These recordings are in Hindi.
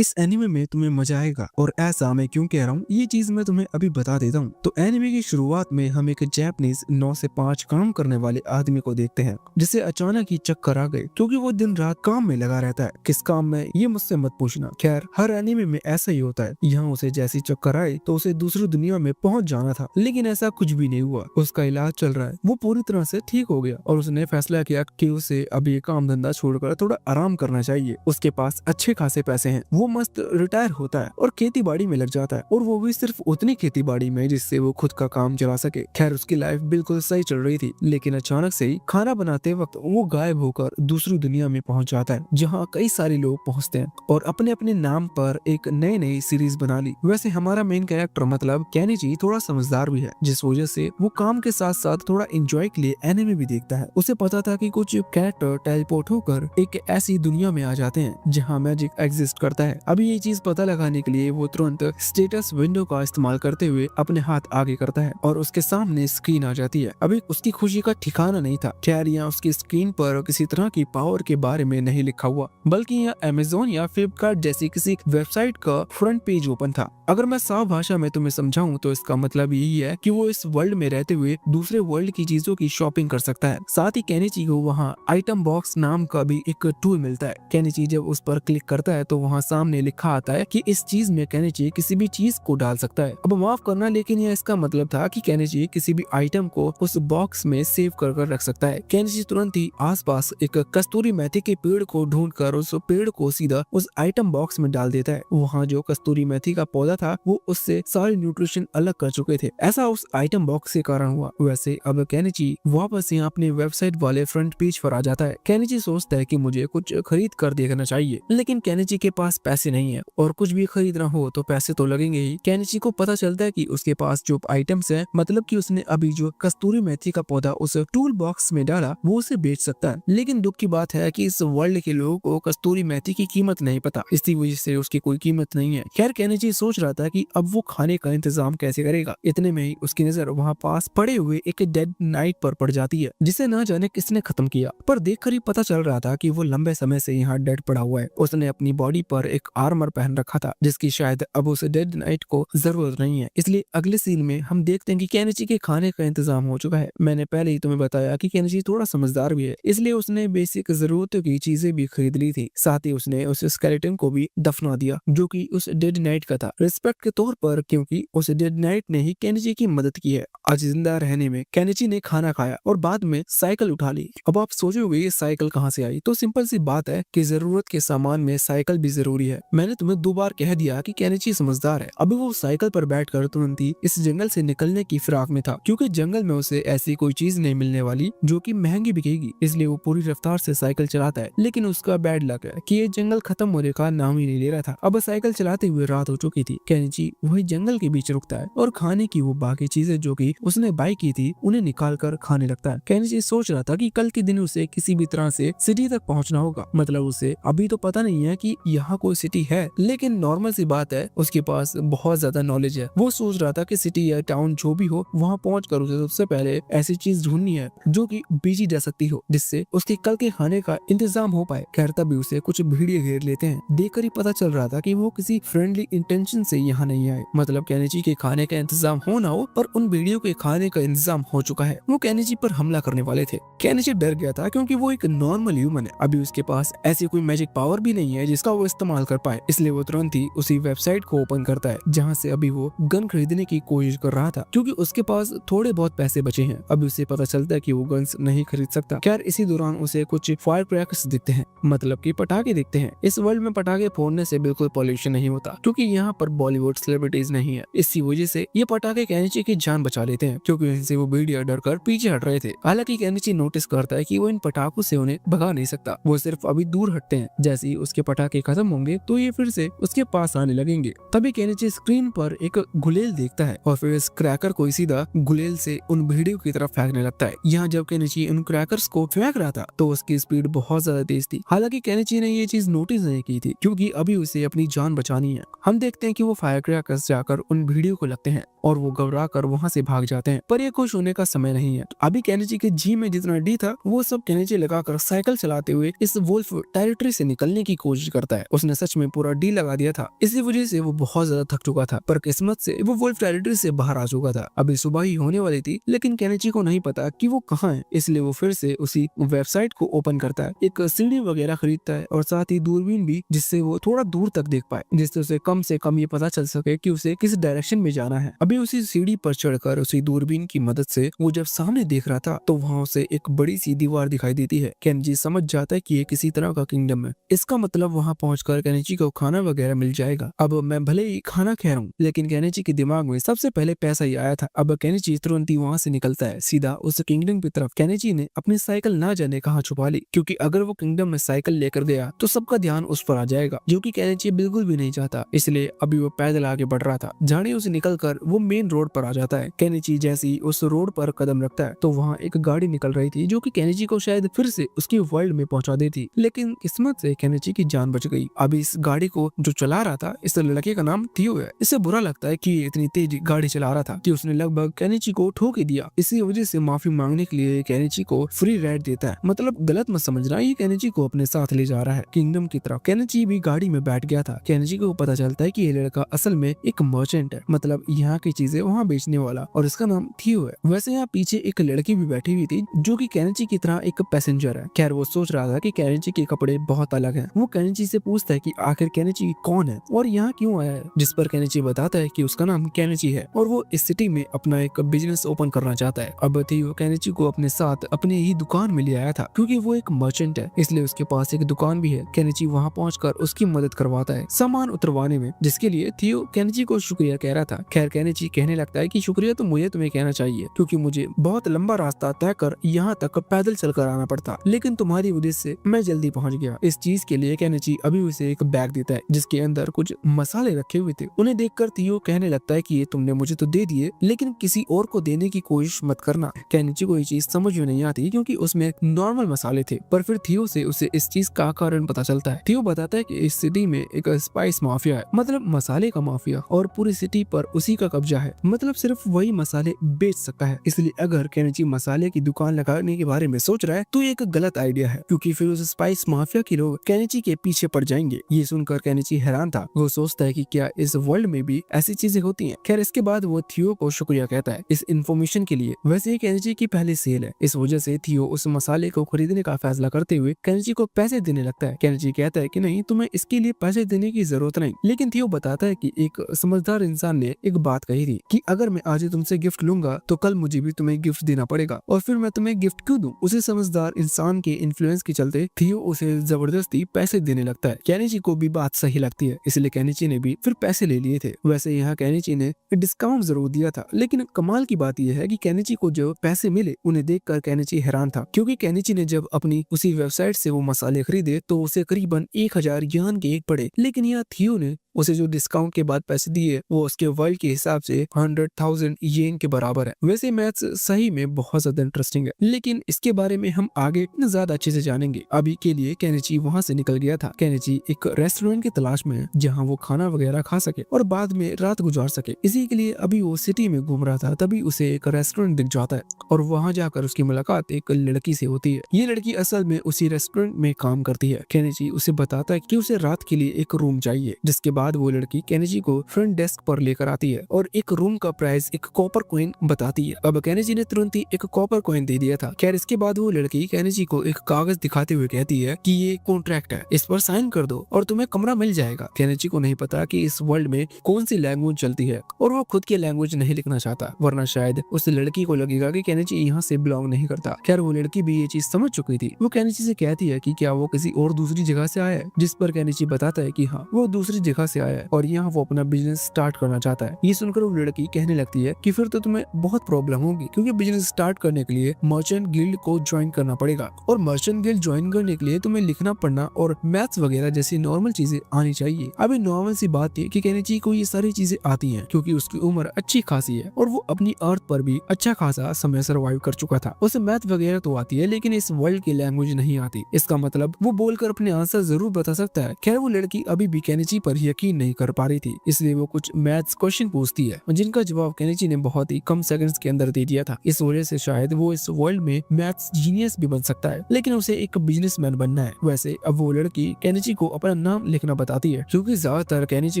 इस एनिमे में तुम्हें मजा आएगा। और ऐसा मैं क्यों कह रहा हूँ ये चीज मैं तुम्हें अभी बता देता हूँ। तो एनिमे की शुरुआत में हम एक जैपनीज 9 से 5 काम करने वाले आदमी को देखते हैं जिसे अचानक ही चक्कर आ गए क्योंकि वो दिन रात काम में लगा रहता है। किस काम में ये मुझसे मत पूछना। खैर हर एनिमे में ऐसा ही होता है। यहाँ उसे जैसी चक्कर आए तो उसे दूसरी दुनिया में पहुंच जाना था, लेकिन ऐसा कुछ भी नहीं हुआ। उसका इलाज चल रहा है, वो पूरी तरह से ठीक हो गया और उसने फैसला किया कि उसे अभी ये काम धंधा छोड़कर थोड़ा आराम करना चाहिए। उसके पास अच्छे खासे पैसे हैं, वो मस्त रिटायर होता है और खेती बाड़ी में लग जाता है, और वो भी सिर्फ उतनी खेती बाड़ी में जिससे वो खुद का काम चला सके। खैर उसकी लाइफ बिल्कुल सही चल रही थी, लेकिन अचानक से ही खाना बनाते वक्त वो गायब होकर दूसरी दुनिया में पहुंच जाता है जहाँ कई सारे लोग पहुंचते हैं और अपने अपने नाम पर एक नई नई सीरीज बना ली। वैसे हमारा मेन कैरेक्टर मतलब केनिची थोड़ा समझदार भी है, जिस वजह से वो काम के साथ साथ थोड़ा एंजॉय के लिए एनिमे भी देखता है। उसे पता था कि कुछ कैरेक्टर टेलीपोर्ट होकर एक ऐसी दुनिया में आ जाते हैं जहाँ मैजिक एग्जिस्ट करता है। अभी ये चीज पता लगाने के लिए वो तुरंत स्टेटस विंडो का इस्तेमाल करते हुए अपने हाथ आगे करता है और उसके सामने स्क्रीन आ जाती है। अभी उसकी खुशी का ठिकाना नहीं था। खैर यहाँ उसकी स्क्रीन पर किसी तरह की पावर के बारे में नहीं लिखा हुआ, बल्कि यहाँ अमेज़न या फ्लिपकार्ट जैसी किसी वेबसाइट का फ्रंट पेज ओपन था। अगर मैं साफ भाषा में तुम्हें समझाऊं तो इसका मतलब यही है कि वो इस वर्ल्ड में रहते हुए दूसरे वर्ल्ड की चीजों की शॉपिंग कर सकता है। साथ ही केनिची को वहाँ आइटम बॉक्स नाम का भी एक टूल मिलता है। केनिची जब उस पर क्लिक करता है तो वहाँ सामने लिखा आता है कि इस चीज में केनिची किसी भी चीज को डाल सकता है। अब माफ करना, लेकिन यह इसका मतलब था कि केनिची किसी भी आइटम को उस बॉक्स में सेव कर रख सकता है। केनिची तुरंत ही आसपास एक कस्तूरी मेथी के पेड़ को ढूंढकर उस पेड़ को सीधा उस आइटम बॉक्स में डाल देता है। वहाँ जो कस्तूरी मेथी का पौधा था वो उससे सारे न्यूट्रिशन अलग कर चुके थे। ऐसा उस आइटम बॉक्स के कारण हुआ। वैसे अब केनिची वापस यहाँ अपने वेबसाइट वाले फ्रंट पेज पर आ जाता है। केनिची सोचता है कि मुझे कुछ खरीद कर देखना चाहिए, लेकिन केनिची के पास पैसे नहीं है और कुछ भी खरीदना हो तो पैसे तो लगेंगे ही। केनिची को पता चलता है कि उसके पास जो आइटम्स है, मतलब कि उसने अभी जो कस्तूरी मेथी का पौधा उस टूल बॉक्स में डाला वो उसे बेच सकता है। लेकिन दुख की बात है कि इस वर्ल्ड के लोगों को कस्तूरी मेथी की कीमत नहीं पता, इसी वजह से उसकी कोई कीमत नहीं है। खैर केनिची सोच रहा था कि अब वो खाने का इंतजाम कैसे करेगा। इतने में ही उसकी नजर वहाँ पास पड़े हुए एक डेड नाइट पर पड़ जाती है, जिसे न जाने किसने खत्म किया। पर देखकर ही पता चल रहा था कि वो लंबे समय से यहाँ डेड पड़ा हुआ है। उसने अपनी बॉडी पर एक आर्मर पहन रखा था जिसकी शायद अब उस डेड नाइट को जरूरत नहीं है। इसलिए अगले सीन में हम देखते हैं कि केनिची के खाने का इंतजाम हो चुका है। मैंने पहले ही तुम्हें बताया कि केनिची थोड़ा समझदार भी है, इसलिए उसने बेसिक जरूरतों की चीजें भी खरीद ली थी। साथ ही उसने उस स्केलेटन को भी दफना दिया जो कि उस डेड नाइट का था, रिस्पेक्ट के तौर पर, क्योंकि उस डेड नाइट ने ही केनिची की मदद की है। आज जिंदा रहने में केनिची ने खाना खाया और बाद में साइकिल उठा ली। अब आप सोचोगे ये साइकिल कहाँ से आई, तो सिंपल सी बात है कि जरूरत के सामान में साइकिल भी जरूरी है। मैंने तुम्हें 2 बार कह दिया कि केनिची समझदार है। अभी वो साइकिल पर बैठकर तुरंत ही इस जंगल से निकलने की फिराक में था, क्योंकि जंगल में उसे ऐसी कोई चीज नहीं मिलने वाली जो कि महंगी बिकेगी। इसलिए वो पूरी रफ्तार से साइकिल चलाता है, लेकिन उसका बैड लक है कि ये जंगल खत्म होने का नाम ही नहीं ले रहा था। अब साइकिल चलाते हुए रात हो चुकी थी। केनिची वही जंगल के बीच रुकता है और खाने की वो बाकी चीजें जो कि उसने बाई की थी उन्हें निकाल कर खाने लगता है। केनिची सोच रहा था कि कल के दिन उसे किसी भी तरह से सिटी तक पहुंचना होगा। मतलब उसे अभी तो पता नहीं है कि यहाँ कोई सिटी है, लेकिन नॉर्मल सी बात है उसके पास बहुत ज्यादा नॉलेज है। वो सोच रहा था कि सिटी या टाउन जो भी हो वहाँ पहुँच कर उसे सबसे पहले ऐसी चीज ढूंढनी है जो कि बेची जा सकती हो, जिससे उसके कल के खाने का इंतजाम हो पाए। खैर तभी उसे कुछ भीड़िए घेर लेते हैं। देखकर ही पता चल रहा था कि वो किसी फ्रेंडली इंटेंशन से यहाँ नहीं आए। मतलब केनिची के खाने का इंतजाम हो ना हो, पर उन भीड़ियों के खाने का इंतजाम हो चुका है। वो केनिची पर हमला करने वाले थे। केनिची डर गया था क्योंकि वो एक नॉर्मल ह्यूमन है। अभी उसके पास ऐसी कोई मैजिक पावर भी नहीं है जिसका वो इस्तेमाल कर पाए। इसलिए वो तुरंत ही उसी वेबसाइट को ओपन करता है जहाँ से अभी वो गन खरीदने की कोशिश कर रहा था, क्योंकि उसके पास थोड़े बहुत पैसे बचे हैं। अभी उसे पता चलता है कि वो गन्स नहीं खरीद सकता। खैर इसी दौरान उसे कुछ फायर क्रैकर्स दिखते हैं, मतलब कि पटाखे दिखते हैं। इस वर्ल्ड में पटाखे फोड़ने से बिल्कुल पॉल्यूशन नहीं होता, क्योंकि यहाँ पर बॉलीवुड सेलिब्रिटीज नहीं है। इसी वजह से ये पटाखे केनिची की जान बचा लेते हैं, क्योंकि इनसे वो भेड़िया डर कर पीछे हट रहे थे। हालांकि केनिची नोटिस करता है कि वो इन पटाखों से उन्हें भगा नहीं सकता, वो सिर्फ अभी दूर हटते हैं। जैसे ही उसके पटाखे खत्म होंगे तो ये फिर से उसके पास आने लगेंगे। तभी केनिची स्क्रीन पर एक गुलेल देखता है और फिर इस क्रैकर को सीधा गुलेल से उन भेड़ियों की तरफ फेंकने लगता है। यहाँ जब केनिची उन क्रैकर्स को फेंक रहा था तो उसकी स्पीड बहुत ज्यादा तेज थी। हालांकि केनिची ने ये चीज नोटिस नहीं की थी, क्योंकि अभी उसे अपनी जान बचानी है। हम देखते हैं कि वो फायर क्रैकर्स जाकर उन भेड़ियों को लगते हैं और वो घबरा कर वहाँ से भाग जाते हैं। पर ये खुश होने का समय नहीं है। अभी केनिची के जी में जितना डी था वो सब केनिची लगाकर साइकिल चलाते हुए इस वुल्फ टेरिटरी से निकलने की कोशिश करता है। उसने सच में पूरा डी लगा दिया था, इसी वजह से वो बहुत ज्यादा थक चुका था, पर किस्मत से वो वुल्फ टेरिटरी से बाहर आ चुका था। अभी सुबह ही होने वाली थी, लेकिन केनिची को नहीं पता कि वो कहाँ है, इसलिए वो फिर से उसी वेबसाइट को ओपन करता है, एक सीढ़ी वगैरह खरीदता है और साथ ही दूरबीन भी, जिससे वो थोड़ा दूर तक देख पाए, जिससे उसे कम से कम ये पता चल सके कि उसे किस डायरेक्शन में जाना है। अभी उसी सीढ़ी पर चढ़कर उसी दूरबीन की मदद से वो जब सामने देख रहा था तो वहाँ उसे एक बड़ी सी दीवार दिखाई देती है। केनिची समझ जाता है कि ये किसी तरह का किंगडम है, इसका मतलब वहाँ पहुंचकर केनिची को खाना वगैरह मिल जाएगा। अब मैं भले ही खाना खा रहा हूँ, लेकिन केनिची के दिमाग में सबसे पहले पैसा ही आया था। अब केनिची तुरंत ही वहाँ से निकलता है सीधा उस किंगडम की तरफ। केनिची ने अपनी साइकिल ना जाने कहाँ छुपा ली, क्योंकि अगर वो किंगडम में साइकिल लेकर गया तो सबका ध्यान उस पर आ जाएगा, जो कि केनिची बिल्कुल भी नहीं चाहता। इसलिए अभी वो पैदल आगे बढ़ रहा था। जाने उसे निकलकर वो मेन रोड पर आ जाता है। केनिची जैसे ही उस रोड पर कदम रखता है तो वहाँ एक गाड़ी निकल रही थी, जो कि केनिची को शायद फिर से उसके वर्ल्ड में पहुंचा देती, लेकिन किस्मत से केनिची की जान बच गई। अभी इस गाड़ी को जो चला रहा था, इस लड़के का नाम थियो है। इसे बुरा लगता है कि ये इतनी तेज गाड़ी चला रहा था कि उसने लगभग केनिची को ठोक ही दिया। इसी वजह से माफी मांगने के लिए केनिची को फ्री राइड देता है। मतलब गलत मत समझना, ये केनिची को अपने साथ ले जा रहा है किंगडम की तरफ। केनिची भी गाड़ी में बैठ गया था। केनिची को पता चलता है कि ये लड़का असल में एक मर्चेंट है, मतलब यहाँ की चीजें वहाँ बेचने वाला, और इसका नाम थियो है। वैसे यहाँ पीछे एक लड़की भी बैठी हुई थी, जो कि केनिची की तरह एक पैसेंजर है। खैर वो सोच रहा था कि केनिची के कपड़े बहुत अलग हैं। वो केनिची से पूछता है कि आखिर केनिची कौन है और यहाँ क्यों आया है, जिस पर केनिची बताता है कि उसका नाम केनिची है और वो इस सिटी में अपना एक बिजनेस ओपन करना चाहता है। अब थियो केनिची को अपने साथ अपनी ही दुकान में ले आया था, क्योंकि वो एक मर्चेंट है, इसलिए उसके पास एक दुकान भी है। केनिची वहाँ पहुंचकर उसकी मदद करवाता है सामान उतरवाने में, जिसके लिए थियो केनिची को शुक्रिया कह रहा था। खैर केनिची कहने लगता है कि शुक्रिया तो मुझे तुम्हें कहना चाहिए, क्योंकि मुझे बहुत लंबा रास्ता तय कर यहाँ तक पैदल चलकर आना पड़ता, लेकिन तुम्हारी वजह से मैं जल्दी पहुँच गया। इस चीज के लिए केनिची अभी उसे एक बैग देता है, जिसके अंदर कुछ मसाले रखे हुए थे। उन्हें देखकर थियो कहने लगता है कि ये तुमने मुझे तो दे दिए, लेकिन किसी और को देने की कोशिश मत करना। केनिची को ये चीज समझ में नहीं आती, क्योंकि उसमें नॉर्मल मसाले थे, पर फिर थियो से उसे इस चीज का कारण पता चलता है। थियो बताता है कि इस सिटी में एक स्पाइस माफिया है, मतलब मसाले का माफिया, और पूरी सिटी पर उसी का कब्जा है, मतलब सिर्फ वही मसाले बेच सकता है। इसलिए अगर केनिची मसाले की दुकान लगाने के बारे में सोच रहा है तो ये एक गलत आइडिया है, क्योंकि फिर उस स्पाइस माफिया के लोग केनिची के पीछे पड़ जाएंगे। ये सुनकर केनिची हैरान था। वो सोचता है कि क्या इस वर्ल्ड में भी ऐसी चीजें होती हैं। खैर इसके बाद वो थियो को शुक्रिया कहता है इस इन्फॉर्मेशन के लिए। वैसे ही केनिची की पहली सेल है, इस वजह से थियो उस मसाले को खरीदने का फैसला करते हुए केनिची को पैसे देने लगता है। केनिची कहता है कि नहीं, तुम्हें इसके लिए पैसे देने की जरूरत नहीं, लेकिन थियो बताता है कि एक समझदार इंसान ने एक बात कही थी कि अगर मैं आज तुमसे गिफ्ट लूंगा तो कल मुझे भी तुम्हें गिफ्ट देना पड़ेगा, और फिर मैं तुम्हें गिफ्ट क्यों दूं। उसे समझदार इंसान के इन्फ्लुएंस के चलते थियो उसे जबरदस्ती पैसे देने लगता है। केनिची को भी बात सही लगती है, इसलिए केनिची ने भी फिर पैसे ले लिए थे। वैसे यहाँ केनिची ने डिस्काउंट जरूर दिया था, लेकिन कमाल की बात यह है कि केनिची को जो पैसे मिले उन्हें देखकर केनिची हैरान था, क्योंकि केनिची ने जब अपनी उसी वेबसाइट से वो मसाले खरीदे तो उसे करीबन 1000 यान के एक पड़े, लेकिन यहाँ थियो ने उसे जो डिस्काउंट के बाद पैसे दिए वो उसके वर्ल्ड के हिसाब से 100,000 येन के बराबर है। वैसे मैथ्स सही में बहुत ज्यादा इंटरेस्टिंग है, लेकिन इसके बारे में हम आगे ज्यादा अच्छे से जानेंगे। अभी के लिए केनिची वहाँ से निकल गया था। केनिची एक रेस्टोरेंट की तलाश में है जहाँ वो खाना वगैरह खा सके और बाद में रात गुजार सके। इसी के लिए अभी वो सिटी में घूम रहा था, तभी उसे एक रेस्टोरेंट दिख जाता है और वहाँ जाकर उसकी मुलाकात एक लड़की से होती है। ये लड़की असल में उसी रेस्टोरेंट में काम करती है। केनिची उसे बताता है कि उसे रात के लिए एक रूम चाहिए, जिसके बाद वो लड़की केनिची को फ्रंट डेस्क पर लेकर आती है और एक रूम का प्राइस एक कॉपर कॉइन बताती है। अब केनिची ने तुरंत ही एक कॉपर कॉइन दे दिया था। खैर इसके बाद वो लड़की केनिची को एक कागज दिखाते हुए कहती है कि ये कॉन्ट्रैक्ट है, इस पर साइन कर दो और तुम्हें कमरा मिल जाएगा। केनिची को नहीं पता कि इस वर्ल्ड में कौन सी लैंग्वेज चलती है और वो खुद की लैंग्वेज नहीं लिखना चाहता, वरना शायद उस लड़की को लगेगा कि केनिची यहाँ से बिलोंग नहीं करता। खैर वो लड़की भी ये चीज समझ चुकी थी। वो केनिची से कहती है कि क्या वो किसी और दूसरी जगह से आया है, जिस पर केनिची बताता है कि हाँ वो दूसरी जगह से आया है और यहाँ वो अपना बिजनेस स्टार्ट करना चाहता है। ये सुनकर वो लड़की कहने लगती है कि फिर तो तुम्हें बहुत प्रॉब्लम होगी, क्योंकि बिजनेस स्टार्ट करने के लिए मर्चेंट गिल्ड को ज्वाइन करना पड़ेगा और मर्चेंट गिल्ड ज्वाइन करने के लिए तुम्हें लिखना पढ़ना और मैथ्स वगैरह जैसी नॉर्मल चीजें आनी चाहिए। अभी नॉर्मल सी बात है कि केनिची को ये सारी चीजें आती हैं, क्योंकि उसकी उम्र अच्छी खासी है और वो अपनी अर्थ पर भी अच्छा खासा समय सर्वाइव कर चुका था। उसे मैथ वगैरह तो आती है, लेकिन इस वर्ल्ड की लैंग्वेज नहीं आती। इसका मतलब वो बोलकर अपने आंसर जरूर बता सकता है। खैर वो लड़की अभी भी केनिची पर यकीन नहीं कर पा रही थी, इसलिए वो कुछ मैथ्स क्वेश्चन पूछती है जिनका जवाब केनिची ने बहुत ही कम सेकंड्स के अंदर दे दिया था। इस वजह से शायद वो इस वर्ल्ड में मैथ्स जीनियस भी बन सकता है, लेकिन उसे एक बिजनेसमैन बनना है। वैसे अब वो लड़की केनिची को अपना नाम लिखना बताती है, क्योंकि ज्यादातर केनिची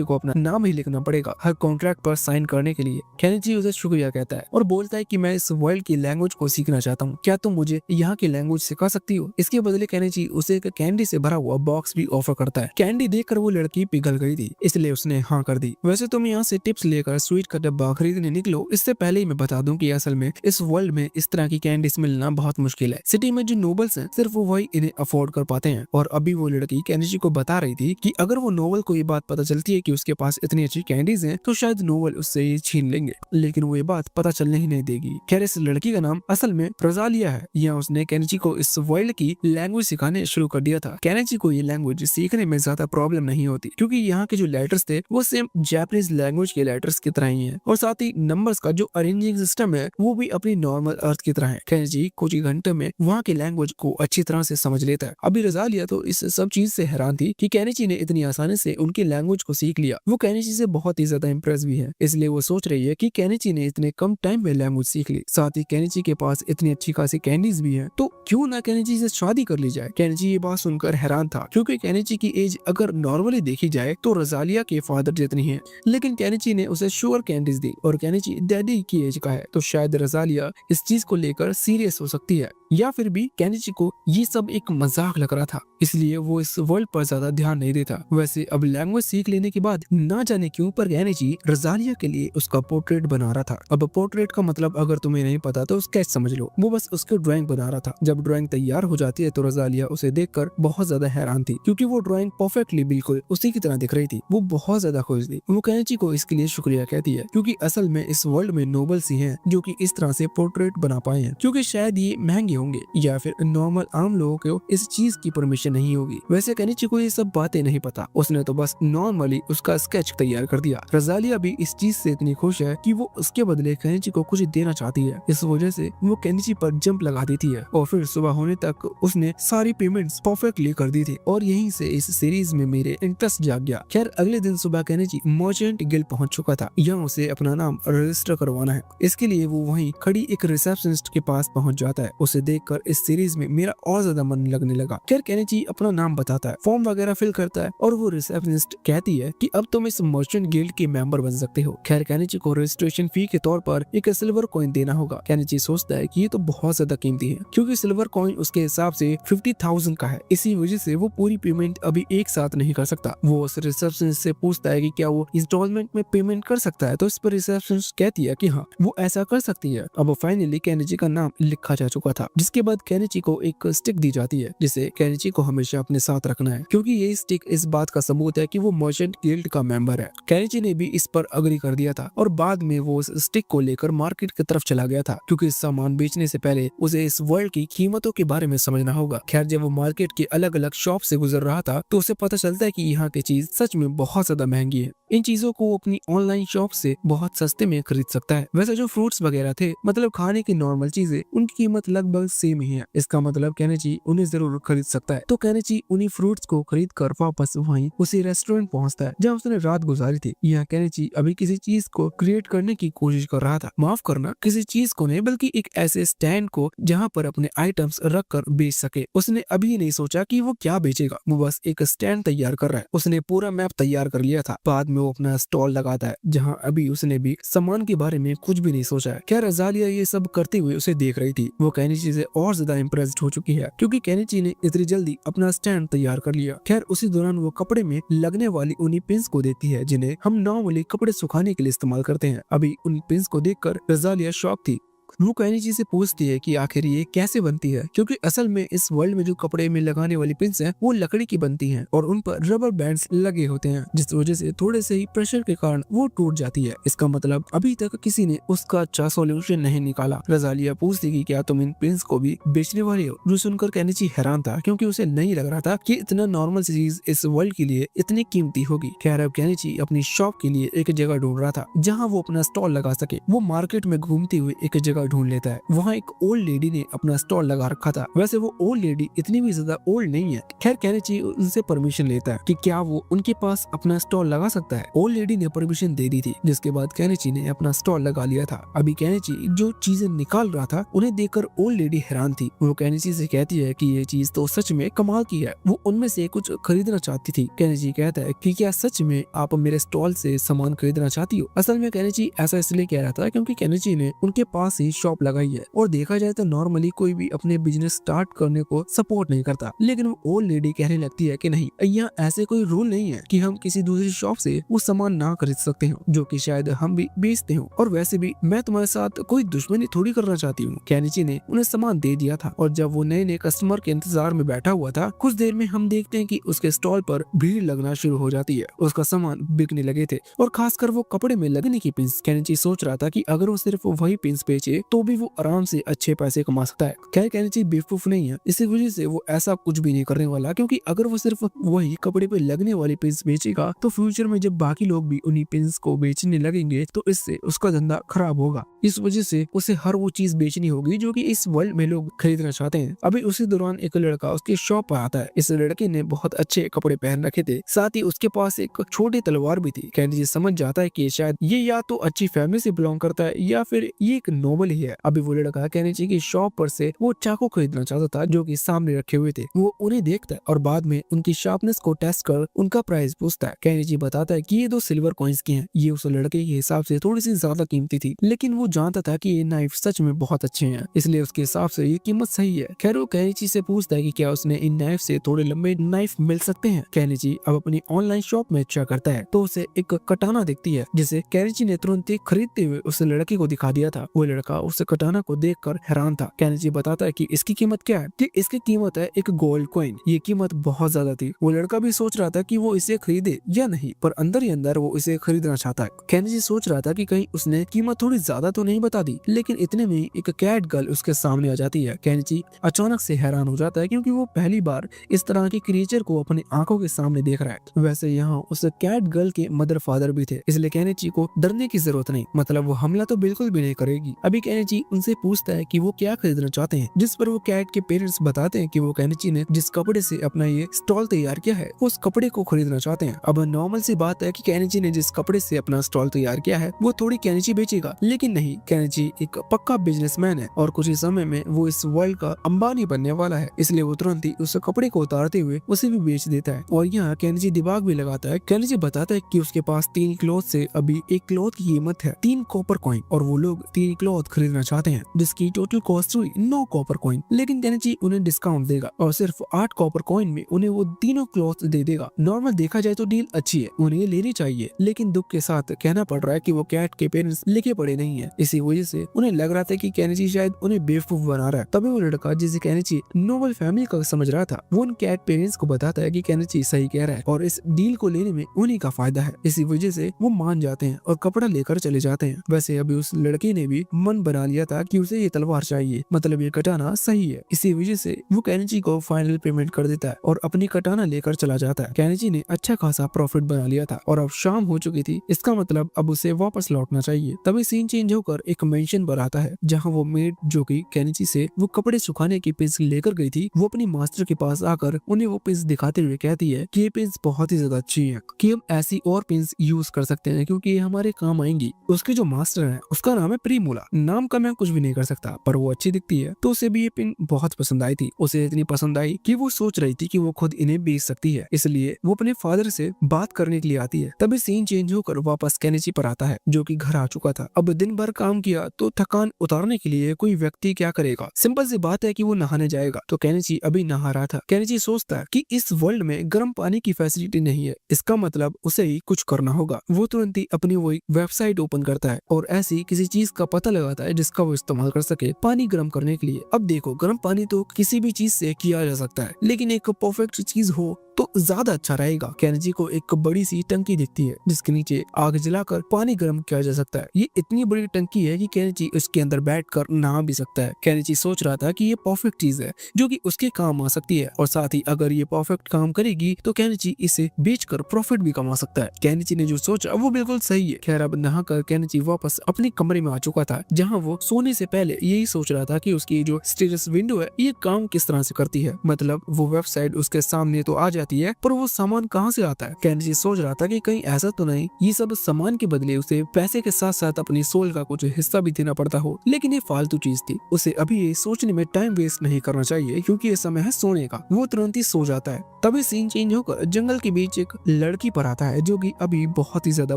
को अपना नाम ही लिखना पड़ेगा हर कॉन्ट्रैक्ट पर साइन करने के लिए। केनिची उसे शुक्रिया कहता है और बोलता है कि मैं इस वर्ल्ड की लैंग्वेज को सीखना चाहता हूँ, क्या तुम मुझे यहाँ की लैंग्वेज सिखा सकती हो? इसके बदले केनिची उसे एक कैंडी से भरा हुआ बॉक्स भी ऑफर करता है। कैंडी देखकर वो लड़की पिघल गई थी, इसलिए उसने हाँ कर दी। वैसे तुम यहाँ से टिप्स लेकर स्वीट का डब्बा खरीदने निकलो। इससे पहले ही मैं बता दूं कि असल में इस वर्ल्ड में इस तरह की कैंडीज मिलना बहुत मुश्किल है। सिटी में जो नोबल्स हैं सिर्फ वही इन्हें अफोर्ड कर पाते हैं। और अभी वो लड़की केनिची को बता रही थी कि अगर वो नोबल को ये बात पता चलती है कि उसके पास इतनी अच्छी कैंडीज हैं तो शायद नोबल उससे ये छीन लेंगे, लेकिन वो ये बात पता चलने ही नहीं देगी। खैर इस लड़की का नाम असल में रोजालिया है। यहाँ उसने केनिची को इस वर्ल्ड की लैंग्वेज सिखाने शुरू कर दिया था। केनिची को ये लैंग्वेज सीखने में ज्यादा प्रॉब्लम नहीं होती, क्योंकि यहाँ के जो लेटर्स थे वो सेम जापानीज लैंग्वेज के लेटर्स की तरह ही हैं, और साथ ही नंबर्स का जो अरेंजिंग सिस्टम है वो भी अपनी नॉर्मल अर्थ की तरह है। केनिची कुछ ही घंटे में वहाँ की लैंग्वेज को अच्छी तरह से समझ लेता है। अभी रोजालिया तो इस सब चीज से हैरान थी कि केनिची ने इतनी आसानी से उनकी लैंग्वेज को सीख लिया। वो केनिची से बहुत ही ज्यादा इम्प्रेस भी है, इसलिए वो सोच रही है कि केनिची ने इतने कम टाइम में लैंग्वेज सीख ली। साथ ही केनिची के पास इतनी अच्छी खासी कैंडीज भी है, तो क्यों ना केनिची से शादी कर ली जाए। केनिची ये बात सुनकर हैरान था, क्योंकि केनिची की एज अगर नॉर्मली देखी जाए तो रोजालिया के फादर जितनी है, लेकिन केनिची ने उसे शुगर कैंडीज दी और केनिची डैडी की एज का है, तो शायद रोजालिया इस चीज को लेकर सीरियस हो सकती है, या फिर भी केनिची को ये सब एक मजाक लग रहा था, इसलिए वो इस वर्ल्ड पर ज्यादा ध्यान नहीं देता। वैसे अब लैंग्वेज सीख लेने के बाद ना जाने क्यों पर केनिची रोजालिया के लिए उसका पोर्ट्रेट बना रहा था। अब पोर्ट्रेट का मतलब अगर तुम्हें नहीं पता तो स्केच समझ लो, वो बस उसकी ड्राइंग बना रहा था। जब ड्राइंग तैयार हो जाती है तो रोजालिया उसे देखकर बहुत ज्यादा हैरान थी, क्योंकि वो ड्राइंग परफेक्टली बिल्कुल उसी की तरह दिख रही थी। वो बहुत ज्यादा खुश थी। वो केनिची को इसके लिए शुक्रिया कहती है, क्योंकि असल में इस वर्ल्ड में नोबल्स ही हैं जो कि इस तरह से पोर्ट्रेट बना पाए हैं, क्योंकि शायद ये महंगे होंगे या फिर नॉर्मल आम लोगों को इस चीज की परमिशन नहीं होगी। वैसे केनिची को ये सब बातें नहीं पता, उसने तो बस नॉर्मली उसका स्केच तैयार कर दिया। रोजालिया भी इस चीज से इतनी खुश है कि वो उसके बदले केनिची को कुछ देना चाहती है। इस वजह से वो केनिची पर जंप लगा देती है और फिर सुबह होने तक उसने सारी पेमेंट्स परफेक्टली कर दी थी, और यहीं से इस सीरीज में मेरे इंटरेस्ट जाग गया। खैर अगले दिन सुबह केनिची मर्चेंट गिल्ड पहुंच चुका था। यहाँ उसे अपना नाम रजिस्टर करवाना है। इसके लिए वो वहीं खड़ी एक रिसेप्शनिस्ट के पास पहुंच जाता है। उसे देखकर इस सीरीज में मेरा और ज्यादा मन लगने लगा। खैर केनिची अपना नाम बताता है, फॉर्म वगैरह फिल करता है, और वो रिसेप्शनिस्ट कहती है कि अब तुम इस मर्चेंट गिल्ड के मेंबर बन सकते हो। खैर केनिची को रजिस्ट्रेशन फी के तौर पर एक सिल्वर कॉइन देना होगा। केनिची सोचता है कि ये तो बहुत ज्यादा कीमती है, क्योंकि सिल्वर कॉइन उसके हिसाब से 50,000 का है। इसी वजह से वो पूरी पेमेंट अभी एक साथ नहीं कर सकता। वो उस रिसेप्शनिस्ट से पूछता है कि क्या वो इंस्टॉलमेंट में पेमेंट कर सकता है, तो इस पर रिसेप्शनिस्ट कहती है कि हाँ वो ऐसा कर सकती है। अब फाइनली केनिची का नाम लिखा जा चुका था, जिसके बाद केनिची को एक स्टिक दी जाती है, जिसे केनिची को हमेशा अपने साथ रखना है, क्योंकि ये स्टिक इस बात का सबूत है कि वो मर्चेंट गिल्ड का मेंबर है। केनिची ने भी इस पर अग्री कर दिया था, और बाद में वो उस स्टिक को लेकर मार्केट की तरफ चला गया था, क्योंकि इस सामान बेचने से पहले उसे इस वर्ल्ड की कीमतों के बारे में समझना होगा। खैर जब वो मार्केट के अलग अलग शॉप से गुजर रहा था तो उसे पता चलता है कि यहाँ की चीज सच में बहुत ज्यादा महंगी है। इन चीजों को वो अपनी ऑनलाइन शॉप से बहुत सस्ते में खरीद सकता है। वैसे जो फ्रूट्स वगैरह थे, मतलब खाने की नॉर्मल चीजें, उनकी कीमत लगभग सेम ही है। इसका मतलब केनिची उन्हें जरूर खरीद सकता है। तो केनिची उन्हीं फ्रूट्स को खरीद कर वापस वहीं उसी रेस्टोरेंट पहुंचता है जहाँ उसने रात गुजारी थी। यहाँ केनिची अभी किसी चीज को क्रिएट करने की कोशिश कर रहा था। माफ करना, किसी चीज को नहीं, बल्कि एक ऐसे स्टैंड को जहाँ पर अपने आइटम्स रख कर बेच सके। उसने अभी नहीं सोचा कि वो क्या बेचेगा, वो बस एक स्टैंड तैयार कर रहा है। उसने पूरा मैप तैयार कर लिया था। बाद में वो अपना स्टॉल लगाता है, जहाँ अभी उसने भी सामान के बारे में कुछ भी नहीं सोचा है। क्या रोजालिया ये सब करते हुए उसे देख रही थी। वो केनिची से और ज्यादा इम्प्रेस्ड हो चुकी है, क्योंकि केनिची ने इतनी जल्दी अपना स्टैंड तैयार कर लिया। खैर उसी दौरान वो कपड़े में लगने वाली उन्हीं पिंस को देती है, जिन्हें हम नॉर्मली कपड़े सुखाने के लिए इस्तेमाल करते हैं। अभी उन पिंस को देखकर रोजालिया शॉक थी। वो केनिची से पूछती है कि आखिर ये कैसे बनती है, क्योंकि असल में इस वर्ल्ड में जो कपड़े में लगाने वाली पिंस हैं वो लकड़ी की बनती हैं और उन पर रबर बैंड्स लगे होते हैं, जिस वजह से थोड़े से ही प्रेशर के कारण वो टूट जाती है। इसका मतलब अभी तक किसी ने उसका अच्छा सॉल्यूशन नहीं निकाला। रोजालिया पूछती कि क्या तुम इन पिंस को भी बेचने वाले हो। जो सुनकर केनिची हैरान था, क्योंकि उसे नहीं लग रहा था कि इतना नॉर्मल चीज इस वर्ल्ड के लिए इतनी कीमती होगी। खैर अब केनिची अपनी शॉप के लिए एक जगह ढूंढ रहा था जहाँ वो अपना स्टॉल लगा सके। वो मार्केट में घूमते हुए एक जगह जगह ढूंढ लेता है। वहाँ एक ओल्ड लेडी ने अपना स्टॉल लगा रखा था। वैसे वो ओल्ड लेडी इतनी भी ज्यादा ओल्ड नहीं है। खैर केनिची उनसे परमिशन लेता है कि क्या वो उनके पास अपना स्टॉल लगा सकता है। ओल्ड लेडी ने परमिशन दे दी थी, जिसके बाद केनिची ने अपना स्टॉल लगा लिया था। अभी केनिची जो चीजें निकाल रहा था उन्हें देखकर ओल्ड लेडी हैरान थी। वो केनिची से कहती है कि ये चीज तो सच में कमाल की है। वो उनमें से कुछ खरीदना चाहती थी। केनिची कहता है कि क्या सच में आप मेरे स्टॉल से सामान खरीदना चाहती हो। असल में केनिची ऐसा इसलिए कह रहा था क्योंकि केनिची ने उनके पास ही शॉप लगाई है और देखा जाए तो नॉर्मली कोई भी अपने बिजनेस स्टार्ट करने को सपोर्ट नहीं करता। लेकिन वो ओल्ड लेडी कहने लगती है कि नहीं, यहाँ ऐसे कोई रूल नहीं है कि हम किसी दूसरी शॉप से वो सामान ना खरीद सकते हो जो कि शायद हम भी बेचते हो। और वैसे भी मैं तुम्हारे साथ कोई दुश्मनी थोड़ी करना चाहती हूँ। केनिची ने उन्हें सामान दे दिया था और जब वो नए नए कस्टमर के इंतजार में बैठा हुआ था, कुछ देर में हम देखते हैं कि उसके स्टॉल पर भीड़ लगना शुरू हो जाती है। उसका सामान बिकने लगे थे और खासकर वो कपड़े में लगने की पिंस। केनिची सोच रहा था कि अगर वो सिर्फ वही पिंस बेचे तो भी वो आराम से अच्छे पैसे कमा सकता है। खैर केनिची बेवकूफ नहीं है, इसी वजह से वो ऐसा कुछ भी नहीं करने वाला, क्योंकि अगर वो सिर्फ वही कपड़े पे लगने वाली पिंस बेचेगा तो फ्यूचर में जब बाकी लोग भी उन्हीं पिंस को बेचने लगेंगे तो इससे उसका धंधा खराब होगा। इस वजह से उसे हर वो चीज बेचनी होगी जो कि इस वर्ल्ड में लोग खरीदना चाहते हैं। अभी उसी दौरान एक लड़का उसकी शॉप पर आता है। इस लड़के ने बहुत अच्छे कपड़े पहन रखे थे, साथ ही उसके पास एक छोटी तलवार भी थी। केनिची समझ जाता है कि शायद ये या तो अच्छी फैमिली से बिलोंग करता है या फिर ये एक नोबल ही है। अभी वो लड़का केनिची की शॉप पर से वो चाकू खरीदना चाहता था जो कि सामने रखे हुए थे। वो उन्हें देखता है और बाद में उनकी शार्पनेस को टेस्ट कर उनका प्राइस पूछता है। केनिची बताता है कि ये 2 सिल्वर कॉइन्स की हैं। ये उस लड़के के हिसाब से थोड़ी सी ज्यादा कीमती थी, लेकिन वो जानता था कि ये नाइफ सच में बहुत अच्छे हैं, इसलिए उसके हिसाब से ये कीमत सही है। खैर वो केनिची से पूछता है कि क्या उसने इन नाइफ से थोड़े लंबे नाइफ मिल सकते हैं। केनिची अब अपनी ऑनलाइन शॉप में चेक करता है तो उसे एक कटाना दिखती है, जिसे केनिची ने तुरंत ही खरीदते हुए उस लड़के को दिखा दिया था। वो लड़का उस कटाना को देखकर हैरान था। केनिची बताता है कि इसकी कीमत क्या है। कि इसकी कीमत है एक गोल्ड कॉइन। ये कीमत बहुत ज्यादा थी। वो लड़का भी सोच रहा था कि वो इसे खरीदे या नहीं, पर अंदर ही अंदर वो इसे खरीदना चाहता है। केनिची सोच रहा था कि कहीं उसने कीमत थोड़ी ज्यादा तो नहीं बता दी, लेकिन इतने में एक कैट गर्ल उसके सामने आ जाती है। केनिची अचानक से हैरान हो जाता है क्योंकि वो पहली बार इस तरह के क्रिएचर को अपनी आंखों के सामने देख रहा है। वैसे यहाँ उस कैट गर्ल के मदर फादर भी थे, इसलिए केनिची को डरने की जरूरत नहीं, मतलब वो हमला तो बिल्कुल भी नहीं करेगी। अभी केनिची उनसे पूछता है कि वो क्या खरीदना चाहते हैं, जिस पर वो कैट के पेरेंट्स बताते हैं कि वो केनिची ने जिस कपड़े से अपना ये स्टॉल तैयार किया है उस कपड़े को खरीदना चाहते हैं। अब नॉर्मल सी बात है कि केनिची ने जिस कपड़े से अपना स्टॉल तैयार किया है वो थोड़ी केनिची बेचेगा, लेकिन नहीं, केनिची एक पक्का बिजनेसमैन है और कुछ ही समय में वो इस वर्ल्ड का अंबानी बनने वाला है, इसलिए वो तुरंत ही उस कपड़े को उतारते हुए उसे भी बेच देता है। और यहाँ केनिची दिमाग भी लगाता है। केनिची बताता है कि उसके पास 3 क्लॉथ से अभी एक क्लॉथ की कीमत है 3 कॉपर कॉइन और वो लोग 3 क्लॉथ खरीदना चाहते हैं, जिसकी टोटल कॉस्ट हुई 9 कॉपर कॉइन। लेकिन केनिची उन्हें डिस्काउंट देगा और सिर्फ 8 कॉपर कॉइन में उन्हें वो तीनों क्लॉथ दे देगा। नॉर्मल देखा जाए तो डील अच्छी है, उन्हें लेनी चाहिए, लेकिन दुख के साथ कहना पड़ रहा है कि वो कैट के पेरेंट्स लिखे पड़े नहीं है। इसी वजह से उन्हें लग रहा था कि केनिची शायद उन्हें बेवकूफ बना रहा है। तभी वो लड़का जिसे केनिची नोबल फैमिली का समझ रहा था, वो उन कैट पेरेंट्स को बताता है कि केनिची सही कह रहा है और इस डील को लेने में उन्हीं का फायदा है। इसी वजह से वो मान जाते हैं और कपड़ा लेकर चले जाते हैं। वैसे अभी उस लड़के ने भी मन बना लिया था कि उसे ये तलवार चाहिए, मतलब ये कटाना सही है। इसी वजह से वो केनिची को फाइनल पेमेंट कर देता है और अपनी कटाना लेकर चला जाता है। केनिची ने अच्छा खासा प्रॉफिट बना लिया था और अब शाम हो चुकी थी, इसका मतलब अब उसे वापस लौटना चाहिए। तभी सीन चेंज होकर एक मेंशन पर आता है जहाँ वो मेड जो कि केनिची से वो कपड़े सुखाने की पिंस लेकर गई थी, वो अपनी मास्टर के पास आकर उन्हें वो पिंस दिखाते हुए कहती है कि ये पिंस बहुत ही ज्यादा अच्छी है, कि हम ऐसी और पिंस यूज कर सकते हैं क्योंकि ये हमारे काम आएंगी। उसके जो मास्टर है उसका नाम है प्रीमूला, नाम का मैं कुछ भी नहीं कर सकता, पर वो अच्छी दिखती है, तो उसे भी ये पिन बहुत पसंद आई थी। उसे इतनी पसंद आई कि वो सोच रही थी कि वो खुद इन्हें बेच सकती है, इसलिए वो अपने फादर से बात करने के लिए आती है। तभी सीन चेंज होकर वापस केनिची पर आता है जो कि घर आ चुका था। अब दिन भर काम किया तो थकान उतारने के लिए कोई व्यक्ति क्या करेगा, सिंपल सी बात है कि वो नहाने जाएगा। तो केनिची अभी नहा रहा था। केनिची सोचता है कि इस वर्ल्ड में गर्म पानी की फैसिलिटी नहीं है, इसका मतलब उसे ही कुछ करना होगा। वो तुरंत ही अपनी वही वेबसाइट ओपन करता है और ऐसी किसी चीज का पता लगाता है जिसका वो इस्तेमाल कर सके पानी गर्म करने के लिए। अब देखो, गर्म पानी तो किसी भी चीज से किया जा सकता है, लेकिन एक परफेक्ट चीज हो तो ज्यादा अच्छा रहेगा। केनिची को एक बड़ी सी टंकी दिखती है जिसके नीचे आग जलाकर पानी गर्म किया जा सकता है। ये इतनी बड़ी टंकी है कि केनिची उसके अंदर बैठकर नहा भी सकता है। केनिची सोच रहा था कि ये परफेक्ट चीज है जो कि उसके काम आ सकती है, और साथ ही अगर ये परफेक्ट काम करेगी तो केनिची इसे बेचकर प्रॉफिट भी कमा सकता है। केनिची ने जो सोचा वो बिल्कुल सही है। खैर अब नहाकर केनिची वापस अपने कमरे में आ चुका था, जहाँ वो सोने से पहले यही सोच रहा था कि उसकी जो स्टेटस विंडो है ये काम किस तरह से करती है। मतलब वो वेबसाइट उसके सामने तो आ जाती है पर वो सामान कहाँ से आता है। केनिची सोच रहा था कि कहीं ऐसा तो नहीं ये सब सामान के बदले उसे पैसे के साथ साथ अपनी सोल का कुछ हिस्सा भी देना पड़ता हो, लेकिन ये फालतू चीज थी। उसे अभी ये सोचने में टाइम वेस्ट नहीं करना चाहिए क्योंकि ये समय है सोने का। वो तुरंत ही सो जाता है। तभी सीन चेंज होकर जंगल के बीच एक लड़की पर आता है जो कि अभी बहुत ही ज्यादा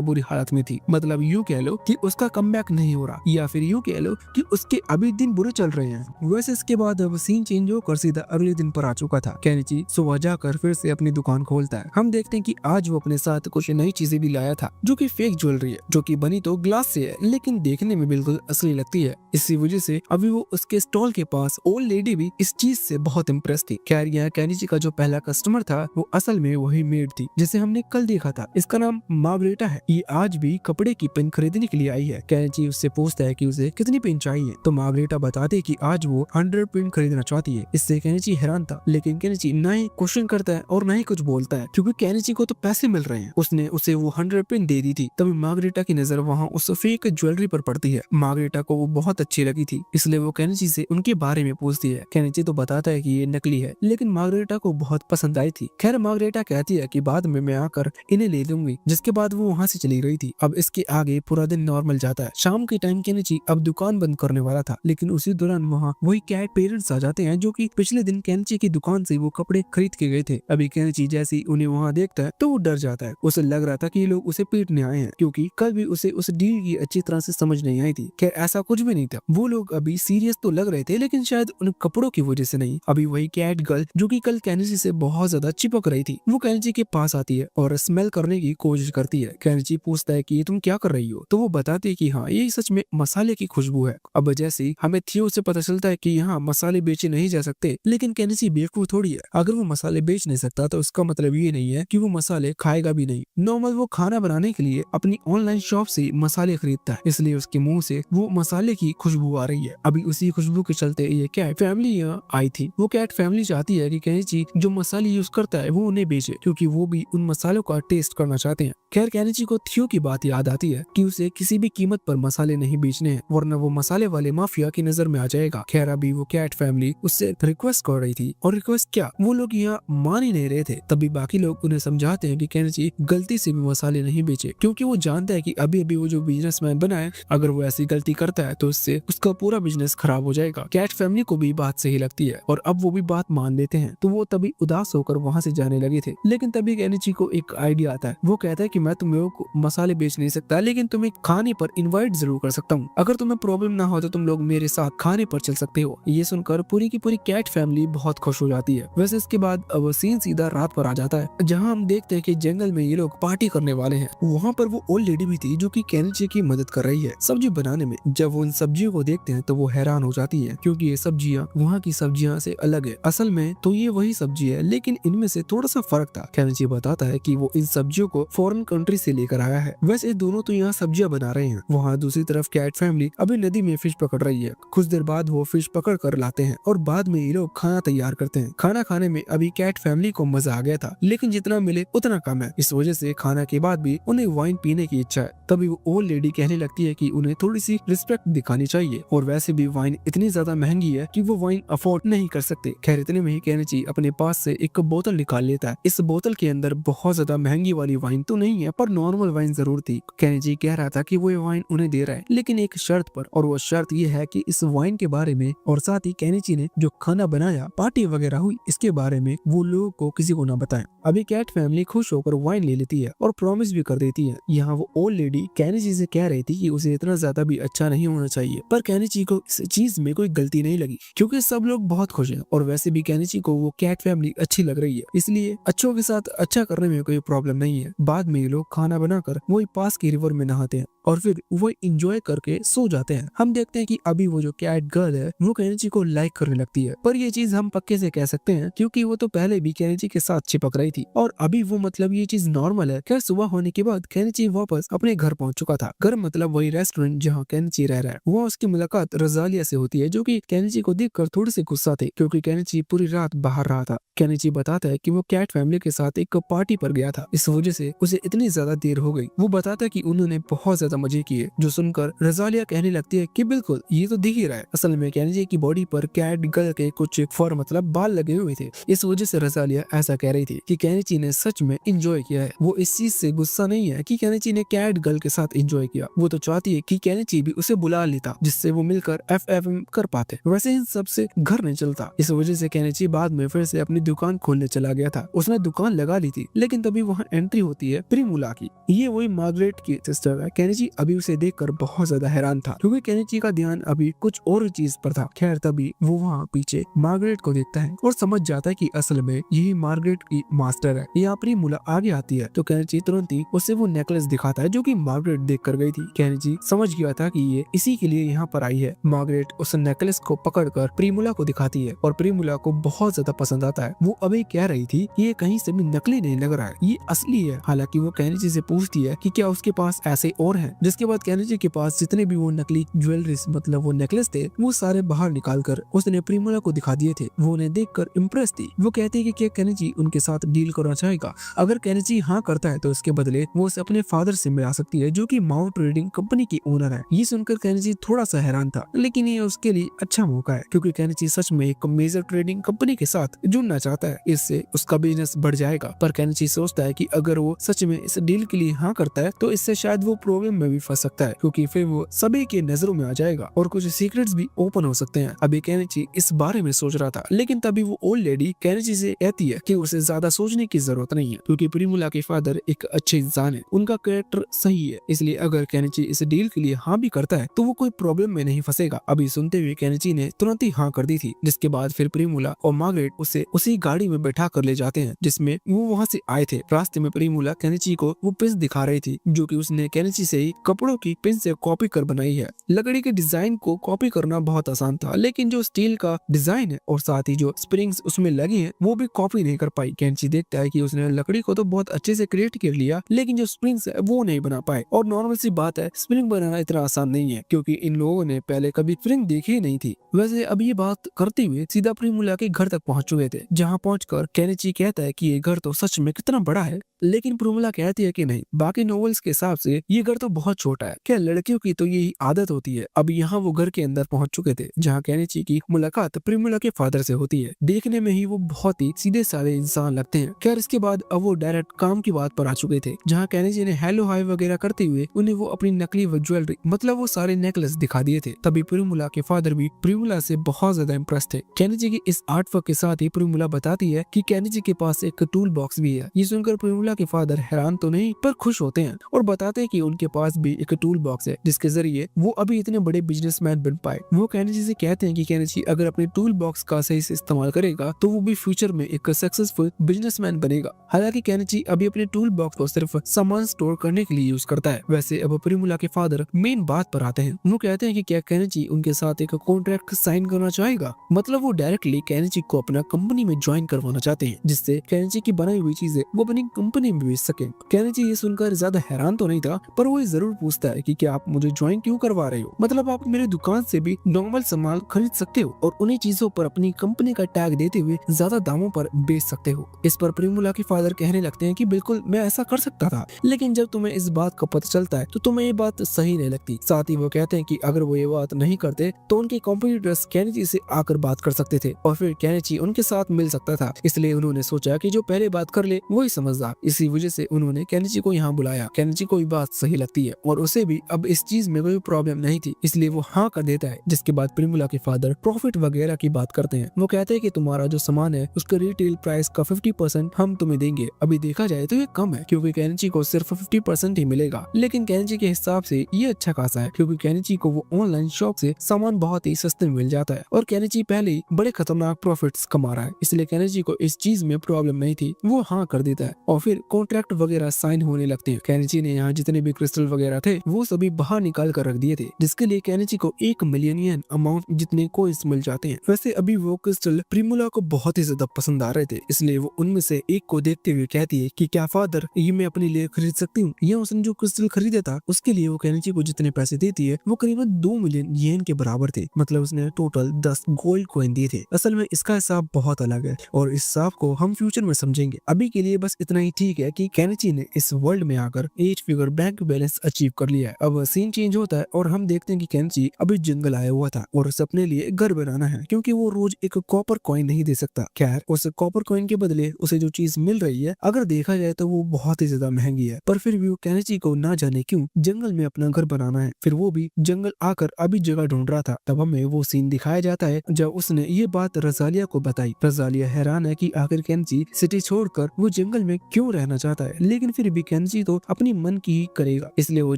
बुरी हालत में थी। मतलब यूं कह लो कि उसका कमबैक नहीं हो रहा, या फिर यूं कह लो कि उसके अभी दिन बुरे चल रहे हैं। वैसे इसके बाद अब सीन चेंज होकर सीधा अगले दिन पर आ चुका था। केनिची सुबह जाकर फिर से अपनी दुकान खोलता है। हम देखते हैं कि आज वो अपने साथ कुछ नई चीजें भी लाया था जो कि फेक ज्वेलरी है, जो कि बनी तो ग्लास से है लेकिन देखने में बिल्कुल असली लगती है। इसी वजह से अभी वो उसके स्टॉल के पास ओल्ड लेडी भी इस चीज से बहुत इम्प्रेस थी। खैर यहाँ केनिची का जो पहला कस्टमर था वो असल में वही मेड थी जिसे हमने कल देखा था। इसका नाम मार्गरेटा है। ये आज भी कपड़े की पिन खरीदने के लिए आई है। केनिची उससे पूछता है कि उसे कितनी पिन चाहिए, तो मार्गरेटा बताते कि आज वो 100 पिन खरीदना चाहती है। इससे केनिची हैरान था, लेकिन केनिची ना ही क्वेश्चन करता है और ना ही कुछ बोलता है क्योंकि केनिची को तो पैसे मिल रहे हैं। उसने उसे वो 100 पिन दे दी थी। तभी मार्गरेटा की नजर वहाँ उस फेक ज्वेलरी पर पड़ती है। मार्गरेटा को वो बहुत अच्छी लगी थी, इसलिए वो केनिची से उनके बारे में पूछती है। केनिची तो बताता है कि ये नकली है, लेकिन मार्गरेटा को बहुत पसंद आई थी। खैर मार्गरेटा कहती है कि बाद में मैं आकर इन्हें ले लूंगी, जिसके बाद वो वहाँ से चली गई थी। अब इसके आगे पूरा दिन नॉर्मल जाता है। शाम के टाइम केनिची अब दुकान बंद करने वाला था, लेकिन उसी दौरान वहाँ वही कैट पेरेंट्स आ जाते हैं जो कि पिछले दिन केनिची की दुकान से वो कपड़े खरीद के गए थे। अभी केनिची जैसे ही उन्हें वहाँ देखता है तो वो डर जाता है। उसे लग रहा था कि ये लोग उसे पीटने आए हैं, क्योंकि कल भी उसे उस डील की अच्छी तरह से समझ नहीं आई थी। खैर ऐसा कुछ भी नहीं था। वो लोग अभी सीरियस तो लग रहे थे, लेकिन शायद उन कपड़ों की वजह से नहीं। अभी वही कैट गर्ल जो कि कल केनिची से बहुत ज्यादा चिपक रही थी, वो केनिची के पास आती है और स्मेल करने की कोशिश करती है। केनिची पूछता है कि ये तुम क्या कर रही हो, तो वो बताती है कि हाँ ये सच में मसाले की खुशबू है। अब जैसे ही हमें थियो से पता चलता है कि यहाँ मसाले बेचे नहीं जा सकते, लेकिन केनिची बेवकूफ थोड़ी है। अगर वो मसाले बेच नहीं सकता तो उसका मतलब ये नहीं है कि वो मसाले खाएगा भी नहीं। नॉर्मल वो खाना बनाने के लिए अपनी ऑनलाइन शॉप से मसाले खरीदता है, इसलिए उसके मुंह से वो मसाले की खुशबू आ रही है। अभी उसी खुशबू के चलते ये कैट फैमिली यहाँ आई थी। वो कैट फैमिली चाहती है कि केनिची जो मसाले यूज करता है वो उन्हें बेचे, क्योंकि वो भी उन मसालों का टेस्ट करना चाहते हैं। खैर केनिची को थियो की बात याद आती है कि उसे किसी भी कीमत पर मसाले नहीं बेचने हैं, वरना वो मसाले वाले माफिया की नजर में आ जाएगा। खैर अभी वो कैट फैमिली उससे रिक्वेस्ट कर रही थी, और रिक्वेस्ट क्या, वो लोग यहाँ मान ही नहीं रहे थे। तभी बाकी लोग उन्हें समझाते हैं कि केनिची गलती से भी मसाले नहीं बेचे, क्योंकि वो जानता है कि अभी अभी वो जो बिजनेसमैन बना है, अगर वो ऐसी गलती करता है तो उससे उसका पूरा बिजनेस खराब हो जाएगा। कैट फैमिली को भी बात सही लगती है और अब वो भी बात मान लेते हैं। तो वो तभी उदास होकर वहाँ से जाने लगे थे, लेकिन तभी केनिची को एक आइडिया आता है। वो कहता है कि मैं तुम लोगों को मसाले बेच नहीं सकता, लेकिन तुम्हें खाने पर इनवाइट जरूर कर सकता हूँ। अगर तुम्हें प्रॉब्लम ना हो तो तुम लोग मेरे साथ खाने पर चल सकते हो। ये सुनकर पूरी की पूरी कैट फैमिली बहुत खुश हो जाती है। वैसे इसके बाद अब सीन सीधा रात पर आ जाता है, जहाँ हम देखते हैं कि जंगल में ये लोग पार्टी करने वाले हैं। वहाँ पर वो ओल्ड लेडी भी थी जो कि केनिची की मदद कर रही है सब्जी बनाने में। जब वो इन सब्जियों को देखते हैं तो वो हैरान हो जाती है, क्योंकि ये सब्जियाँ वहाँ की सब्जियाँ से अलग है। असल में तो ये वही सब्जी है, लेकिन इनमें से थोड़ा सा फर्क था। केनिची बताता है कि वो इन सब्जियों को फॉरेन कंट्री से लेकर आया है। वैसे दोनों तो यहाँ सब्जियां बना रहे हैं। वहाँ दूसरी तरफ कैट फैमिली अभी नदी में फिश पकड़ रही है। कुछ देर बाद वो फिश पकड़ कर लाते हैं और बाद में ये लोग खाना तैयार करते हैं। खाना खाने में अभी कैट फैमिली को मजा आ गया था, लेकिन जितना मिले उतना कम है। इस वजह से खाना के बाद भी उन्हें वाइन पीने की इच्छा है। तभी वो ओल्ड लेडी कहने लगती है कि उन्हें थोड़ी सी रिस्पेक्ट दिखानी चाहिए, और वैसे भी वाइन इतनी ज्यादा महंगी है कि वो वाइन अफोर्ड नहीं कर सकते। खैर इतने में ही केनिची अपने पास से एक बोतल निकाल लेता है। इस बोतल के अंदर बहुत ज्यादा महंगी वाली वाइन तो नहीं है, पर नॉर्मल वाइन जरूर थी। केनिची कह रहा था कि वो ये वाइन उन्हें दे रहा है, लेकिन एक शर्त पर, और वो शर्त ये है कि इस वाइन के बारे में और साथ ही केनिची ने जो खाना बनाया, पार्टी वगैरह हुई, इसके बारे में वो लोगों को किसी को ना बताएं। अभी कैट फैमिली खुश होकर वाइन ले लेती है और प्रॉमिस भी कर देती है। यहाँ वो ओल्ड लेडी केनिची से कह रही थी कि उसे इतना ज्यादा भी अच्छा नहीं होना चाहिए, पर केनिची को इस चीज में कोई गलती नहीं लगी, क्योंकि सब लोग बहुत खुश हैं। और वैसे भी केनिची को वो कैट फैमिली अच्छी लग रही है, इसलिए अच्छों के साथ अच्छा करने में कोई प्रॉब्लम नहीं है। बाद में ये लोग खाना बनाकर वही पास की रिवर में नहाते हैं और फिर वो इंजॉय करके सो जाते हैं। हम देखते हैं कि अभी वो जो कैट गर्ल है वो केनिची को लाइक करने लगती है, पर ये चीज हम पक्के से कह सकते हैं क्योंकि वो तो पहले भी केनिची के साथ चिपक रही थी और अभी वो मतलब ये चीज नॉर्मल है। खैर सुबह होने के बाद केनिची वापस अपने घर पहुंच चुका था। घर मतलब वही रेस्टोरेंट जहाँ केनिची रह रहा है। वहाँ उसकी मुलाकात रजालिया से होती है जो कि केनिची को देखकर थोड़ी सी गुस्सा थे क्योंकि केनिची पूरी रात बाहर रहा था। केनिची बताता है कि वो कैट फैमिली के साथ एक पार्टी पर गया था, इस वजह से उसे इतनी ज्यादा देर हो गई। वो बताता है कि उन्होंने बहुत ज्यादा मजे किए, जो सुनकर रजालिया कहने लगती है कि बिल्कुल ये तो दिख ही रहा है। असल में केनिची की बॉडी पर कैट गर्ल के कुछ फर मतलब बाल लगे हुए थे, इस वजह से रजालिया ऐसा कह रही थी कि केनिची ने सच में इंजॉय किया है। वो इस चीज से गुस्सा नहीं है कि केनिची ने कैट गर्ल के साथ इंजॉय किया, वो तो चाहती है कि केनिची भी उसे बुला लेता जिससे वो मिलकर FFM कर पाते। वैसे इन सबसे घर नहीं चलता, इस वजह से केनिची बाद में फिर से अपनी दुकान खोलने चला गया था। उसने दुकान लगा ली थी लेकिन तभी वहाँ एंट्री होती है प्रिमुला की। ये वही मार्गरेट की सिस्टर है। केनिची अभी उसे देखकर बहुत ज्यादा हैरान था क्योंकि केनिची का ध्यान अभी कुछ और चीज पर था। खैर तभी वो वहाँ पीछे मार्गरेट को देखता है और समझ जाता है कि असल में यही मार्गरेट की मास्टर है। यहाँ प्रिमुला आगे आती है तो केनिची तुरंत ही उसे वो नेकलेस दिखाता है जो कि मार्गरेट देख कर गई थी। केनिची समझ गया था कि ये इसी के लिए यहाँ पर आई है। मार्गरेट उस नेकलेस को पकड़कर प्रिमुला को दिखाती है और प्रिमुला को बहुत ज्यादा पसंद आता है। वो अभी कह रही थी कि ये कहीं से भी नकली नहीं लग रहा है, ये असली है। हालांकि वो केनिची से पूछती है कि क्या उसके पास ऐसे और हैं, जिसके बाद केनिची के पास जितने भी वो नकली ज्वेलरीज मतलब वो नेकलेस थे वो सारे बाहर निकाल कर उसने प्रिमुला को दिखा दिए थे। वो उन्हें देखकर इम्प्रेस थी। वो कहती है कि क्या केनिची उनके साथ डील करना चाहेगा। अगर केनिची हाँ करता है तो इसके बदले वो उसे अपने फादर से मिला सकती है जो कि माउंट ट्रेडिंग कंपनी की ओनर है। ये सुनकर केनिची थोड़ा सा हैरान था लेकिन ये उसके लिए अच्छा मौका है क्योंकि केनिची सच में एक मेजर ट्रेडिंग कंपनी के साथ जुड़ना चाहता है, इससे उसका बिजनेस बढ़ जाएगा। पर केनिची सोचता है कि अगर वो सच में इस डील के लिए हाँ करता है तो इससे शायद वो प्रॉब्लम में भी फंस सकता है क्योंकि फिर वो सभी के नजरों में आ जाएगा और कुछ सीक्रेट्स भी ओपन हो सकते हैं। अभी केनिची इस बारे में सोच रहा था लेकिन तभी वो ओल्ड लेडी केनिची से कहती है कि उसे ज्यादा सोचने की जरूरत नहीं है क्योंकि प्रिमुला के फादर एक अच्छे इंसान है, उनका कैरेक्टर सही है, इसलिए अगर केनिची इस डील के लिए हाँ भी करता है तो वो कोई प्रॉब्लम में नहीं फंसेगा। अभी सुनते हुए केनिची ने तुरंत ही हाँ कर दी थी, जिसके बाद फिर प्रिमुला और मार्गरेट उसे उसी गाड़ी में बैठा कर ले जाते हैं जिसमें वो वहाँ से आए थे। रास्ते में प्रिमुला केनिची को वो पिन दिखा रही थी जो कि उसने केनिची से ही कपड़ों की पिन से कॉपी कर बनाई है। लकड़ी के डिजाइन को कॉपी करना बहुत आसान था लेकिन जो स्टील का डिजाइन है और साथ ही जो स्प्रिंग्स उसमें लगे हैं वो भी कॉपी नहीं कर पाई। केनिची देखता है कि उसने लकड़ी को तो बहुत अच्छे से क्रिएट कर लिया लेकिन जो स्प्रिंग्स है वो नहीं बना पाए। और नॉर्मल सी बात है, स्प्रिंग बनाना इतना आसान नहीं है क्योंकि इन लोगों ने पहले कभी स्प्रिंग देखी ही नहीं थी। वैसे अब ये बात करते हुए सीधा प्रिमुला के घर तक पहुंच चुके थे जहां पहुंचकर केनिची कहता है कि ये घर तो सच में कितना बड़ा है, लेकिन प्रिमुला कहती है कि नहीं, बाकी नॉवेल्स के हिसाब से ये घर तो बहुत छोटा है, क्या लड़कियों की तो यही आदत होती है। अब यहाँ वो घर के अंदर पहुंच चुके थे जहाँ केनिची की मुलाकात प्रिमुला के फादर से होती है। देखने में ही वो बहुत ही सीधे साधे इंसान लगते हैं। खैर इसके बाद अब वो डायरेक्ट काम की बात पर आ चुके थे जहाँ केनिची ने हेलो हाय वगैरह करते हुए उन्हें वो अपनी नकली ज्वेलरी मतलब वो सारे नेकलेस दिखा दिए थे। तभी प्रिमुला के फादर भी प्रिमुला से बहुत ज्यादा इम्प्रेस थे। केनिची की इस आर्ट वर्क के साथ ही प्रिमुला बताती है कि केनिची के पास एक टूल बॉक्स भी है। ये सुनकर प्रिमुला के फादर हैरान तो नहीं पर खुश होते हैं और बताते हैं कि उनके पास भी एक टूल बॉक्स है जिसके जरिए वो अभी इतने बड़े बिजनेसमैन बन पाए। वो केनिची से कहते हैं कि केनिची अगर अपने टूल बॉक्स का सही से इस्तेमाल करेगा तो वो भी फ्यूचर में एक सक्सेसफुल बिजनेसमैन बनेगा। हालांकि केनिची अभी अपने टूल बॉक्स को सिर्फ सामान स्टोर करने के लिए यूज करता है। वैसे अब प्रिमुला के फादर मेन बात पर आते हैं। वो कहते हैं कि क्या केनिची उनके साथ एक कॉन्ट्रैक्ट साइन करना चाहेगा, मतलब वो डायरेक्टली केनिची को अपना कंपनी में ज्वाइन करवाना चाहते हैं जिससे केनिची की बनाई हुई चीजें वो अपनी कंपनी में बेच सके। केनिची ये सुनकर ज्यादा हैरान तो नहीं था पर वो जरूर पूछता है कि क्या आप मुझे ज्वाइन क्यों करवा रहे हो, मतलब आप मेरे दुकान से भी नॉर्मल सामान खरीद सकते हो और उन्हीं चीजों पर अपनी कंपनी का टैग देते हुए ज्यादा दामों पर बेच सकते हो। इस पर प्रिमुला के फादर कहने लगते हैं कि बिल्कुल मैं ऐसा कर सकता था, लेकिन जब तुम्हें इस बात का पता चलता है तो तुम्हें ये बात सही नहीं लगती। साथ ही वो कहते हैं कि अगर वो ये बात नहीं करते तो उनके कॉम्पिटिटर्स केनिची से आकर बात कर सकते थे और फिर केनिची उनके साथ मिल सकता था, इसलिए उन्होंने सोचा कि जो पहले बात कर ले वही समझदार। इसी वजह से उन्होंने केनिची को यहाँ बुलाया। केनिची को ये बात सही लगती है और उसे भी अब इस चीज में कोई प्रॉब्लम नहीं थी, इसलिए वो हाँ कर देता है। जिसके बाद प्रिमुला के फादर प्रॉफिट वगैरह की बात करते हैं। वो कहते हैं कि तुम्हारा जो सामान है उसका रिटेल प्राइस का 50% हम तुम्हें देंगे। अभी देखा जाए तो ये कम है क्योंकि केनिची को सिर्फ 50% ही मिलेगा, लेकिन केनिची के हिसाब से ये अच्छा खासा है क्योंकि केनिची को वो ऑनलाइन शॉप से सामान बहुत ही सस्ते में मिल जाता है और केनिची पहले ही बड़े खतरनाक प्रॉफिट्स कमा रहा है, इसलिए केनिची को इस चीज में प्रॉब्लम नहीं थी। वो हाँ कर देता है और फिर फिर कॉन्ट्रैक्ट वगैरह साइन होने लगते हैं। केनिची ने यहाँ जितने भी क्रिस्टल वगैरह थे वो सभी बाहर निकाल कर रख दिए थे, जिसके लिए केनिची को 1 मिलियन येन अमाउंट जितने कोइंस मिल जाते हैं। वैसे अभी वो क्रिस्टल प्रिमुला को बहुत ही ज्यादा पसंद आ रहे थे, इसलिए वो उनमें से एक को देखते हुए कहती है कि क्या फादर ये मैं अपने लिए खरीद सकती हूँ। यह उसने जो क्रिस्टल खरीदा था उसके लिए वो केनिची को जितने पैसे देती है वो करीबन 2 मिलियन येन के बराबर थे, मतलब उसने टोटल 10 गोल्ड कॉइन दिए थे। असल में इसका हिसाब बहुत अलग है और इस हिसाब को हम फ्यूचर में समझेंगे। अभी के लिए बस इतना ही ठीक है कि केनिची ने इस वर्ल्ड में आकर 8 फिगर बैंक बैलेंस अचीव कर लिया है। अब सीन चेंज होता है और हम देखते हैं कि केनिची अभी जंगल आया हुआ था और उसे अपने लिए घर बनाना है, क्योंकि वो रोज एक कॉपर कॉइन नहीं दे सकता। खैर उस कॉपर कॉइन के बदले उसे जो चीज मिल रही है अगर देखा जाए तो वो बहुत ही ज्यादा महंगी है, पर फिर भी वो केनिची को ना जाने क्यों जंगल में अपना घर बनाना है। फिर वो भी जंगल आकर अभी जगह ढूंढ रहा था। तब हमें वो सीन दिखाया जाता है जब उसने ये बात रजालिया को बताई। रजालिया हैरान है कि आखिर केनिची सिटी छोड़कर वो जंगल में क्यों रहना चाहता है, लेकिन फिर भी केनिची तो अपनी मन की ही करेगा, इसलिए वो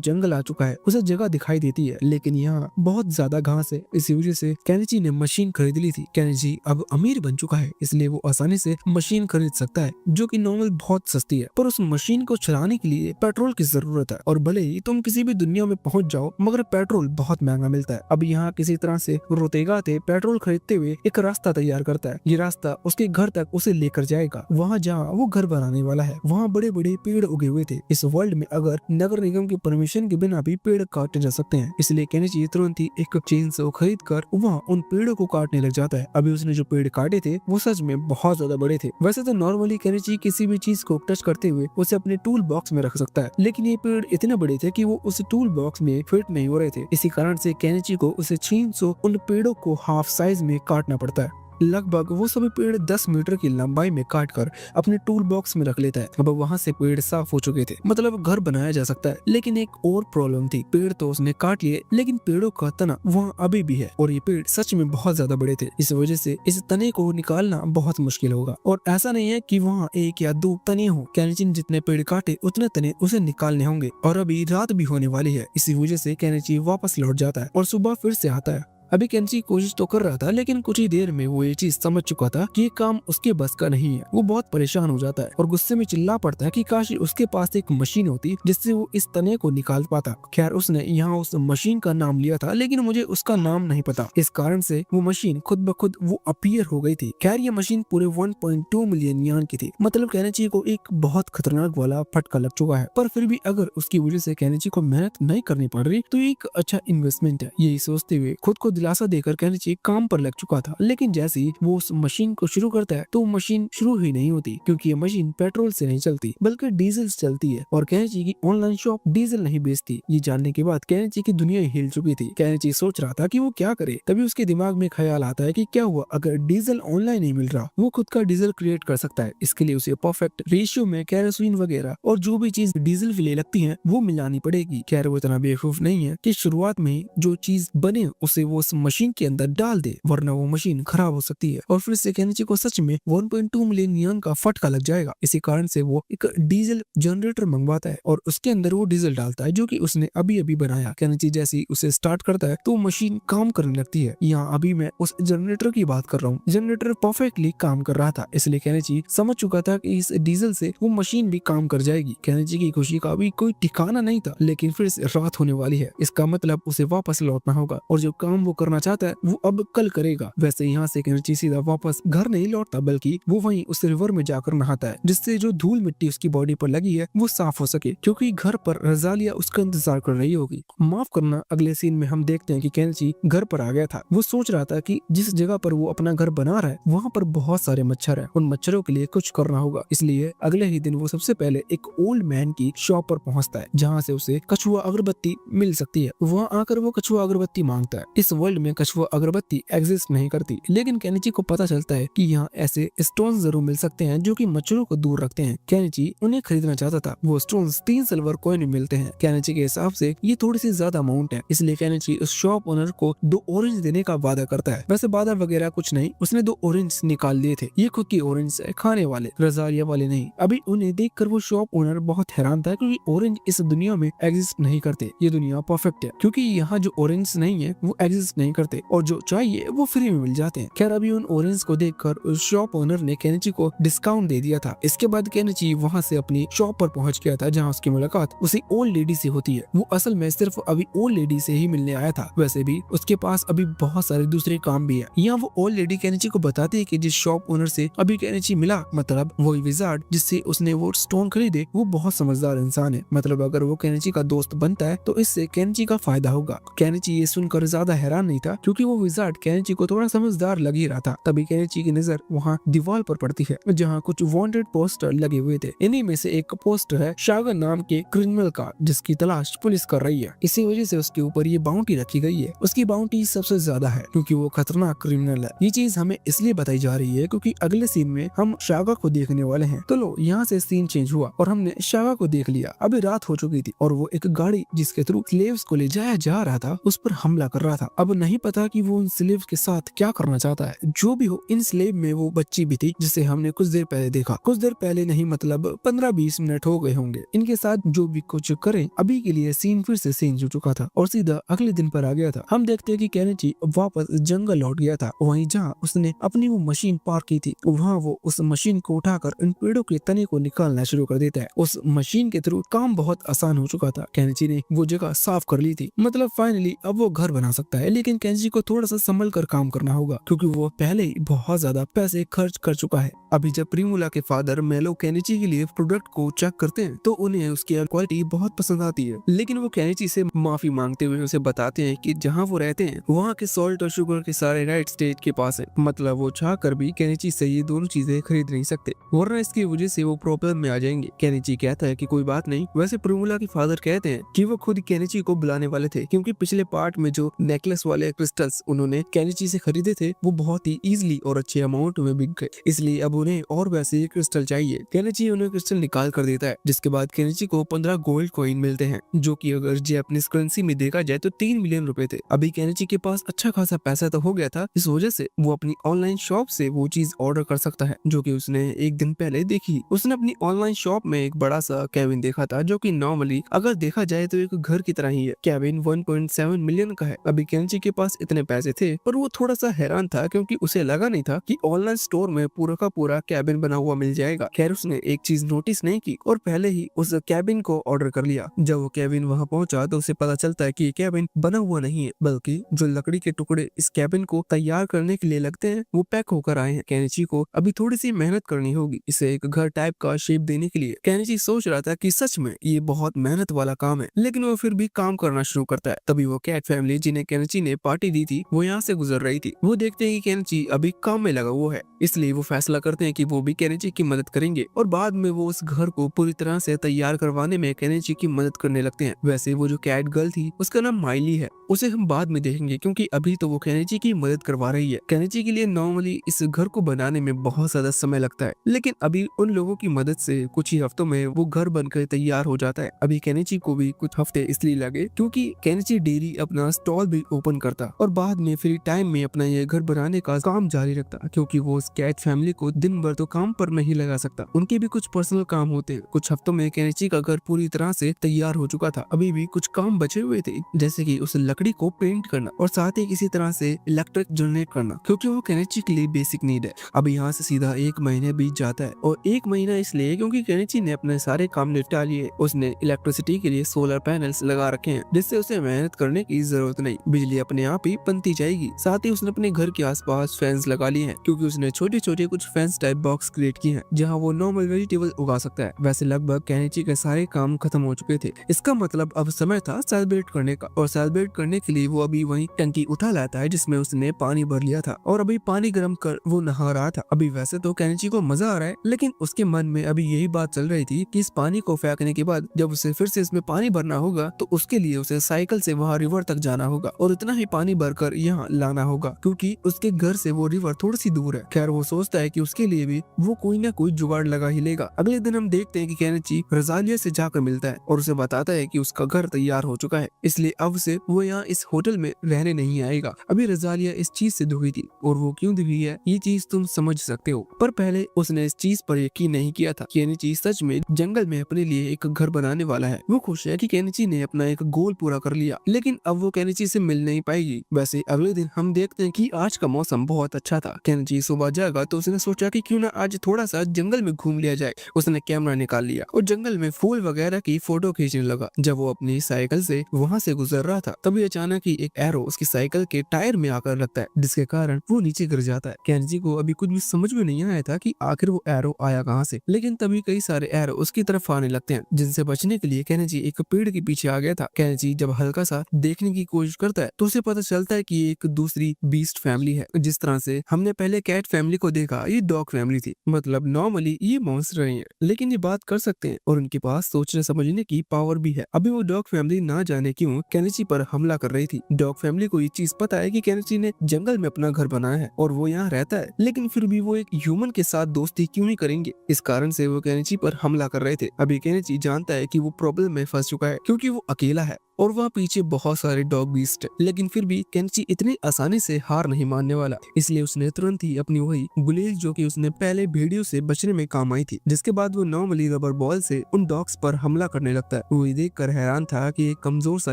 जंगल आ चुका है। उसे जगह दिखाई देती है लेकिन यहाँ बहुत ज्यादा घास है, इसी वजह से केनिची ने मशीन खरीद ली थी। केनिची अब अमीर बन चुका है, इसलिए वो आसानी से मशीन खरीद सकता है जो कि नॉर्मल बहुत सस्ती है, पर उस मशीन को चलाने के लिए पेट्रोल की जरूरत है और भले ही तुम किसी भी दुनिया में पहुंच जाओ मगर पेट्रोल बहुत महंगा मिलता है। अब यहाँ किसी तरह से रोतेगा थे पेट्रोल खरीदते हुए एक रास्ता तैयार करता है। ये रास्ता उसके घर तक उसे लेकर जाएगा, वहाँ जहाँ वो घर बनाने वाला है वहाँ बड़े बड़े पेड़ उगे हुए थे। इस वर्ल्ड में अगर नगर निगम की परमिशन के बिना भी पेड़ काटे जा सकते हैं, इसलिए केनिची तुरंत ही एक चेनसो खरीद कर वहाँ उन पेड़ों को काटने लग जाता है। अभी उसने जो पेड़ काटे थे वो सच में बहुत ज्यादा बड़े थे। वैसे तो नॉर्मली केनिची किसी भी चीज को टच करते हुए उसे अपने टूल बॉक्स में रख सकता है, लेकिन ये पेड़ इतने बड़े थे कि वो उस टूल बॉक्स में फिट नहीं हो रहे थे। इसी कारण से केनिची को उसे चेनसो उन पेड़ों को हाफ साइज में काटना पड़ता है। लगभग वो सभी पेड़ 10 मीटर की लंबाई में काट कर अपने टूल बॉक्स में रख लेता है। अब वहाँ से पेड़ साफ हो चुके थे, मतलब घर बनाया जा सकता है। लेकिन एक और प्रॉब्लम थी, पेड़ तो उसने काट लिए लेकिन पेड़ों का तना वहाँ अभी भी है और ये पेड़ सच में बहुत ज्यादा बड़े थे। इस वजह से इस तने को निकालना बहुत मुश्किल होगा और ऐसा नहीं है कि वहाँ 1 या 2 तने हो। केनिची ने जितने पेड़ काटे उतने तने उसे निकालने होंगे और अभी रात भी होने वाली है। इसी वजह से केनिची वापस लौट जाता है और सुबह फिर से आता है। अभी केनिची कोशिश तो कर रहा था लेकिन कुछ ही देर में वो ये चीज समझ चुका था कि ये काम उसके बस का नहीं है। वो बहुत परेशान हो जाता है और गुस्से में चिल्ला पड़ता है कि काश उसके पास एक मशीन होती जिससे वो इस तने को निकाल पाता। खैर उसने यहाँ उस मशीन का नाम लिया था लेकिन मुझे उसका नाम नहीं पता, इस कारण से वो मशीन खुद ब खुद वो अपीयर हो गई थी। खैर ये मशीन पूरे 1.2 मिलियन यान की थी, मतलब केनिची को एक बहुत खतरनाक वाला फटका लग चुका है। पर फिर भी अगर उसकी वजह से केनिची को मेहनत नहीं करनी पड़ रही तो एक अच्छा इन्वेस्टमेंट है। यही सोचते हुए खुद को दिलासा देकर केनिची काम पर लग चुका था। लेकिन जैसे ही वो उस मशीन को शुरू करता है तो मशीन शुरू ही नहीं होती, क्योंकि ये मशीन पेट्रोल से नहीं चलती बल्कि डीजल से चलती है और केनिची की ऑनलाइन शॉप डीजल नहीं बेचती। ये जानने के बाद केनिची की दुनिया ही हिल चुकी थी। केनिची सोच रहा था कि वो क्या करे, तभी उसके दिमाग में ख्याल आता है कि क्या हुआ अगर डीजल ऑनलाइन नहीं मिल रहा, वो खुद का डीजल क्रिएट कर सकता है। इसके लिए उसे परफेक्ट रेशियो में केरोसिन वगैरह और जो भी चीज डीजल के लिए लगती है वो मिलानी पड़ेगी। खैर वो इतना बेवकूफ नहीं है कि शुरुआत में जो चीज बने उसे वो उस मशीन के अंदर डाल दे, वरना वो मशीन खराब हो सकती है और फिर से केनिची को सच में 1.2 मिलियन यान का फटका लग जाएगा। इसी कारण से वो एक डीजल जनरेटर मंगवाता है और उसके अंदर वो डीजल डालता है जो कि उसने अभी अभी बनाया। केनिची जैसे ही उसे स्टार्ट करता है तो मशीन काम करने लगती है। यहाँ अभी मैं उस जनरेटर की बात कर रहा हूँ। जनरेटर परफेक्टली काम कर रहा था, इसलिए केनिची समझ चुका था कि इस डीजल से वो मशीन भी काम कर जाएगी। केनिची की खुशी का अभी कोई ठिकाना नहीं था, लेकिन फिर से रात होने वाली है, इसका मतलब उसे वापस लौटना होगा और जो काम वो करना चाहता है वो अब कल करेगा। वैसे यहाँ से केनिची सीधा वापस घर नहीं लौटता बल्कि वो वहीं उस रिवर में जाकर नहाता है, जिससे जो धूल मिट्टी उसकी बॉडी पर लगी है वो साफ हो सके, क्योंकि घर पर रजालिया उसका इंतजार कर रही होगी। माफ करना, अगले सीन में हम देखते हैं कि केनिची घर पर आ गया था। वो सोच रहा था कि जिस जगह पर वो अपना घर बना रहा है वहाँ पर बहुत सारे मच्छर है, उन मच्छरों के लिए कुछ करना होगा। इसलिए अगले ही दिन वो सबसे पहले एक ओल्ड मैन की शॉप पर पहुँचता है जहाँ से उसे कछुआ अगरबत्ती मिल सकती है। वहाँ आकर वो कछुआ अगरबत्ती मांगता है। इस वर्ल्ड में कछुआ अगरबत्ती एग्जिस्ट नहीं करती, लेकिन केनिची को पता चलता है कि यहाँ ऐसे स्टोन जरूर मिल सकते हैं जो कि मच्छरों को दूर रखते हैं। केनिची उन्हें खरीदना चाहता था। वो स्टोन 3 सिल्वर कॉइन में मिलते हैं। केनिची के हिसाब से ये थोड़ी सी ज्यादा अमाउंट है, इसलिए केनिची उस शॉप ओनर को 2 ऑरेंज देने का वादा करता है। वैसे वादा वगैरह कुछ नहीं, उसने 2 ऑरेंज निकाल लिए थे। ये खुद की ऑरेंज है, खाने वाले, रजारिया वाले नहीं। अभी उन्हें देखकर वो शॉप ओनर बहुत हैरान था, क्योंकि ऑरेंज इस दुनिया में एग्जिस्ट नहीं करते। ये दुनिया परफेक्ट है, क्योंकि यहाँ जो ऑरेंज नहीं है वो एग्जिस्ट नहीं करते और जो चाहिए वो फ्री में मिल जाते हैं। खैर अभी उन ऑरेंज को देखकर उस शॉप ओनर ने केनिची को डिस्काउंट दे दिया था। इसके बाद केनिची वहाँ से अपनी शॉप पर पहुंच गया था जहाँ उसकी मुलाकात उसी ओल्ड लेडी से होती है। वो असल में सिर्फ अभी ओल्ड लेडी से ही मिलने आया था। वैसे भी उसके पास अभी बहुत सारे दूसरे काम भी है। यहाँ वो ओल्ड लेडी केनिची को बताती है कि जिस शॉप ओनर से अभी केनिची मिला, मतलब वही विजार्ड जिससे उसने वो स्टोन खरीदे, वो बहुत समझदार इंसान है। मतलब अगर वो केनिची का दोस्त बनता है तो इससे केनिची का फायदा होगा। केनिची ये सुनकर ज्यादा हैरान नहीं था क्योंकि वो विजार्ड केनिची को थोड़ा समझदार लग ही रहा था। तभी केनिची की नजर वहाँ दीवार पर पड़ती है जहाँ कुछ वांटेड पोस्टर लगे हुए थे। इन्हीं में से एक पोस्टर है शागन नाम के क्रिमिनल का जिसकी तलाश पुलिस कर रही है। इसी वजह से उसके ऊपर ये बाउंटी रखी गई है। उसकी बाउंटी सबसे ज्यादा है क्योंकि वो खतरनाक क्रिमिनल है। ये चीज हमें इसलिए बताई जा रही है क्योंकि अगले सीन में हम शागा को देखने वाले हैं। तो लो यहाँ से सीन चेंज हुआ और हमने शागा को देख लिया। अभी रात हो चुकी थी और वो एक गाड़ी जिसके थ्रू स्लेव्स को ले जाया जा रहा था उस पर हमला कर रहा था। अब नहीं पता कि वो उन स्लेव्स के साथ क्या करना चाहता है। जो भी हो, इन स्लेव में वो बच्ची भी थी जिसे हमने कुछ देर पहले देखा। कुछ देर पहले नहीं, मतलब 15-20 मिनट हो गए होंगे। इनके साथ जो भी कुछ करें, अभी के लिए सीन फिर से चेंज हो चुका था और सीधा अगले दिन पर आ गया था। हम देखते हैं कि केनिची वापस जंगल लौट गया था। वहीं जहाँ उसने अपनी वो मशीन पार्क की थी, वहाँ वो उस मशीन को उठाकर इन पेड़ों के तने को निकालना शुरू कर देता है। उस मशीन के थ्रू काम बहुत आसान हो चुका था। केनिची ने वो जगह साफ कर ली थी, मतलब फाइनली अब वो घर बना सकता है। लेकिन केनिची को थोड़ा सा संभल कर काम करना होगा क्योंकि वो पहले ही बहुत ज्यादा पैसे खर्च कर चुका है। अभी जब प्रीमुला के फादर मेलो केनिची के लिए प्रोडक्ट को चेक करते हैं तो उन्हें उसकी क्वालिटी बहुत पसंद आती है। लेकिन वो केनिची से माफी मांगते हुए उसे बताते हैं कि जहाँ वो रहते हैं वहाँ के सॉल्ट और शुगर के सारे राइट स्टेट के पास है। मतलब वो चाह कर भी केनिची से ये दोनों चीजें खरीद नहीं सकते, वरना इसकी वजह से वो प्रॉब्लम में आ जाएंगे। केनिची कहता है कि कोई बात नहीं। वैसे प्रीमुला के फादर कहते हैं कि वो खुद केनिची को बुलाने वाले थे क्योंकि पिछले पार्ट में जो नेकलेस वाले क्रिस्टल्स उन्होंने केनिची से खरीदे थे वो बहुत ही इजीली और अच्छे अमाउंट में बिक गए, इसलिए अब उन्हें और वैसे क्रिस्टल चाहिए। केनिची उन्हें क्रिस्टल निकाल कर देता है जिसके बाद केनिची को 15 गोल्ड कॉइन मिलते हैं जो कि अगर जापानीज करेंसी में देखा जाए तो 3 मिलियन रुपए थे। अभी केनिची के पास अच्छा खासा पैसा तो हो गया था, इस वजह से वो अपनी ऑनलाइन शॉप से वो चीज ऑर्डर कर सकता है जो कि उसने एक दिन पहले देखी। उसने अपनी ऑनलाइन शॉप में एक बड़ा सा कैबिन देखा था जो कि नॉर्मली अगर देखा जाए तो एक घर की तरह ही है। कैबिन 1.7 मिलियन का है। अभी केनिची के पास इतने पैसे थे पर वो थोड़ा सा हैरान था क्योंकि उसे लगा नहीं था कि ऑनलाइन स्टोर में पूरा का पूरा कैबिन बना हुआ मिल जाएगा। खैर उसने एक चीज नोटिस नहीं की और पहले ही उस कैबिन को ऑर्डर कर लिया। जब वो कैबिन वहाँ पहुंचा तो उसे पता चलता है कि ये कैबिन बना हुआ नहीं है बल्कि जो लकड़ी के टुकड़े इस कैबिन को तैयार करने के लिए लगते हैं वो पैक होकर आए हैं। केनिची को अभी थोड़ी सी मेहनत करनी होगी इसे एक घर टाइप का शेप देने के लिए। केनिची सोच रहा था कि सच में ये बहुत मेहनत वाला काम है, लेकिन वो फिर भी काम करना शुरू करता है। तभी वो कैट फैमिली जिन्हें केनिची ने पार्टी दी थी वो यहाँ से गुजर रही थी। वो देखते हैं कि केनिची अभी काम में लगा हुआ है, इसलिए वो फैसला करते हैं कि वो भी केनिची की मदद करेंगे और बाद में वो उस घर को पूरी तरह से तैयार करवाने में केनिची की मदद करने लगते हैं। वैसे वो जो कैट गर्ल थी उसका नाम माइली है, उसे हम बाद में देखेंगे क्योंकि अभी तो वो केनिची की मदद करवा रही है। केनिची के लिए नॉर्मली इस घर को बनाने में बहुत ज्यादा समय लगता है, लेकिन अभी उन लोगों की मदद से कुछ ही हफ्तों में वो घर बनकर तैयार हो जाता है। अभी केनिची को भी कुछ हफ्ते इसलिए लगे क्योंकि केनिची डेली अपना स्टॉल भी ओपन करता और बाद में फ्री टाइम में अपना ये घर बनाने का काम जारी रखता क्योंकि वो उस कैट फैमिली को दिन भर तो काम पर नहीं लगा सकता, उनके भी कुछ पर्सनल काम होते हैं। कुछ हफ्तों में केनिची का घर पूरी तरह से तैयार हो चुका था, अभी भी कुछ काम बचे हुए थे जैसे कि उस लकड़ी को पेंट करना और साथ ही किसी तरह से इलेक्ट्रिक जनरेट करना क्योंकि वो केनिची के लिए बेसिक नीड है। अब यहाँ से सीधा 1 महीने बीत जाता है और 1 महीना इसलिए क्योंकि केनिची ने अपने सारे काम निपटा लिए। उसने इलेक्ट्रिसिटी के लिए सोलर पैनल्स लगा रखे हैं जिससे उसे मेहनत करने की जरूरत नहीं, बिजली अपने आप ही बनती जाएगी। साथ ही उसने अपने घर के आसपास फैंस लगा लिए हैं क्योंकि उसने छोटे छोटे कुछ फैंस टाइप बॉक्स क्रिएट किए हैं जहाँ वो नॉर्मल वेजिटेबल उगा सकता है। वैसे लगभग केनिची के सारे काम खत्म हो चुके थे, इसका मतलब अब समय था सेलिब्रेट करने का और सेलिब्रेट करने के लिए वो अभी वही टंकी उठा लाता है जिसमें उसने पानी भर लिया था और अभी पानी गर्म कर वो नहा रहा था। अभी वैसे तो केनिची को मजा आ रहा है लेकिन उसके मन में अभी यही बात चल रही थी कि इस पानी को फेंकने के बाद जब उसे फिर से इसमें पानी भरना होगा तो उसके लिए उसे साइकिल से वहाँ रिवर तक जाना होगा और इतना ही पानी भरकर यहाँ लाना होगा क्योंकि उसके घर से वो रिवर थोड़ी सी दूर है। खैर वो सोचता है कि उसके लिए भी वो कोई ना कोई जुगाड़ लगा ही लेगा। अगले दिन हम देखते हैं कि केनिची रजालिया से जाकर मिलता है और उसे बताता है कि उसका घर तैयार हो चुका है, इसलिए अब से वो यहाँ इस होटल में रहने नहीं आएगा। अभी रजालिया इस चीज से दुखी थी और वो क्यों दुखी है ये चीज तुम समझ सकते हो, पर पहले उसने इस चीज पर यकीन नहीं किया था। केनिची सच में जंगल में अपने लिए एक घर बनाने वाला है। वो खुश है कि केनिची ने अपना एक गोल पूरा कर लिया, लेकिन अब वो केनिची से मिलने पाएगी। वैसे अगले दिन हम देखते हैं कि आज का मौसम बहुत अच्छा था। केनेची सुबह जागा तो उसने सोचा कि क्यों ना आज थोड़ा सा जंगल में घूम लिया जाए। उसने कैमरा निकाल लिया और जंगल में फूल वगैरह की फोटो खींचने लगा। जब वो अपनी साइकिल से वहाँ से गुजर रहा था तभी अचानक ही एक एरो उसकी साइकिल के टायर में आकर लगता है, जिसके कारण वो नीचे गिर जाता है। केनेची को अभी कुछ भी समझ में नहीं आया था कि आखिर वो एरो आया कहाँ से, लेकिन तभी कई सारे एरो उसकी तरफ आने लगते हैं, जिनसे बचने के लिए केनेची एक पेड़ के पीछे आ गया था। केनेची जब हल्का सा देखने की कोशिश करता है तो उसे पता चलता है कि ये एक दूसरी बीस्ट फैमिली है। जिस तरह से हमने पहले कैट फैमिली को देखा, ये डॉग फैमिली थी। मतलब नॉर्मली ये मॉन्स्टर नहीं है, लेकिन ये बात कर सकते हैं और उनके पास सोचने समझने की पावर भी है। अभी वो डॉग फैमिली ना जाने क्यों केनेची पर हमला कर रही थी। डॉग फैमिली को ये चीज पता है कि केनेची ने जंगल में अपना घर बनाया है और वो यहाँ रहता है, लेकिन फिर भी वो एक ह्यूमन के साथ दोस्ती क्यों नहीं करेंगे। इस कारण से वो केनेची पर हमला कर रहे थे। अभी केनेची जानता है कि वो प्रॉब्लम में फंस चुका है क्योंकि वो अकेला है और वहाँ पीछे बहुत सारे डॉग बीस्ट है। लेकिन फिर भी केनेची इतनी आसानी से हार नहीं मानने वाला, इसलिए उसने तुरंत ही अपनी वही गुलेल जो कि उसने पहले भेड़ियों से बचने में काम आई थी, जिसके बाद वो नॉर्मली रबर बॉल से उन डॉग्स पर हमला करने लगता है। वो ये देखकर हैरान था कि एक कमजोर सा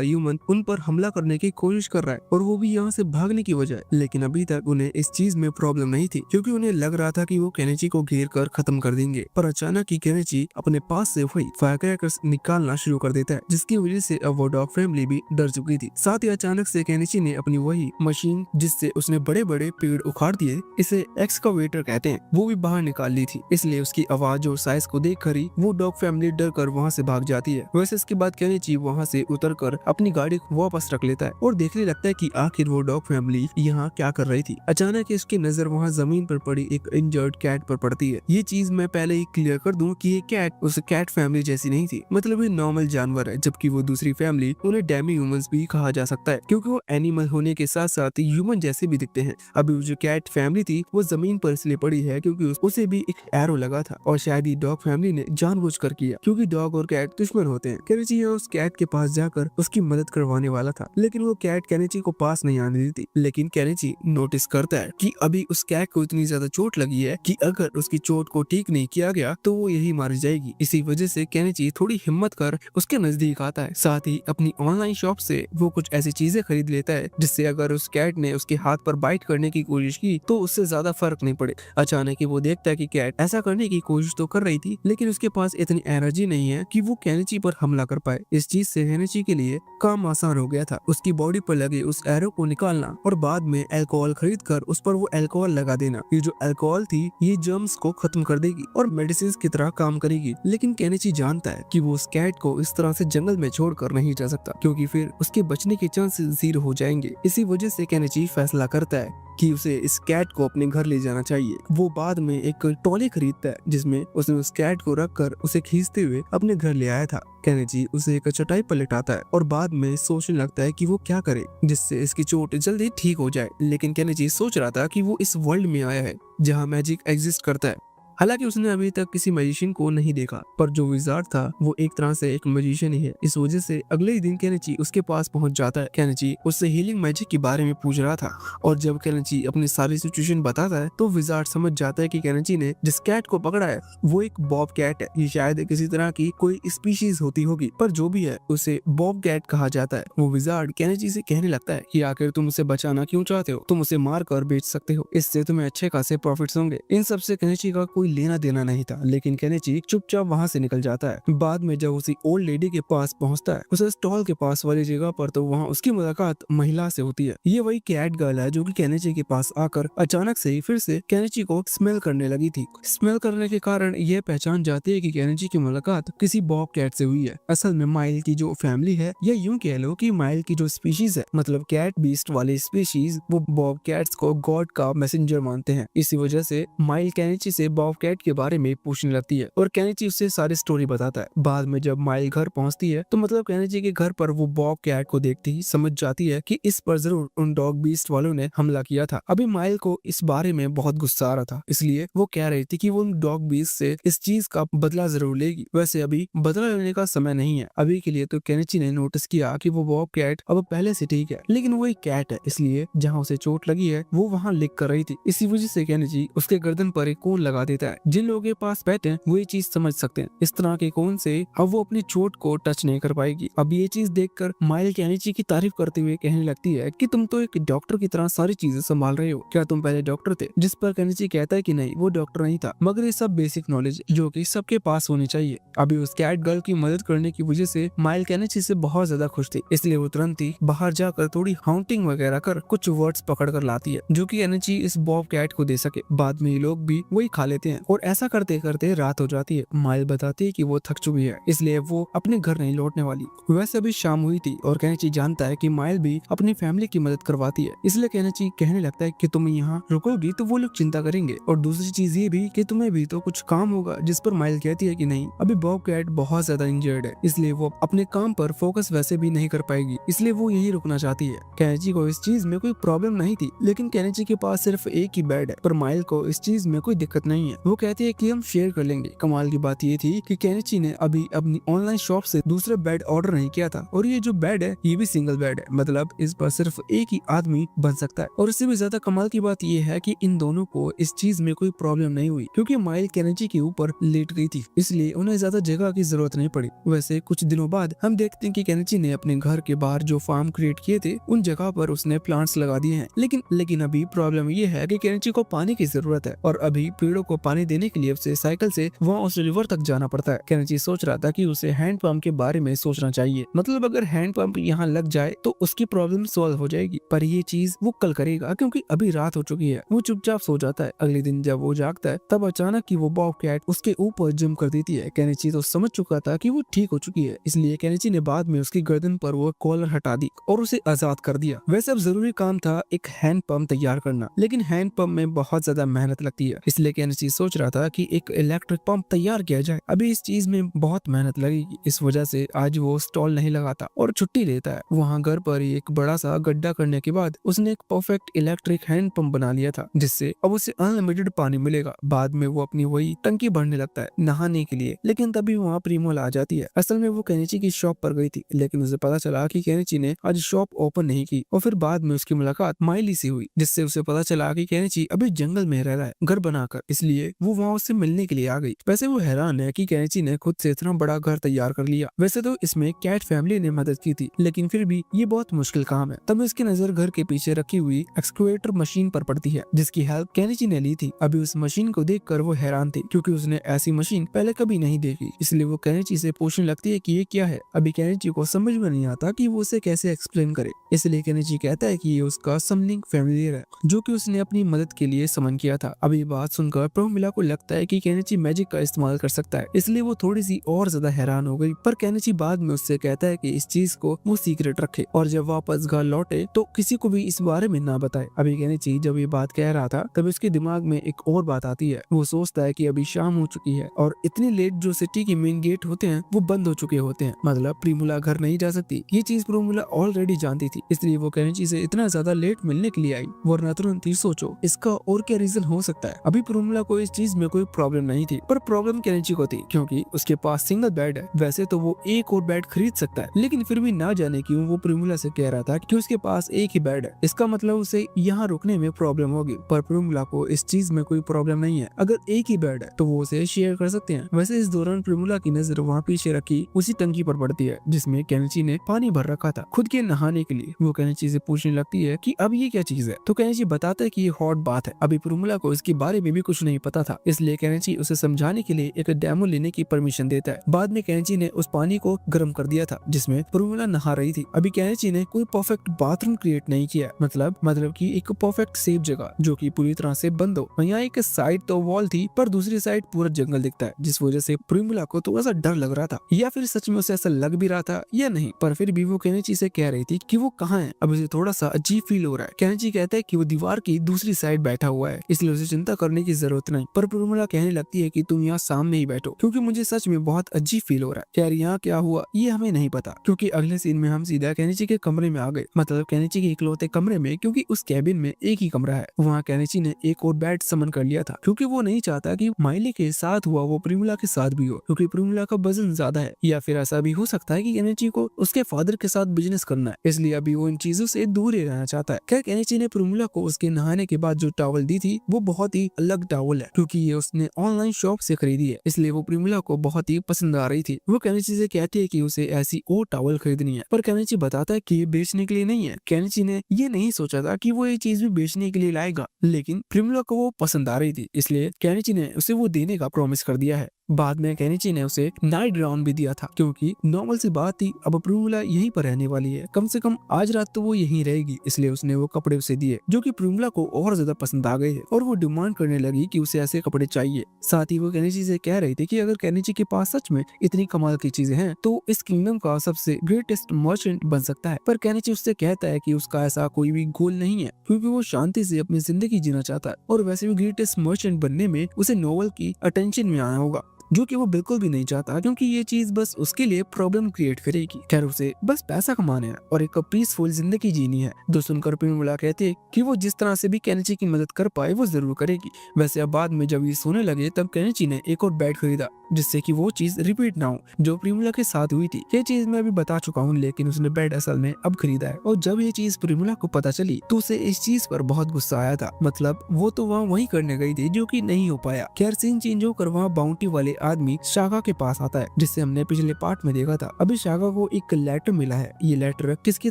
ह्यूमन उन पर हमला करने की कोशिश कर रहा है और वो भी यहाँ से भागने की बजाय। लेकिन अभी तक उन्हें इस चीज में प्रॉब्लम नहीं थी क्योंकि उन्हें लग रहा था कि वो केनेची को घेर कर खत्म कर देंगे। पर अचानक ही केनेची अपने पास से वही फायरक्रैकर्स निकालना शुरू कर देता है, जिसकी वजह से अब वो डॉग फैमिली भी डर चुकी थी। साथ ही अचानक से केनेची ने अपनी वही मशीन जिससे उसने बड़े बड़े पेड़ उखाड़ दिए, इसे एक्सकावेटर कहते हैं, वो भी बाहर निकाल ली थी। इसलिए उसकी आवाज और साइज को देखकर ही वो डॉग फैमिली डर कर वहाँ से भाग जाती है। वैसे इसके बाद केनेची वहाँ से उतरकर अपनी गाड़ी को वापस रख लेता है और देखने लगता है कि आखिर वो डॉग फैमिली यहाँ क्या कर रही थी। अचानक इसकी नजर वहाँ जमीन पर पड़ी एक इंजर्ड कैट पर पड़ती है। ये चीज मैं पहले ही क्लियर कर दूं कि ये कैट उस कैट फैमिली जैसी नहीं थी, मतलब ये नॉर्मल जानवर है, जबकि वो दूसरी फैमिली उन्हें डेमी ह्यूमंस भी कहा जा सकता है क्योंकि वो एनिमल होने के साथ साथ ह्यूमन जैसे भी दिखते हैं। अभी जो कैट फैमिली थी वो जमीन पर इसलिए पड़ी है क्योंकि उसे भी एक एरो लगा था और शायद ये डॉग फैमिली ने जानबूझकर किया क्योंकि डॉग और कैट दुश्मन होते हैं। केनेची उस कैट के पास जाकर उसकी मदद करवाने वाला था, लेकिन वो कैट केनेची को पास नहीं आने देती। लेकिन केनेची नोटिस करता है कि अभी उस कैट को इतनी ज्यादा चोट लगी है कि अगर उसकी चोट को ठीक नहीं किया गया तो वो यही मार जाएगी। इसी वजह से केनेची थोड़ी हिम्मत कर उसके नजदीक आता है। साथ ही अपनी ऑनलाइन शॉप से वो कुछ ऐसी चीजें खरीद लेता है जिससे अगर उस कैट ने उसके हाथ पर बाइट करने की कोशिश की तो उससे ज्यादा फर्क नहीं पड़े। अचानक ही वो देखता है कि कैट ऐसा करने की कोशिश तो कर रही थी, लेकिन उसके पास इतनी एनर्जी नहीं है कि वो केनेची पर हमला कर पाए। इस चीज से केनेची के लिए काम आसान हो गया था, उसकी बॉडी पर लगे उस एरो को निकालना और बाद में अल्कोहल खरीद कर उस पर वो अल्कोहल लगा देना। ये जो अल्कोहल थी ये जर्म्स को खत्म कर देगी और मेडिसिन की तरह काम करेगी। लेकिन केनेची जानता है कि वो उस कैट को इस तरह से जंगल में छोड़कर नहीं जा सकता क्योंकि फिर उसके बचने के चांसेस जीरो हो जाएंगे। इसी वजह से केनेची फैसला करता है कि उसे इस कैट को अपने घर ले जाना चाहिए। वो बाद में एक ट्रॉली खरीदता है जिसमें उसने उस कैट को रखकर उसे खींचते हुए अपने घर ले आया था। केनेची उसे एक चटाई पर लिटाता है और बाद में सोचने लगता है कि वो क्या करे जिससे इसकी चोट जल्दी ठीक हो जाए। लेकिन केनेची सोच रहा था कि वो इस वर्ल्ड में आया है जहाँ मैजिक एग्जिस्ट करता है। हालांकि उसने अभी तक किसी मैजिशियन को नहीं देखा, पर जो विजार्ड था वो एक तरह से एक मैजिशियन ही है। इस वजह से अगले ही दिन केनेची उसके पास पहुंच जाता है। केनेची उससे हीलिंग मैजिक के बारे में पूछ रहा था और जब केनेची अपनी सारी सिचुएशन बताता है तो विजार्ड समझ जाता है कि केनेची ने जिस कैट को पकड़ा है वो एक बॉब कैट है। ये शायद किसी तरह की कोई स्पीशीज होती होगी, पर जो भी है उसे बॉब कैट कहा जाता है। वो विजार्ड केनेची से कहने लगता है कि आखिर तुम उसे बचाना क्यों चाहते हो, तुम उसे मार कर बेच सकते हो, इससे तुम्हें अच्छे खासे प्रॉफिट्स होंगे। इन सबसे केनेची का कोई लेना देना नहीं था, लेकिन केनेची चुपचाप वहाँ से निकल जाता है। बाद में जब उसी ओल्ड लेडी के पास पहुँचता है उस स्टॉल के पास वाली जगह पर, तो वहाँ उसकी मुलाकात महिला से होती है। ये वही कैट गर्ल है जो कि केनेची के पास आकर अचानक से ही फिर से केनेची को स्मेल करने लगी थी। स्मेल करने के कारण यह पहचान जाती है कि केनेची की मुलाकात किसी बॉब कैट से हुई है। असल में माइल की जो फैमिली है, या यूं कह लो कि माइल की जो स्पीशीज है, मतलब कैट बीस्ट वाले स्पीशीज, वो बॉब कैट्स को गॉड का मैसेंजर मानते हैं। इसी वजह से माइल केनेची से बॉब कैट के बारे में पूछने लगती है और केनेची उससे सारी स्टोरी बताता है। बाद में जब माइल घर पहुंचती है तो मतलब केनेची के घर पर वो बॉब कैट को देखती ही समझ जाती है कि इस पर जरूर उन डॉग बीस्ट वालों ने हमला किया था। अभी माइल को इस बारे में बहुत गुस्सा आ रहा था, इसलिए वो कह रही थी कि वो उन डॉग बीस्ट से इस चीज का बदला जरूर लेगी। वैसे अभी बदला लेने का समय नहीं है अभी के लिए। तो केनेची ने नोटिस किया कि वो बॉब कैट अब पहले से ठीक है, लेकिन वो एक कैट है, इसलिए जहाँ उसे चोट लगी है वो वहाँ लिख कर रही थी। इसी वजह से केनेची उसके गर्दन पर एक कोन लगा देता देता है। जिन लोगों के पास पेट है वो ये चीज समझ सकते हैं। इस तरह के कौन से अब वो अपनी चोट को टच नहीं कर पाएगी। अब ये चीज देखकर माइल केनिची की तारीफ करते हुए कहने लगती है कि तुम तो एक डॉक्टर की तरह सारी चीजें संभाल रहे हो, क्या तुम पहले डॉक्टर थे? जिस पर केनिची कहता है कि नहीं, वो डॉक्टर नहीं था, मगर ये सब बेसिक नॉलेज जो कि सबके पास होनी चाहिए। अभी उस कैट गर्ल की मदद करने की वजह से माइल केनिची से बहुत ज्यादा खुश थी, इसलिए वो तुरंत ही बाहर जाकर थोड़ी हाउंटिंग वगैरह कर कुछ वर्ड्स पकड़ कर लाती है जो कि केनिची इस बॉब कैट को दे सके। बाद में ये लोग भी वही खा लेते हैं और ऐसा करते करते रात हो जाती है। माइल बताती है कि वो थक चुकी है, इसलिए वो अपने घर नहीं लौटने वाली। वैसे अभी शाम हुई थी और केनिची जानता है कि माइल भी अपनी फैमिली की मदद करवाती है, इसलिए केनिची कहने लगता है कि तुम यहाँ रुकोगी तो वो लोग चिंता करेंगे, और दूसरी चीज ये भी कि तुम्हें भी तो कुछ काम होगा। जिस पर माइल कहती है कि नहीं, अभी बॉब कैट बहुत ज्यादा इंजर्ड है, इसलिए वो अपने काम पर फोकस वैसे भी नहीं कर पाएगी, इसलिए वो यही रुकना चाहती है। केनिची को इस चीज में कोई प्रॉब्लम नहीं थी, लेकिन केनिची के पास सिर्फ एक ही बेड है, पर माइल को इस चीज में कोई दिक्कत नहीं है। वो कहती है कि हम शेयर कर लेंगे। कमाल की बात ये थी कि केनिची ने अभी अपनी ऑनलाइन शॉप से दूसरा बेड ऑर्डर नहीं किया था, और ये जो बेड है ये भी सिंगल बेड है, मतलब इस पर सिर्फ एक ही आदमी बन सकता है। और इससे भी ज्यादा कमाल की बात ये है कि इन दोनों को इस चीज में कोई प्रॉब्लम नहीं हुई, क्योंकि माइल केनिची के ऊपर लेट गई थी, इसलिए उन्हें ज्यादा जगह की जरूरत नहीं पड़ी। वैसे कुछ दिनों बाद हम देखते हैं कि केनिची ने अपने घर के बाहर जो फार्म क्रिएट किए थे उन जगह पर उसने प्लांट्स लगा दिए हैं, लेकिन अभी प्रॉब्लम ये है कि केनिची को पानी की जरूरत है, और अभी पेड़ों को पानी देने के लिए उसे साइकिल से वहाँ उस रिवर तक जाना पड़ता है। केनिची सोच रहा था कि उसे हैंड पंप के बारे में सोचना चाहिए, मतलब अगर हैंड पंप यहाँ लग जाए तो उसकी प्रॉब्लम सॉल्व हो जाएगी, पर ये चीज वो कल करेगा क्योंकि अभी रात हो चुकी है। वो चुपचाप सो जाता है। अगले दिन जब वो जागता है तब अचानक ही वो बॉब कैट उसके ऊपर जंप कर देती है। केनिची तो समझ चुका था कि वो ठीक हो चुकी है, इसलिए केनिची ने बाद में उसकी गर्दन पर वो कॉलर हटा दी और उसे आजाद कर दिया। वैसे अब जरूरी काम था एक हैंड पंप तैयार करना, लेकिन हैंड पंप में बहुत ज्यादा मेहनत लगती है, इसलिए केनिची सोच रहा था कि एक इलेक्ट्रिक पंप तैयार किया जाए। अभी इस चीज में बहुत मेहनत लगेगी, इस वजह से आज वो स्टॉल नहीं लगाता और छुट्टी लेता है। वहाँ घर पर ही एक बड़ा सा गड्ढा करने के बाद उसने एक परफेक्ट इलेक्ट्रिक हैंड पंप बना लिया था, जिससे अब उसे अनलिमिटेड पानी मिलेगा। बाद में वो अपनी वही टंकी भरने लगता है नहाने के लिए, लेकिन तभी वहाँ प्रीमोल आ जाती है। असल में वो केनिची की शॉप पर गई थी, लेकिन उसे पता चला कि केनिची ने आज शॉप ओपन नहीं की, और फिर बाद में उसकी मुलाकात माइली से हुई, जिससे उसे पता चला कि केनिची अभी जंगल में रह रहा है घर बनाकर, इसलिए वो वहाँ उससे मिलने के लिए आ गई। वैसे वो हैरान है कि केनिची ने खुद से इतना बड़ा घर तैयार कर लिया। वैसे तो इसमें कैट फैमिली ने मदद की थी, लेकिन फिर भी ये बहुत मुश्किल काम है। तब उसकी नजर घर के पीछे रखी हुई एक्सकवेटर मशीन पर पड़ती है, जिसकी हेल्प केनिची ने ली थी। अभी उस मशीन को देखकर वो हैरान थी, क्योंकि उसने ऐसी मशीन पहले कभी नहीं देखी, इसलिए वो केनिची से पूछने लगती है कि ये क्या है। अभी केनिची को समझ में नहीं आता कि वो उसे कैसे एक्सप्लेन करे, इसलिए केनिची कहता है कि ये उसका समलिंग फैमिलियर है, जो कि उसने अपनी मदद के लिए समन किया था। अभी बात सुनकर प्रोमिला को लगता है कि केनिची मैजिक का इस्तेमाल कर सकता है, इसलिए वो थोड़ी सी और ज्यादा हैरान हो गई। पर केनिची बाद में उससे कहता है कि इस चीज को वो सीक्रेट रखे, और जब वापस घर लौटे तो किसी को भी इस बारे में ना बताए। अभी केनिची जब ये बात कह रहा था तब उसके दिमाग में एक और बात आती है। वो सोचता है कि अभी शाम हो चुकी है और इतनी लेट जो सिटी के मेन गेट होते हैं वो बंद हो चुके होते हैं, मतलब प्रीमुला घर नहीं जा सकती। ये चीज प्रीमुला ऑलरेडी जानती थी, इसलिए वो केनिची से इतना ज्यादा लेट मिलने के लिए आई। वरना तुरंत ही सोचो इसका और क्या रीजन हो सकता है। अभी प्रीमुला को इस चीज में कोई प्रॉब्लम नहीं थी, पर प्रॉब्लम केनिची को थी, क्योंकि उसके पास सिंगल बेड है। वैसे तो वो एक और बेड खरीद सकता है, लेकिन फिर भी ना जाने क्यों वो प्रीमुला से कह रहा था कि उसके पास एक ही बेड है, इसका मतलब उसे यहाँ रुकने में प्रॉब्लम होगी। पर प्रीमुला को इस चीज में कोई प्रॉब्लम नहीं है, अगर एक ही बेड है तो वो उसे शेयर कर सकते हैं। वैसे इस दौरान प्रीमुला की नजर वहाँ पीछे रखी उसी टंकी पर पड़ती है जिसमें केनिची ने पानी भर रखा था खुद के नहाने के लिए। वो केनिची से पूछने लगती है कि अब ये क्या चीज है, तो केनिची बताता है कि ये हॉट बात है। अभी प्रीमुला को इसके बारे में भी कुछ नहीं पता था, इसलिए केनिची उसे समझाने के लिए एक डेमो लेने की परमिशन देता है। बाद में केनिची ने उस पानी को गर्म कर दिया था जिसमें प्रीमुला नहा रही थी। अभी केनिची ने कोई परफेक्ट बाथरूम क्रिएट नहीं किया, मतलब कि एक परफेक्ट सेफ जगह जो कि पूरी तरह से बंद हो। यहाँ एक साइड तो वॉल थी, पर दूसरी साइड पूरा जंगल दिखता है, जिस वजह से प्रीमुला को थोड़ा सा डर लग रहा था, या फिर सच में उसे ऐसा लग भी रहा था या नहीं। पर फिर भी वो केनिची से कह रही थी कि वो कहाँ है। अब उसे थोड़ा सा अजीब फील हो रहा है। केनिची कहता है कि वो दीवार की दूसरी साइड बैठा हुआ है, इसलिए उसे चिंता करने की जरूरत नहीं। पर प्रीमुला कहने लगती है कि तुम यहाँ सामने ही बैठो, क्योंकि मुझे सच में बहुत अजीब फील हो रहा है। यार यहाँ क्या हुआ ये हमें नहीं पता, क्योंकि अगले सीन में हम सीधा केनिची के कमरे में आ गए, मतलब केनिची के इकलौते कमरे में, क्योंकि उस कैबिन में एक ही कमरा है। वहाँ केनिची ने एक और बेड समन कर लिया था, क्योंकि वो नहीं चाहता कि माइली के साथ हुआ वो प्रीमुला के साथ भी हो, क्योंकि प्रीमुला का वजन ज्यादा है। या फिर ऐसा भी हो सकता है कि केनिची को उसके फादर के साथ बिजनेस करना है, इसलिए अभी वो इन चीजों से दूर ही रहना चाहता है। खैर केनिची ने प्रीमुला को उसके नहाने के बाद जो टॉवल दी थी वो बहुत ही अलग टॉवल है, क्योंकि ये उसने ऑनलाइन शॉप से खरीदी है, इसलिए वो प्रिमिला को बहुत ही पसंद आ रही थी। वो केनिची से कहती है कि उसे ऐसी और टॉवल खरीदनी है, पर केनिची बताता है कि ये बेचने के लिए नहीं है। केनिची ने ये नहीं सोचा था कि वो ये चीज भी बेचने के लिए लाएगा, लेकिन प्रिमिला को वो पसंद आ रही थी, इसलिए केनिची ने उसे वो देने का प्रॉमिस कर दिया है। बाद में केनिची ने उसे नाइट गाउन भी दिया था, क्योंकि नॉर्मल सी बात थी, अब प्रिमिला यहीं पर रहने वाली है, कम से कम आज रात तो वो यहीं रहेगी, इसलिए उसने वो कपड़े उसे दिए, जो कि प्रिमिला को और ज्यादा पसंद आ गए हैं और वो डिमांड करने लगी कि उसे ऐसे कपड़े चाहिए। साथ ही वो केनिची से कह रही थी कि अगर केनिची के पास सच में इतनी कमाल की चीजें हैं तो इस किंगडम का सबसे ग्रेटेस्ट मर्चेंट बन सकता है। पर केनिची उससे कहता है कि उसका ऐसा कोई भी गोल नहीं है, क्योंकि वो शांति से अपनी जिंदगी जीना चाहता है, और वैसे भी ग्रेटेस्ट मर्चेंट बनने में उसे नोवेल की अटेंशन में आना होगा, जो कि वो बिल्कुल भी नहीं चाहता, क्योंकि ये चीज बस उसके लिए प्रॉब्लम क्रिएट करेगी। खैर उसे बस पैसा कमाना है और एक पीसफुल जिंदगी जीनी है। जो सुनकर प्रिमिला कहती है कि वो जिस तरह से भी केनिची की मदद कर पाए वो जरूर करेगी। वैसे अब बाद में जब ये सोने लगे तब केनिची ने एक और बेड खरीदा, जिससे कि वो चीज रिपीट ना हो जो प्रिमिला के साथ हुई थी। ये चीज मैं अभी बता चुका हूँ, लेकिन उसने बेड असल में अब खरीदा है, और जब ये चीज प्रिमिला को पता चली तो उसे इस चीज पर बहुत गुस्सा आया था। मतलब वो तो वहाँ वही करने गई थी जो कि नहीं हो पाया। खैर सीन चेंज होकर वहाँ बाउंटी वाले आदमी शागा के पास आता है, जिससे हमने पिछले पार्ट में देखा था। अभी शागा को एक लेटर मिला है। ये लेटर किसकी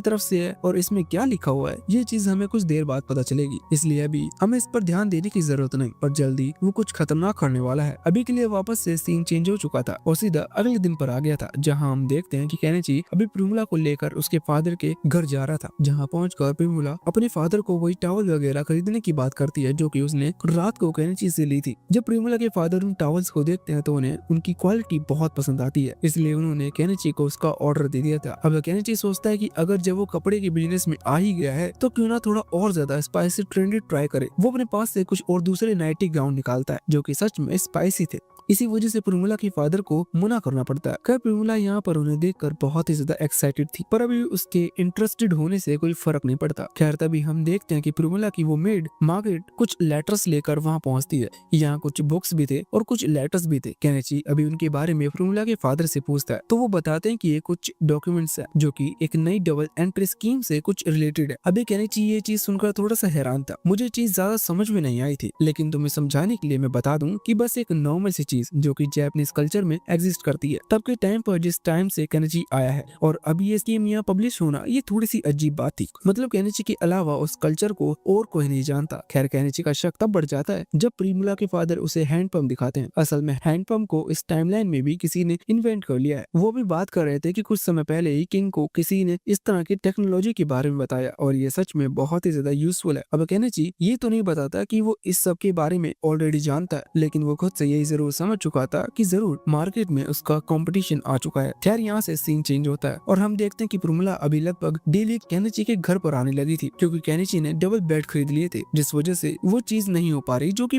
तरफ से है और इसमें क्या लिखा हुआ है, ये चीज हमें कुछ देर बाद पता चलेगी, इसलिए अभी हमें इस पर ध्यान देने की जरूरत नहीं, पर जल्दी वो कुछ खतरनाक करने वाला है। अभी के लिए वापस से सीन चेंज हो चुका था और सीधा अगले दिन पर आ गया था, जहाँ हम देखते हैं कि केनिची अभी प्रिमिला को लेकर उसके फादर के घर जा रहा था, जहाँ पहुंचकर प्रिमिला अपने फादर को वही टॉवल वगैरह खरीदने की बात करती है जो कि उसने रात को केनिची से ली थी। जब प्रिमिला के फादर उन टॉवल्स को देखते हैं तो उन्हें उनकी क्वालिटी बहुत पसंद आती है, इसलिए उन्होंने केनिची को उसका ऑर्डर दे दिया था। अब केनिची सोचता है कि अगर जब वो कपड़े के बिजनेस में आ ही गया है तो क्यों ना थोड़ा और ज्यादा स्पाइसी ट्रेंडी ट्राई करे। वो अपने पास से कुछ और दूसरे नाइटी गाउन निकालता है जो कि सच में स्पाइसी थे। इसी वजह से प्रिमिला के फादर को मना करना पड़ता है। खैर प्रिमिला यहाँ पर उन्हें देखकर बहुत ही ज्यादा एक्साइटेड थी, पर अभी उसके इंटरेस्टेड होने से कोई फर्क नहीं पड़ता। खैर तभी हम देखते हैं कि प्रिमिला की वो मेड मार्गरेट कुछ लेटर्स लेकर वहाँ पहुँचती है। यहाँ कुछ बुक्स भी थे और कुछ लेटर्स भी थे। केनिची अभी उनके बारे में प्रिमिला के फादर से पूछता है तो वो बताते हैं कि ये कुछ डॉक्यूमेंट्स है जो कि एक नई डबल एंट्री स्कीम से कुछ रिलेटेड है। अभी केनिची ये चीज सुनकर थोड़ा सा हैरान था। मुझे चीज ज्यादा समझ में नहीं आई थी, लेकिन तुम्हें समझाने के लिए मैं बता दूं कि बस एक नॉर्मल सी चीज जो कि जापानीज कल्चर में एग्जिस्ट करती है तब के टाइम पर, जिस टाइम से केनिची आया है, और अभी ये स्कीम यहाँ पब्लिश होना ये थोड़ी सी अजीब बात थी। मतलब केनिची के अलावा उस कल्चर को और कोई नहीं जानता। खैर केनिची का शक तब बढ़ जाता है जब प्रिमिला के फादर उसे हैंडपंप दिखाते हैं। असल में हैंडपंप को इस टाइमलाइन में भी किसी ने इन्वेंट कर लिया है। वो भी बात कर रहे थे कि कुछ समय पहले ही किंग को किसी ने इस तरह की टेक्नोलॉजी के बारे में बताया और ये सच में बहुत ही ज्यादा यूजफुल है। अब केनिची ये तो नहीं बताता कि वो इस सब के बारे में ऑलरेडी जानता है, लेकिन वो खुद से यही जरूर समझ चुका था कि जरूर मार्केट में उसका कंपटीशन आ चुका है। खैर यहाँ से सीन चेंज होता है और हम देखते हैं कि प्रिमिला अभी लगभग डेली केनिची के घर पर आने लगी थी, क्योंकि केनिची ने डबल बेड खरीद लिए थे, जिस वजह से वो चीज नहीं हो पा रही जो कि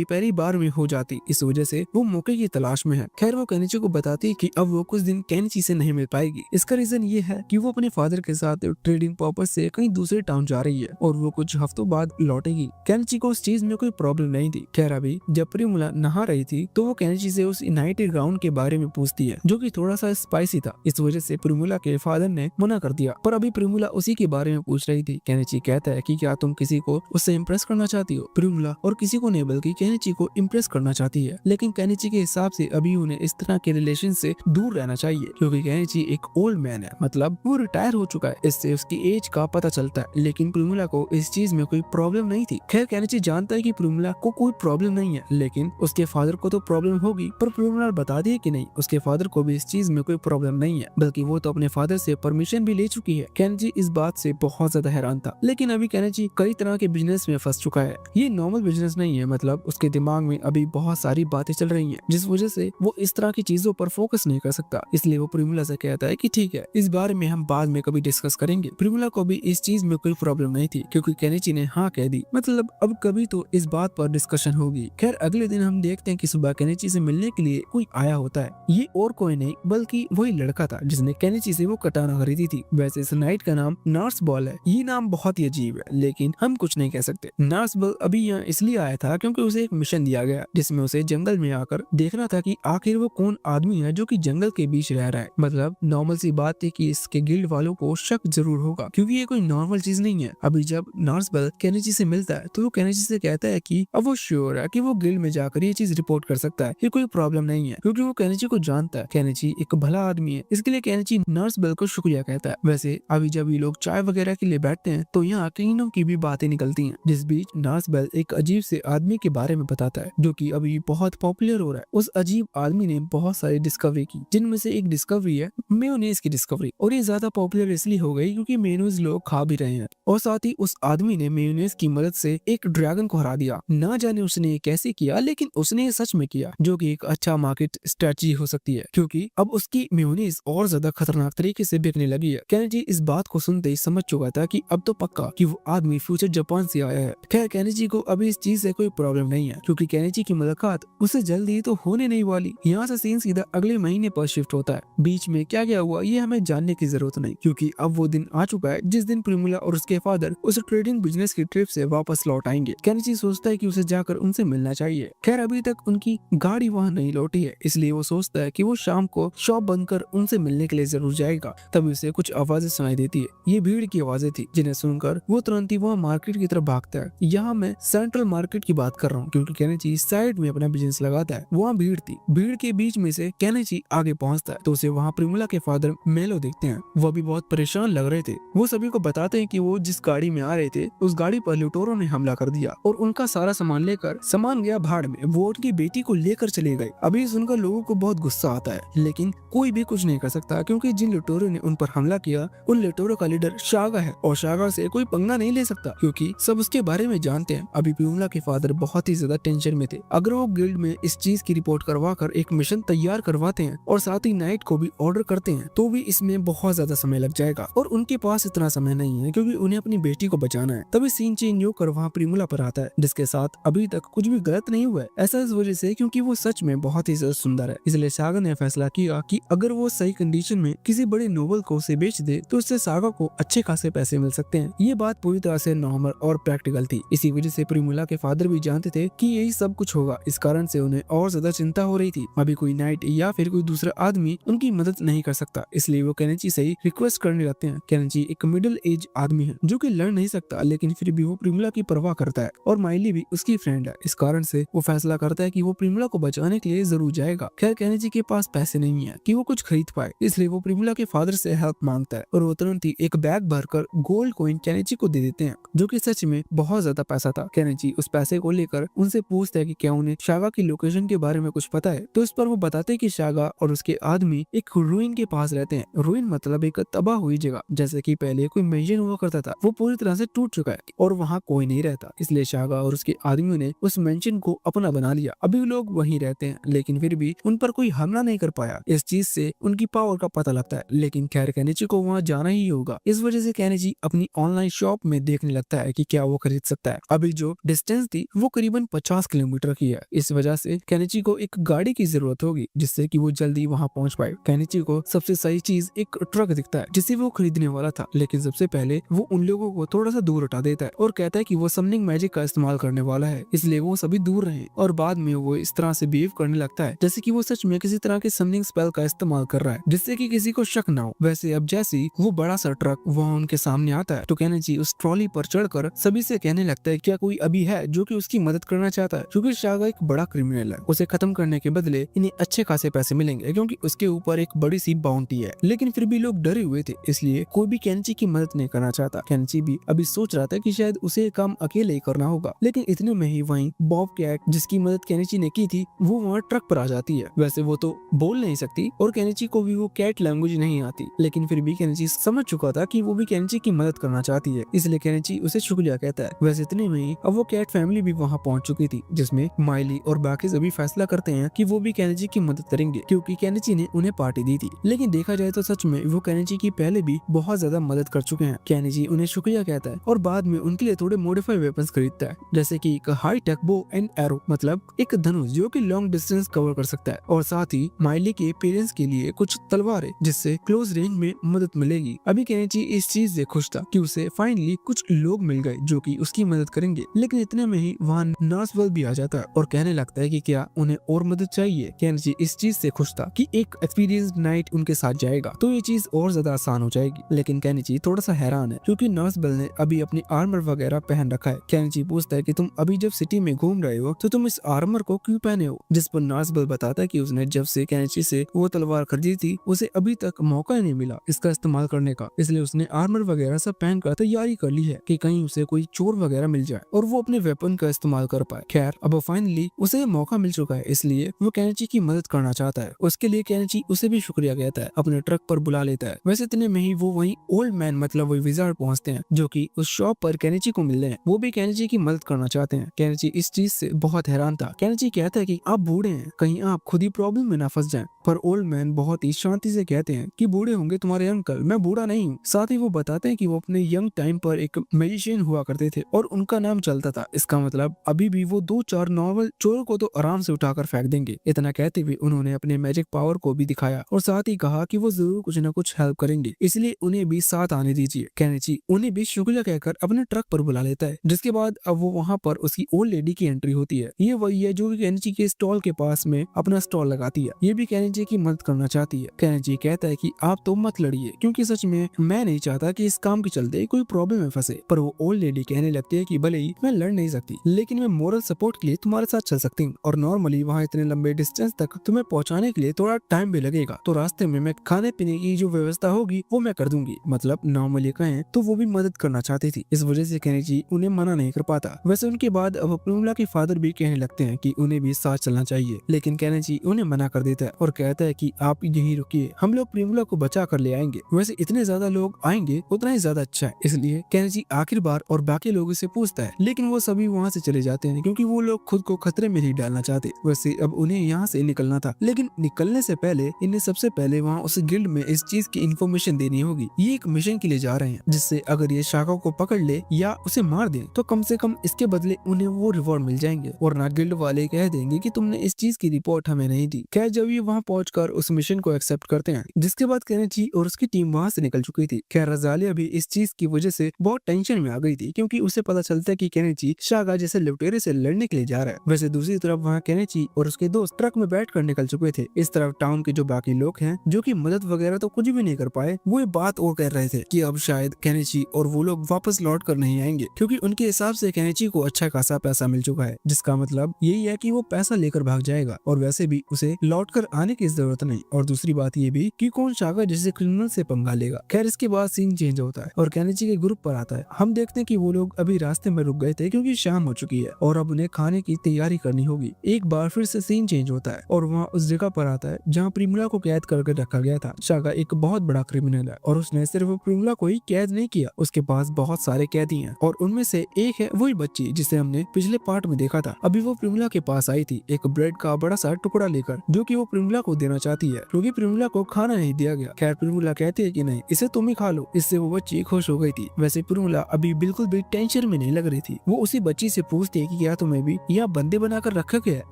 पहली बार में हो जाती। इस वजह से वो मौके की तलाश में है। खैर वो केनिची को बताती है कि अब वो कुछ दिन केनिची से नहीं मिल पाएगी। इसका रीजन ये है कि वो अपने फादर के साथ ट्रेडिंग पर्पस से कहीं दूसरे टाउन जा रही है और वो कुछ हफ्तों बाद लौटेगी। केनिची को उस चीज में कोई प्रॉब्लम नहीं थी। खैर अभी जब प्रिमिला नहा रही थी तो वो केनिची से उस नाइटी गाउन के बारे में पूछती है जो कि थोड़ा सा स्पाइसी था। इस वजह से प्रिमिला के फादर ने मना कर दिया, पर अभी प्रिमिला उसी के बारे में पूछ रही थी। केनिची कहता है कि क्या तुम किसी को उससे इम्प्रेस करना चाहती हो? प्रिमिला और किसी को नहीं बल्कि केनिची को इम्प्रेस करना चाहती है, लेकिन केनिची के हिसाब से अभी उन्हें इस तरह के रिलेशन से दूर रहना चाहिए, क्योंकि केनिची एक ओल्ड मैन है, मतलब वो रिटायर हो चुका है। इससे उसकी एज का पता चलता है, लेकिन प्रिमिला को इस चीज में कोई प्रॉब्लम नहीं थी। खैर केनिची जानता है कि प्रिमिला को कोई प्रॉब्लम नहीं है, लेकिन उसके फादर को तो प्रॉब्लम होगी। पर प्रिमिला बता दी कि नहीं, उसके फादर को भी इस चीज में कोई प्रॉब्लम नहीं है, बल्कि वो तो अपने फादर से परमिशन भी ले चुकी है। केनिची इस बात से बहुत ज्यादा हैरान था, लेकिन अभी केनिची कई तरह के बिजनेस में फंस चुका है। ये नॉर्मल बिजनेस नहीं है, मतलब उसके दिमाग में अभी बहुत सारी बातें चल रही हैं, जिस वजह से वो इस तरह की चीजों पर फोकस नहीं कर सकता। इसलिए वो प्रिमिला से कहता है कि ठीक है, इस बारे में हम बाद में कभी डिस्कस करेंगे। प्रिमिला को भी इस चीज में कोई प्रॉब्लम नहीं थी, क्योंकि केनिची ने हाँ कह दी, मतलब अब कभी तो इस बात पर डिस्कशन होगी। खैर अगले दिन हम देखते हैं कि सुबह केनिची से मिलने के लिए कोई आया होता है। ये और कोई नहीं बल्कि वही लड़का था जिसने केनिची से वो कटाना खरीदी थी। वैसे इस नाइट का नाम नर्स बॉल है। ये नाम बहुत ही अजीब है लेकिन हम कुछ नहीं कह सकते। नर्स बॉल अभी यहाँ इसलिए आया था क्योंकि उसे एक मिशन दिया गया जिसमें उसे जंगल में आकर देखना था कि आखिर वो कौन आदमी है जो कि जंगल के बीच रह रहा है। मतलब नॉर्मल सी बात थी कि इसके गिल्ड वालों को शक जरूर होगा क्योंकि ये कोई नॉर्मल चीज नहीं है। अभी जब नर्स बॉल केनिची से मिलता है तो वो केनिची से कहता है कि अब वो श्योर है कि वो गिल्ड में जाकर ये चीज रिपोर्ट कर सकता है, ये कोई प्रॉब्लम नहीं है क्योंकि वो केनिची को जानता है। केनिची एक भला आदमी है, इसके लिए केनिची नर्स बॉल को शुक्रिया कहता है। वैसे अभी जब ये लोग चाय वगैरह के लिए बैठते हैं तो यहाँ किंगडम की भी बातें निकलती हैं, जिस बीच नर्स बॉल एक अजीब से आदमी के बारे में बताता है जो कि अभी बहुत पॉपुलर हो रहा है। उस अजीब आदमी ने बहुत सारी डिस्कवरी की जिनमें से एक डिस्कवरी है मेयोनेज की डिस्कवरी, और ये ज्यादा पॉपुलर इसलिए हो गई क्योंकि मेयोनेज लोग खा भी रहे हैं। और साथ ही उस आदमी ने मेयोनेज की मदद से एक ड्रैगन को हरा दिया। ना जाने उसने ये कैसे किया लेकिन उसने ये सच में किया, जो कि एक अच्छा मार्केट स्ट्रेटजी हो सकती है क्योंकि अब उसकी मेयोनेज और ज्यादा खतरनाक तरीके से बिकने लगी है। केनिची इस बात को सुनते ही समझ चुका था कि अब तो पक्का कि वो आदमी फ्यूचर जापान से आया है। खैर केनिची को अभी इस चीज से कोई प्रॉब्लम नहीं है क्योंकि केनिची की मुलाकात उससे जल्दी तो होने नहीं वाली। यहाँ से सीन सीधा अगले महीने पर शिफ्ट होता है। बीच में क्या क्या हुआ ये हमें जानने की जरूरत नहीं क्योंकि अब वो दिन आ चुका है जिस दिन प्रिमुला और उसके फादर उस ट्रेडिंग बिजनेस की ट्रिप से वापस लौट आएंगे। केनिची सोचता है कि उसे जाकर उनसे मिलना चाहिए। खैर अभी तक उनकी गाड़ी वहाँ नहीं लौटी है, इसलिए वो सोचता है कि वो शाम को शॉप बंद कर उनसे मिलने के लिए जरूर जाएगा। तभी उसे कुछ आवाजें सुनाई देती है। ये भीड़ की आवाजें थी जिन्हें सुनकर वो तुरंत ही वहाँ मार्केट की तरफ भागता है। यहाँ मैं सेंट्रल मार्केट की बात कर रहा हूँ क्योंकि केनिची साइड में अपना बिजनेस लगाता है। वहाँ भीड़ थी, भीड़ के बीच में से केनिची आगे पहुँचता है तो उसे वहाँ प्रिमुला के फादर मेलो देखते हैं। वो भी बहुत परेशान लग रहे थे। वो सभी को बताते हैं कि वो जिस गाड़ी में आ रहे थे उस गाड़ी पर लुटेरों ने हमला कर दिया और उनका सारा सामान लेकर सामान गया भाड़ में। वो उनकी बेटी को लेकर चले गए। अभी सुनकर लोगों को बहुत गुस्सा आता है लेकिन कोई भी कुछ नहीं कर सकता क्योंकि जिन लुटेरों ने उन पर हमला किया उन लुटेरों का लीडर शागा है और शागा से कोई पंगा नहीं ले सकता क्योंकि सब उसके बारे में जानते हैं। अभी प्रिमुला के फादर बहुत ही ज्यादा टेंशन में थे। अगर वो गिल्ड में इस चीज की रिपोर्ट करवा कर एक मिशन तैयार करवाते हैं और साथ ही नाइट को भी ऑर्डर करते हैं तो भी इसमें बहुत ज्यादा समय लग जाएगा और उनके पास इतना समय नहीं है क्योंकि उन्हें अपनी बेटी को बचाना है। तभी सीन चेंज होकर वहाँ प्रिमुला पर आता है जिसके साथ अभी तक कुछ भी गलत नहीं हुआ है। ऐसा इस वजह से क्योंकि वो सच में बहुत ही ज्यादा सुंदर है। इसलिए सागा ने फैसला किया कि अगर वो सही कंडीशन में किसी बड़े नोबल को उसे बेच दे तो उससे सागा को अच्छे खासे पैसे मिल सकते हैं। ये बात पूरी तरह से नॉर्मल और प्रैक्टिकल थी। इसी वजह से प्रिमुला के फादर भी जानते थे कि यही सब कुछ होगा। इस कारण से उन्हें और ज्यादा चिंता हो रही थी। अभी कोई नाइट या फिर कोई दूसरा आदमी उनकी मदद नहीं कर सकता, इसलिए वो केनिची से ही रिक्वेस्ट करने लगते हैं। केनिची एक मिडिल एज आदमी है जो कि लड़ नहीं सकता लेकिन फिर भी वो प्रिमुला की परवाह करता है और माइली भी उसकी फ्रेंड है। इस कारण से वो फैसला करता है कि वो प्रिमुला को बचाने के लिए जरूर जाएगा। खैर केनिची के पास पैसे नहीं है कि वो कुछ खरीद पाए, इसलिए वो प्रिमुला के फादर से हेल्प मांगता है और वो तुरंत ही एक बैग भरकर गोल्ड कॉइन केनिची को दे देते हैं जो कि सच में बहुत ज्यादा पैसा था। केनिची उस पैसे को लेकर उनसे पूछता है कि क्या उन्हें शागा की लोकेशन के बारे में कुछ पता है, तो इस पर वो बताते हैं कि शागा और उसके आदमी एक रूइन के पास रहते हैं। रूइन मतलब एक तबाह हुई जगह, जैसे कि पहले कोई मेंशन हुआ करता था, वो पूरी तरह से टूट चुका है और वहाँ कोई नहीं रहता। इसलिए शागा और उसके आदमियों ने उस मेंशन को अपना बना लिया। अभी लोग वहीं रहते हैं लेकिन फिर भी उन पर कोई हमला नहीं कर पाया। इस चीज से उनकी पावर का पता लगता है लेकिन खैर केनिची को वहाँ जाना ही होगा। इस वजह से केनिची अपनी ऑनलाइन शॉप में देखने लगता है कि क्या वो खरीद सकता है। अभी जो डिस्टेंस थी वो करीबन 50 किलोमीटर की है। इस वजह से केनिची को एक गाड़ी की जरूरत होगी जिससे कि वो जल्दी वहाँ पहुँच पाए। केनिची को सबसे सही चीज एक ट्रक दिखता है जिसे वो खरीदने वाला था, लेकिन सबसे पहले वो उन लोगों को थोड़ा सा दूर हटा देता है और कहता है कि वो समनिंग मैजिक का इस्तेमाल करने वाला है, इसलिए वो सभी दूर रहे। और बाद में वो इस तरह से बिहेव करने लगता है जैसे कि वो सच में किसी तरह के समनिंग स्पेल का इस्तेमाल कर रहा है जिससे कि किसी को शक ना हो। वैसे अब जैसे ही वो बड़ा सा ट्रक वहाँ उनके सामने आता है तो केनिची उस ट्रॉली पर चढ़कर सभी से कहने लगता है क्या कोई अभी है जो कि उसकी मदद करना चाहता है, क्योंकि शागा एक बड़ा क्रिमिनल है। उसे खत्म करने के बदले इन्हें अच्छे खासे पैसे मिलेंगे क्योंकि उसके ऊपर एक बड़ी सी बाउंटी है। लेकिन फिर भी लोग डरे हुए थे, इसलिए कोई भी केनिची की मदद नहीं करना चाहता। केनिची भी अभी सोच रहा था कि शायद उसे काम अकेले ही करना होगा, लेकिन इतने में ही वहीं बॉब कैट जिसकी मदद केनिची ने की थी वो वहाँ ट्रक पर आ जाती है। वैसे वो तो बोल नहीं सकती और केनिची को भी वो कैट लैंग्वेज नहीं आती, लेकिन फिर भी केनिची समझ चुका था कि वो भी केनिची की मदद करना चाहती है, इसलिए केनिची उसे शुक्रिया कहता है। वैसे इतने में ही अब वो कैट फैमिली भी वहाँ पहुँच चुकी थी जिसमें माइली और बाकी सभी फैसला करते हैं कि वो भी केनिची की मदद करेंगे क्योंकि केनिची ने उन्हें पार्टी दी थी। लेकिन देखा जाए तो सच में वो केनिची की पहले भी बहुत ज्यादा मदद कर चुके हैं। केनिची उन्हें शुक्रिया कहता है और बाद में उनके लिए थोड़े मॉडिफाइड वेपन्स खरीदता है जैसे कि एक high tech bow and arrow, मतलब एक एक धनुष जो कि लॉन्ग डिस्टेंस कवर कर सकता है, और साथ ही माइली के पेरेंट्स के लिए कुछ तलवारें जिससे क्लोज रेंज में मदद मिलेगी। अभी केनेची इस चीज से खुश था कि उसे फाइनली कुछ लोग मिल गए जो कि उसकी मदद करेंगे, लेकिन इतने में ही वहाँ नार्सवेल भी आ जाता है और कहने लगता है कि क्या उन्हें और मदद चाहिए। केनेची इस चीज से खुश था कि एक एक्सपीरियंस्ड नाइट उनके साथ जाएगा तो ये चीज और ज्यादा आसान हो जाएगी, लेकिन केनेची थोड़ा सा हैरान है क्योंकि नार्सवेल ने अभी अपनी आर्मर वगैरह पहन रखा है। केनेची पूछता है कि तुम अभी जब सिटी में घूम रहे हो तो तुम इस आर्मर को क्यों पहने हो, जिस पर नार्सवेल बताता है कि उसने जब से केनेची से वो तलवार खरीदी थी उसे अभी तक मौका ही नहीं मिला इसका इस्तेमाल करने का, इसलिए उसने आर्मर वगैरह सब पहन कर तैयारी कर ली है कि कहीं उसे कोई चोर वगैरह मिल जाए और वो अपने वेपन का इस्तेमाल कर पाए। खैर अब फाइनली उसे मौका मिल चुका है, इसलिए वो केनेची की मदद करना चाहता है। उसके लिए केनेची उसे भी शुक्रिया कहता है, अपने ट्रक पर बुला लेता है। वैसे इतने में ही वो वहीं ओल्ड मैन मतलब वो विजार्ड पहुंचते हैं जो कि उस शॉप पर केनेची को मिल रहे हैं। वो भी केनेची की मदद करना चाहते हैं। केनेची इस चीज से बहुत हैरान था। केनेची कहता है कि आप बूढ़े हैं, कहीं आप खुद ही प्रॉब्लम में ना फंस जाएं, पर ओल्ड मैन बहुत ही शांति से कहते हैं कि बूढ़े होंगे तुम्हारे अंकल, मैं बूढ़ा नहीं हूँ। साथ ही वो बताते हैं कि वो अपने यंग टाइम पर एक मैजिशियन हुआ करते थे और उनका नाम चलता था, इसका मतलब अभी भी वो 2-4 नॉर्मल चोरों को तो आराम से उठाकर फेंक देंगे। इतना कहते हुए उन्होंने अपने मैजिक पावर को भी दिखाया और साथ ही कहा कि वो जरूर कुछ न कुछ हेल्प करेंगे, इसलिए उन्हें भी साथ आने दीजिए। केनेची उन्हें भी शुक्रिया कहकर अपने ट्रक पर बुला लेता है, जिसके बाद अब वो वहाँ पर उसकी ओल्ड लेडी की एंट्री होती है। ये वही है जो केनेची के स्टॉल के पास में अपना स्टॉल लगाती है। ये भी केनेची की मदद करना चाहती है। केनेची कहता है कि आप तो मत लड़िए, क्योंकि सच में मैं नहीं चाहता कि इस काम के चलते कोई प्रॉब्लम में फंसे। पर वो ओल्ड लेडी कहने लगती है कि भले ही मैं लड़ नहीं सकती, लेकिन मैं मोरल सपोर्ट के लिए तुम्हारे साथ चल सकती हूँ, और नॉर्मली वहाँ इतने लंबे डिस्टेंस तक तुम्हें पहुँचाने के लिए थोड़ा टाइम भी लगेगा, तो रास्ते में मैं खाने पीने की जो व्यवस्था होगी वो मैं कर दूंगी। मतलब नॉर्मली कहें तो वो भी मदद करना चाहती थी, इस वजह से केनेची उन्हें मना नहीं कर पाता। वैसे उनके बाद अब प्रीमुला के फादर भी कहने लगते हैं कि उन्हें भी साथ चलना चाहिए, लेकिन केनेची उन्हें मना कर देता है और कहता है कि आप यहीं रुकिए, हम लोग प्रीमुला को बचा कर ले आएंगे। वैसे इतने ज्यादा लोग आएंगे उतना ही ज्यादा अच्छा है, इसलिए केनेची आखिर बार और बाकी लोगों से पूछता है, लेकिन वो सभी वहाँ से चले जाते हैं क्योंकि वो लोग खुद को खतरे में नहीं डालना चाहते। वैसे अब उन्हें यहाँ से निकलना था, लेकिन निकलने से पहले इन्हें सबसे पहले वहाँ उस गिल्ड में इस चीज की इन्फॉर्मेशन देनी होगी। ये एक मिशन के लिए जा रहे हैं, जिससे अगर ये शाका को पकड़ ले या उसे मार दे तो कम से कम इसके बदले उन्हें वो रिवॉर्ड मिल जाएंगे, वरना गिल्ड वाले कह देंगे कि तुमने इस चीज की रिपोर्ट हमें नहीं दी। खैर जब ये वहाँ पहुंचकर उस मिशन को एक्सेप्ट करते हैं, जिसके बाद केनेची और उसकी टीम वहाँ से निकल चुकी थी। खैर रज़ालिया भी इस चीज की वजह से बहुत टेंशन में आ गई थी, क्योंकि उसे पता चलता है कि केनेची शाका जैसे लुटेरे से लड़ने के लिए जा रहा है। वैसे दूसरी तरफ वहाँ केनेची और उसके दोस्त ट्रक में बैठ कर निकल चुके थे। इस तरफ टाउन के जो बाकी लोग हैं जो कि मदद वगैरह तो कुछ भी नहीं कर पाए, वो ये बात और कर रहे थे कि अब शायद केनेची और वो लोग वापस लौट कर नहीं आएंगे, क्योंकि उनके हिसाब से केनेची को अच्छा खासा पैसा मिल चुका है, जिसका मतलब यही है कि वो पैसा लेकर भाग जाएगा और वैसे भी उसे लौट कर आने की जरूरत नहीं। और दूसरी बात ये भी कि कौन शाका जैसे क्रिमिनल से पंगा लेगा। खैर इसके बाद सीन चेंज होता है और केनेची के ग्रुप पर आता है। हम देखते हैं कि वो लोग अभी रास्ते में रुक गए थे क्योंकि शाम हो चुकी है और अब उन्हें खाने की तैयारी करनी होगी। एक बार फिर से सीन चेंज होता है और वहाँ उस जगह पर आता है जहाँ प्रीमुला को कैद करके रखा गया था। शाका एक बहुत बड़ा क्रिमिनल है और उसने सिर्फ प्रीमुला को ही कैद नहीं किया, उसके पास बहुत सारे कैदी हैं और उनमें से एक है वही बच्ची जिसे हमने पिछले पार्ट में देखा था। अभी वो प्रीमुला के पास आई थी एक ब्रेड का बड़ा सा टुकड़ा लेकर, जो कि वो प्रीमुला को देना चाहती है क्योंकि प्रीमुला को खाना नहीं दिया गया। खैर प्रीमुला कहती है कि नहीं, इसे तुम ही खा लो। इससे वो बच्ची खुश हो गई थी। वैसे प्रीमुला अभी बिल्कुल भी टेंशन में नहीं लग रही थी। वो उसी बच्ची से पूछती है कि क्या तुम्हें भी यहाँ बंदे बनाकर रखा गया है,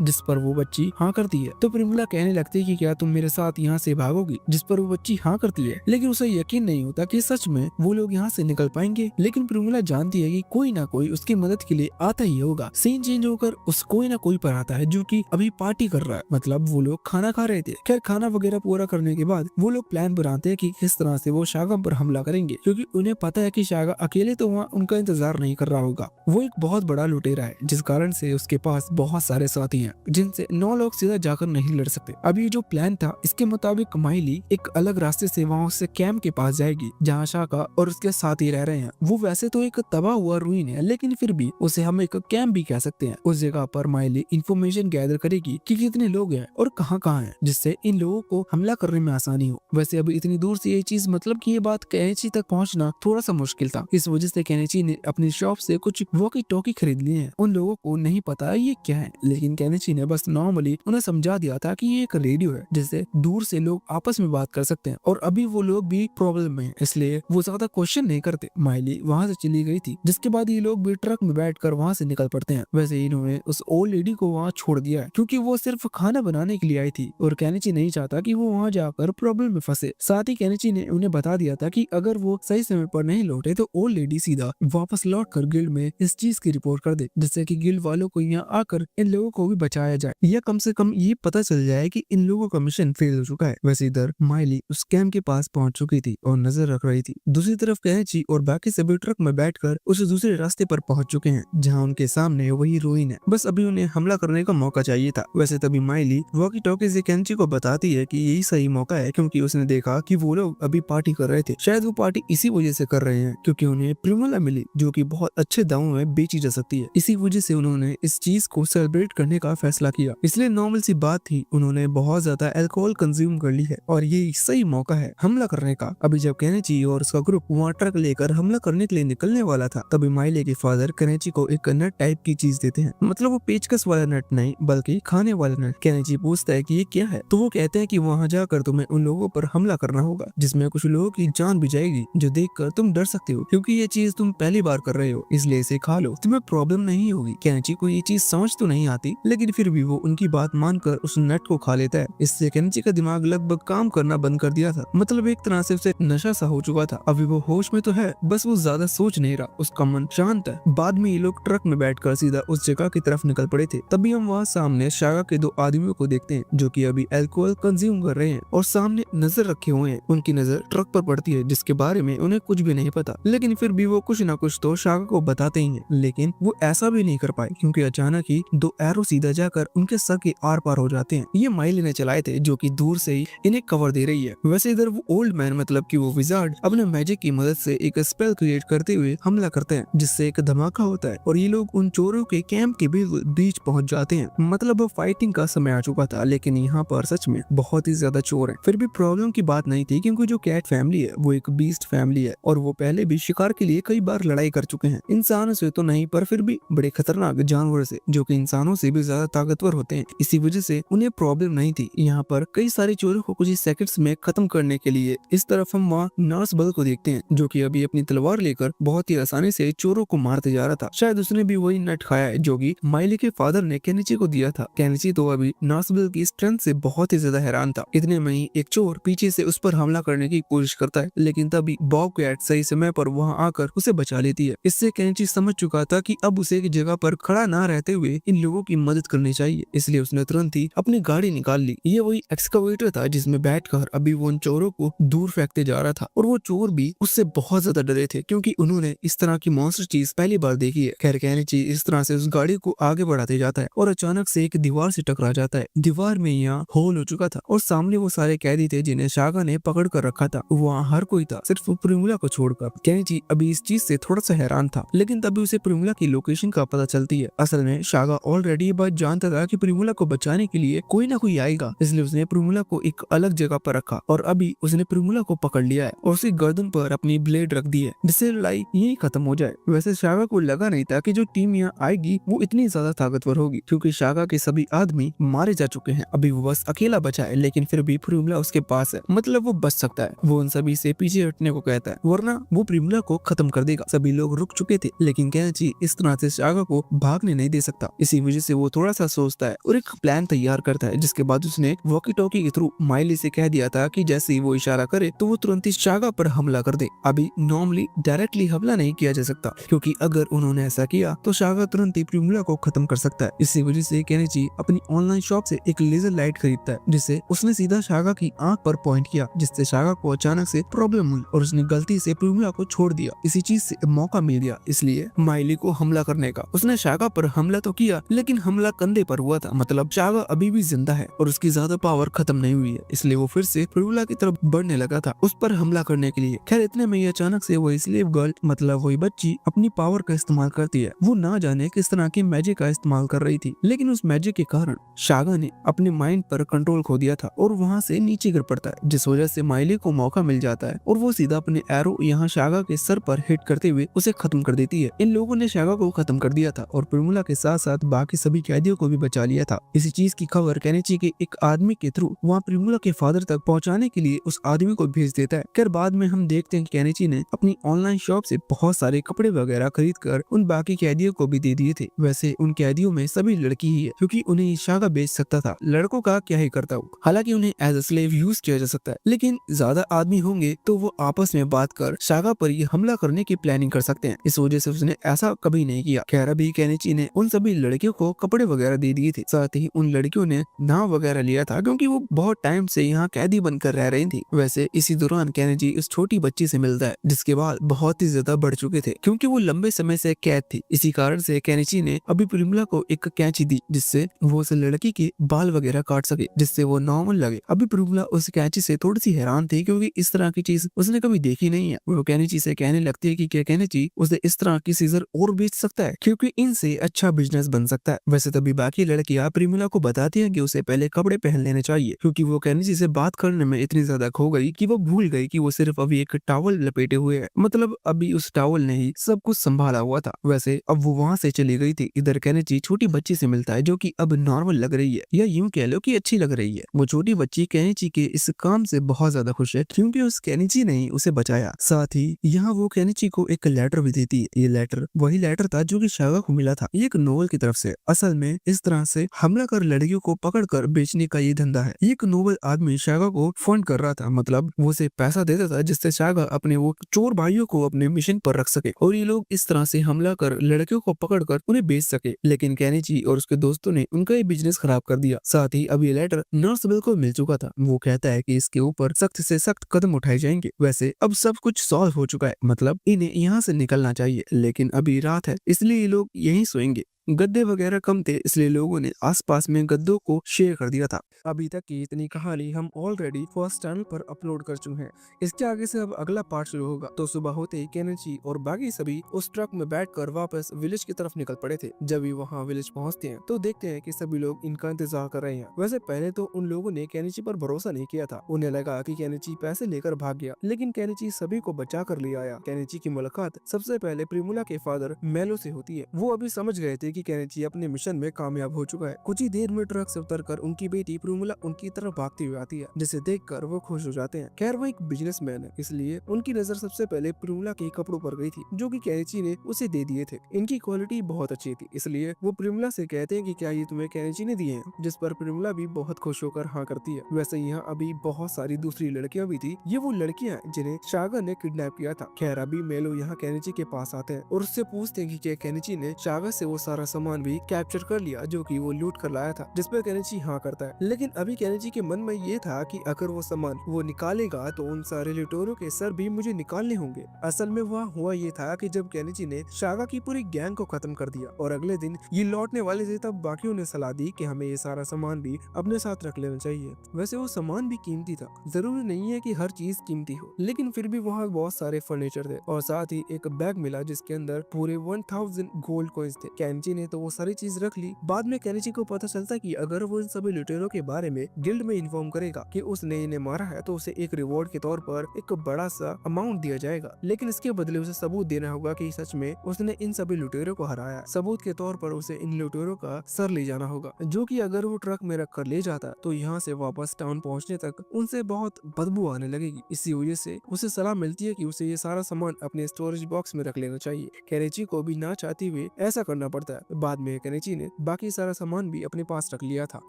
जिस पर वो बच्ची हाँ करती है। तो प्रीमुला कहने लगती है कि क्या तुम मेरे साथ यहाँ से भागोगी, जिस पर वो बच्ची हाँ करती है, लेकिन उसे यकीन नहीं होता कि सच में वो लोग यहाँ से निकल पाएंगे। लेकिन प्रीमुला जानती है कि कोई ना कोई उसकी मदद के लिए आता ही होगा। सीन चेंज होकर उस कोई ना कोई पर आता है जो कि अभी पार्टी कर रहा है, मतलब वो लोग खाना खा रहे थे। खैर खाना वगैरह पूरा करने के बाद वो लोग प्लान बनाते हैं कि किस तरह से वो शाका पर हमला करेंगे, क्योंकि उन्हें पता है कि शाका अकेले तो वहाँ उनका इंतजार नहीं कर रहा होगा। वो एक बहुत बड़ा लुटेरा है, जिस कारण से उसके पास बहुत सारे साथी हैं, जिनसे 9 लोग सीधा जाकर नहीं लड़ सकते। अभी जो प्लान था इसके मुताबिक माइली एक अलग रास्ते से वहाँ उससे कैंप के पास जाएगी जहाँ शाका और उसके साथी रह रहे हैं। वो वैसे तो एक तबाह हुआ रूइन है, लेकिन फिर भी उसे हम एक कैंप भी कह सकते हैं। उस जगह पर माइली इंफॉर्मेशन गैदर करेगी कि कितने लोग हैं और कहाँ हैं, जिससे इन लोगों को हमला करने में आसानी हो। वैसे अभी इतनी दूर से ये चीज मतलब कि ये बात केनेची तक पहुंचना थोड़ा सा मुश्किल था। इस वजह से केनेची ने अपनी शॉप से कुछ वॉकी टॉकी खरीद लिए हैं। उन लोगों को नहीं पता ये क्या है, लेकिन केनेची ने बस नॉर्मली उन्हें समझा दिया था कि ये एक रेडियो है जिससे दूर से लोग आपस में बात कर सकते हैं, और अभी वो लोग भी प्रॉब्लम में है, इसलिए वो ज्यादा क्वेश्चन नहीं करते। माइली वहाँ से चली गई थी, जिसके बाद ये लोग भी ट्रक में बैठकर वहाँ से निकल पड़ते हैं। वैसे इन्होंने उस ओल्ड लेडी को वहाँ छोड़ दिया है क्योंकि वो सिर्फ खाना बनाने के लिए आई थी और केनिची नहीं चाहता कि वो वहाँ जाकर प्रॉब्लम में फंसे। साथ ही केनिची ने उन्हें बता दिया था कि अगर वो सही समय पर नहीं लौटे तो ओल्ड लेडी सीधा वापस लौट कर गिल्ड में इस चीज की रिपोर्ट कर दे, जिससे कि गिल्ड वालों को यहाँ आकर इन लोगों को भी बचाया जाए या कम से कम ये पता चल जाए कि इन लोगों का मिशन फेल हो चुका है। वैसे इधर माइली उस कैंप के पास पहुंच चुकी थी और नजर रख रही थी। दूसरी तरफ केनिची और बाकी सभी ट्रक में बैठकर उस दूसरे रास्ते पर पहुंच चुके हैं जहां उनके सामने वही रोइन है। बस अभी उन्हें हमला करने का मौका चाहिए था। वैसे तभी माइली वॉकी टॉकी से केनिची को बताती है कि यही सही मौका है क्योंकि उसने देखा कि वो लोग अभी पार्टी कर रहे थे। शायद वो पार्टी इसी वजह से कर रहे हैं क्योंकि उन्हें प्रिमोला मिली जो कि बहुत अच्छे दामों में बेची जा सकती है। इसी वजह से उन्होंने इस चीज को सेलिब्रेट करने का फैसला किया। इसलिए नॉर्मल सी बात थी, उन्होंने बहुत ज्यादा अल्कोहल कंज्यूम कर ली है और ये सही मौका है हमला करने का। अभी जब केनिची और उसका ग्रुप वहाँ ट्रक लेकर हमला करने के लिए निकलने वाला था तभी माइले के फादर केनिची को एक नट टाइप की चीज देते हैं। मतलब वो पेचकस वाला नट नहीं बल्कि खाने वाला नट। केनिची पूछता है कि ये क्या है तो वो कहते हैं कि वहाँ जाकर तुम्हें उन लोगों पर हमला करना होगा जिसमें कुछ लोगों की जान भी जाएगी जो देखकर तुम डर सकते हो क्योंकि ये चीज तुम पहली बार कर रहे हो, इसलिए इसे खा लो, तुम्हें प्रॉब्लम नहीं होगी। केनिची को ये चीज समझ तो नहीं आती लेकिन फिर भी वो उनकी बात मानकर उस नट को खा लेता है। इससे केनिची का दिमाग लगभग काम करना बंद कर दिया था। मतलब एक तरह से उसे नशा सा हो चुका था। अभी वो होश में तो है, बस वो ज्यादा सोच नहीं रहा, उसका मन शांत है। बाद में ये लोग ट्रक में बैठकर सीधा उस जगह की तरफ निकल पड़े थे। तभी हम वहाँ सामने शागा के दो आदमियों को देखते हैं जो कि अभी अल्कोहल कंज्यूम कर रहे हैं और सामने नजर रखे हुए हैं। उनकी नजर ट्रक पर पड़ती है जिसके बारे में उन्हें कुछ भी नहीं पता, लेकिन फिर भी वो कुछ ना कुछ तो शागा को बताते ही हैं। लेकिन वो ऐसा भी नहीं कर पाए क्योंकि अचानक ही दो एरो सीधा जाकर उनके सर के आर पार हो जाते हैं। ये माइली ने चलाए थे जो कि दूर से ही इन्हें कवर दे रही है। वैसे इधर वो ओल्ड मैन मतलब कि वो विजार्ड अपने मैजिक की मदद से एक स्पेल क्रिएट करते हुए हमला करते हैं जिससे एक धमाका होता है और ये लोग उन चोरों के कैंप के बिल्कुल बीच पहुंच जाते हैं। मतलब वो फाइटिंग का समय आ चुका था लेकिन यहाँ पर सच में बहुत ही ज्यादा चोर हैं। फिर भी प्रॉब्लम की बात नहीं थी क्योंकि जो कैट फैमिली है वो एक बीस्ट फैमिली है और वो पहले भी शिकार के लिए कई बार लड़ाई कर चुके हैं। इंसानों से तो नहीं पर फिर भी बड़े खतरनाक जानवर से जो कि इंसानों से भी ज्यादा ताकतवर होते हैं। इसी वजह से उन्हें प्रॉब्लम नहीं थी। यहाँ पर कई सारे चोरों को कुछ ही सेकंड्स में खत्म करने के लिए इस तरफ हम वहाँ नर्स बल को देखते हैं जो कि अभी अपनी तलवार लेकर बहुत ही आसानी से चोरों को मारते जा रहा था। शायद उसने भी वही नट खाया है जो कि माइली के फादर ने केनिची को दिया था। केनिची तो अभी नर्स बल की स्ट्रेंथ से बहुत ही ज्यादा हैरान था। इतने में ही एक चोर पीछे से उस पर हमला करने की कोशिश करता है लेकिन तभी बॉब कैट सही समय पर वहाँ आकर उसे बचा लेती है। इससे केनिची समझ चुका था कि अब उसे एक जगह पर खड़ा ना रहते हुए इन लोगों की मदद करनी चाहिए, इसलिए उसने तुरंत ही अपनी गाड़ी निकाल ली। ये वही एक्सकवेटर था जिसमें बैठकर अभी वो उन चोरों को दूर फेंकते जा रहा था और वो चोर भी उससे बहुत ज्यादा डरे थे क्योंकि उन्होंने इस तरह की मॉन्स्टर चीज पहली बार देखी है। खैर केनिची इस तरह से उस गाड़ी को आगे बढ़ाते जाता है और अचानक से एक दीवार से टकरा जाता है। दीवार में यहाँ होल हो चुका था और सामने वो सारे कैदी थे जिन्हें शागा ने पकड़ कर रखा था। वहाँ हर कोई था सिर्फ प्रिमुला को छोड़कर। केनिची अभी इस चीज से थोड़ा सा हैरान था लेकिन तभी उसे प्रिमुला की लोकेशन का पता चलती है। असल में शागा ऑलरेडी ये बात जानता था कि प्रिमुला को बचाने के लिए कोई ना कोई आएगा, इसलिए उसने प्रिमुला को एक अलग जगह पर रखा और अभी उसने प्रिमुला को पकड़ लिया है और उसकी गर्दन पर अपनी ब्लेड रख दी है जिससे लड़ाई यही खत्म हो जाए। वैसे शागा को लगा नहीं था कि जो टीम यहाँ आएगी वो इतनी ज्यादा ताकतवर होगी क्योंकि शागा के सभी आदमी मारे जा चुके हैं। अभी वो बस अकेला बचा है लेकिन फिर भी प्रिमुला उसके पास है, मतलब वो बच सकता है। वो उन सभी से पीछे हटने को कहता है वरना वो प्रिमुला को खत्म कर देगा। सभी लोग रुक चुके थे लेकिन केनिची इस तरह से शागा को भागने नहीं दे सकता। इसी वजह से वो थोड़ा सा सोचता है और एक प्लान तैयार करता है जिसके बाद उसने वॉकी टॉकी के थ्रू माइली से कह दिया था कि जैसे ही वो इशारा करे तो वो तुरंत ही शागा पर हमला कर दे। अभी नॉर्मली डायरेक्टली हमला नहीं किया जा सकता क्योंकि अगर उन्होंने ऐसा किया तो शागा तुरंत ही प्रिमुला को खत्म कर सकता है। इसी वजह से केनिची अपनी ऑनलाइन शॉप से एक लेजर लाइट खरीदता है जिसे उसने सीधा शागा की आंख पर पॉइंट किया जिससे शागा को अचानक से प्रॉब्लम हुई और उसने गलती से प्रिमुला को छोड़ दिया। इसी चीज से मौका मिल गया इसलिए माइली को हमला करने का। उसने शागा पर हमला तो किया लेकिन हमला कंधे पर हुआ था, मतलब शागा अभी भी जिंदा है और उसकी ज्यादा पावर खत्म नहीं हुई है, इसलिए वो फिर से प्रिमुला की तरफ बढ़ने लगा था उस पर हमला करने के लिए। खैर इतने में ही अचानक से वो स्लेव गर्ल मतलब वही बच्ची अपनी पावर का इस्तेमाल करती है। वो ना जाने किस तरह की मैजिक का इस्तेमाल कर रही थी लेकिन उस मैजिक के कारण शागा ने अपने माइंड पर कंट्रोल खो दिया था और वहाँ से नीचे गिर पड़ता है जिस वजह से माइली को मौका मिल जाता है और वो सीधा अपने एरो यहाँ शागा के सर पर हिट करते हुए उसे खत्म कर देती है। इन लोगों ने शागा को खत्म कर दिया था और प्रिमुला के साथ साथ बाकी सभी कैदियों को भी बचा लिया था। इसी चीज की खबर केनिची के एक आदमी के थ्रू वहाँ प्रिमुला के फादर तक पहुँचाने के लिए उस आदमी को भेज देता है। फिर बाद में हम देखते हैं कि केनिची ने अपनी ऑनलाइन शॉप से बहुत सारे कपड़े वगैरह खरीद कर उन बाकी कैदियों को भी दे दिए थे। वैसे उन कैदियों में सभी लड़की ही है, क्योंकि उन्हें शागा बेच सकता था, लड़कों का क्या ही करता वो। हालांकि उन्हें एज अ स्लेव यूज किया जा सकता है, लेकिन ज्यादा आदमी होंगे तो वो आपस में बात कर शागा पर ही हमला करने की प्लानिंग कर सकते हैं। इस वजह से उसने ऐसा कभी नहीं किया। खैर अभी केनिची ने उन सभी लड़कियों को कपड़े वगैरह दे दिए थे, साथ ही उन लड़कियों ने नाव वगैरह लिया था, क्योंकि वो बहुत टाइम से यहाँ कैदी बनकर रह रही थी। वैसे इसी दौरान केनिची उस छोटी बच्ची से मिलता है जिसके बाल बहुत ही ज्यादा बढ़ चुके थे, क्योंकि वो लंबे समय से कैद थी। इसी कारण से केनिची ने अभी प्रिमला को एक कैंची दी जिससे वो उस लड़की के बाल वगैरह काट सके, जिससे वो नॉर्मल लगे। अभी प्रिमला उस कैंची से थोड़ी सी हैरान थी, क्योंकि इस तरह की चीज उसने कभी देखी नहीं है। वो केनिची से कहने लगती है कि क्या केनिची उसे इस तरह की सीजर और बेच सकता है, क्योंकि इनसे अच्छा बिजनेस बन सकता है। वैसे तभी बाकी लड़कियां प्रिमला को बताती है कि उसे पहले कपड़े पहन लेने चाहिए, क्योंकि वो केनिची से बात करने में इतनी ज्यादा खो गई कि वो भूल गई कि वो सिर्फ अभी एक टॉवल लपेटे हुए है, मतलब अभी उस टॉवल ने ही सब कुछ संभाला हुआ था। वैसे अब वो वहां से चली गई थी। इधर केनिची छोटी बच्ची से मिलता है जो कि अब नॉर्मल लग रही है, या यूं कह लो कि अच्छी लग रही है। वो छोटी बच्ची केनिची के इस काम से बहुत ज्यादा खुश है, क्योंकि उस केनिची ने ही उसे बचाया। साथ ही यहाँ वो केनिची को एक लेटर भी देती है। ये लेटर वही लेटर था जो कि शागा को मिला था, ये एक नोवेल की तरफ से। असल में इस तरह से हमला कर लड़कियों को पकड़ कर बेचने का ये धंधा है। एक नोबल आदमी शागा को फंड कर रहा था, मतलब वो उसे पैसा देता था जिससे शागा अपने वो चोर भाइयों को अपने मिशन पर रख सके और ये लोग इस तरह से हमला कर लड़कियों को पकड़ कर उन्हें बेच सके। लेकिन केनिची और उसके दोस्तों ने उनका ये बिजनेस खराब कर दिया। साथ ही अब ये लेटर नर्स बिल को मिल चुका था। वो कहता है कि इसके ऊपर सख्त से सख्त कदम उठाए जाएंगे। वैसे अब सब कुछ सॉल्व हो चुका है, मतलब इन्हें यहाँ से निकलना चाहिए, लेकिन अभी रात है इसलिए ये लोग यहीं सोएंगे। गद्दे वगैरह कम थे, इसलिए लोगों ने आसपास में गद्दों को शेयर कर दिया था। अभी तक की इतनी कहानी हम ऑलरेडी फर्स्ट चैनल पर अपलोड कर चुके हैं। इसके आगे से अब अगला पार्ट शुरू होगा। तो सुबह होते ही केनिची और बाकी सभी उस ट्रक में बैठकर वापस विलेज की तरफ निकल पड़े थे। जब भी वहाँ विलेज पहुँचते हैं तो देखते हैं कि सभी लोग इनका इंतजार कर रहे हैं। वैसे पहले तो उन लोगों ने केनिची पर भरोसा नहीं किया था। उन्हें लगा कि केनिची पैसे लेकर भाग गया, लेकिन केनिची सभी को बचा कर ले आया। केनिची की मुलाकात सबसे पहले प्रिमुला के फादर मेलो से होती है। वो अभी समझ गए थे कि केनिची अपने मिशन में कामयाब हो चुका है। कुछ ही देर में ट्रक से उतरकर उनकी बेटी प्रिमुला उनकी तरफ भागती हुई आती है, जिसे देखकर वो खुश हो जाते हैं। खैर वो एक बिजनेसमैन है, इसलिए उनकी नजर सबसे पहले प्रिमुला के कपड़ों पर गई थी, जो कि केनिची ने उसे दे दिए थे। इनकी क्वालिटी बहुत अच्छी थी, इसलिए वो प्रिमुला से कहते हैं कि क्या ये तुम्हें केनिची ने दिए हैं, जिस पर प्रिमुला भी बहुत खुश होकर हाँ करती है। वैसे यहाँ अभी बहुत सारी दूसरी लड़कियां भी थी। ये वो लड़कियां हैं जिन्हें शागा ने किडनैप किया था। खैर अभी मेलो यहाँ केनिची के पास आते हैं और उससे पूछते हैं कि क्या केनिची ने शागा से वो सारा सामान भी कैप्चर कर लिया जो कि वो लूट कर लाया था, जिस पर केनिची हाँ करता है। लेकिन अभी केनिची के मन में ये था कि अगर वो सामान वो निकालेगा तो उन सारे लुटेरों के सर भी मुझे निकालने होंगे। असल में वहाँ हुआ ये था कि जब केनिची ने शागा की पूरी गैंग को खत्म कर दिया और अगले दिन ये लौटने वाले थे, तब बाकियों ने सलाह दी कि हमें ये सारा सामान भी अपने साथ रख लेना चाहिए। वैसे वो सामान भी कीमती था, जरूरी नहीं है कि हर चीज कीमती हो, लेकिन फिर भी वहाँ बहुत सारे फर्नीचर थे और साथ ही एक बैग मिला जिसके अंदर पूरे 1000 गोल्ड कॉइंस थे। केनिची ने तो वो सारी चीज रख ली। बाद में केनिची को पता चलता कि अगर वो इन सभी लुटेरों के बारे में गिल्ड में इन्फॉर्म करेगा कि उसने इन्हें मारा है, तो उसे एक रिवॉर्ड के तौर पर एक बड़ा सा अमाउंट दिया जाएगा, लेकिन इसके बदले उसे सबूत देना होगा कि सच में उसने इन सभी लुटेरों को हराया। सबूत के तौर पर उसे इन लुटेरों का सर ले जाना होगा, जो कि अगर वो ट्रक में रख कर ले जाता तो यहाँ से वापस टाउन पहुँचने तक उनसे बहुत बदबू आने लगेगी। इसी वजह से उसे सलाह मिलती है कि उसे ये सारा सामान अपने स्टोरेज बॉक्स में रख लेना चाहिए। केनिची को भी ना चाहते हुए ऐसा करना पड़ता है। बाद में केनिची ने बाकी सारा सामान भी अपने पास रख लिया था।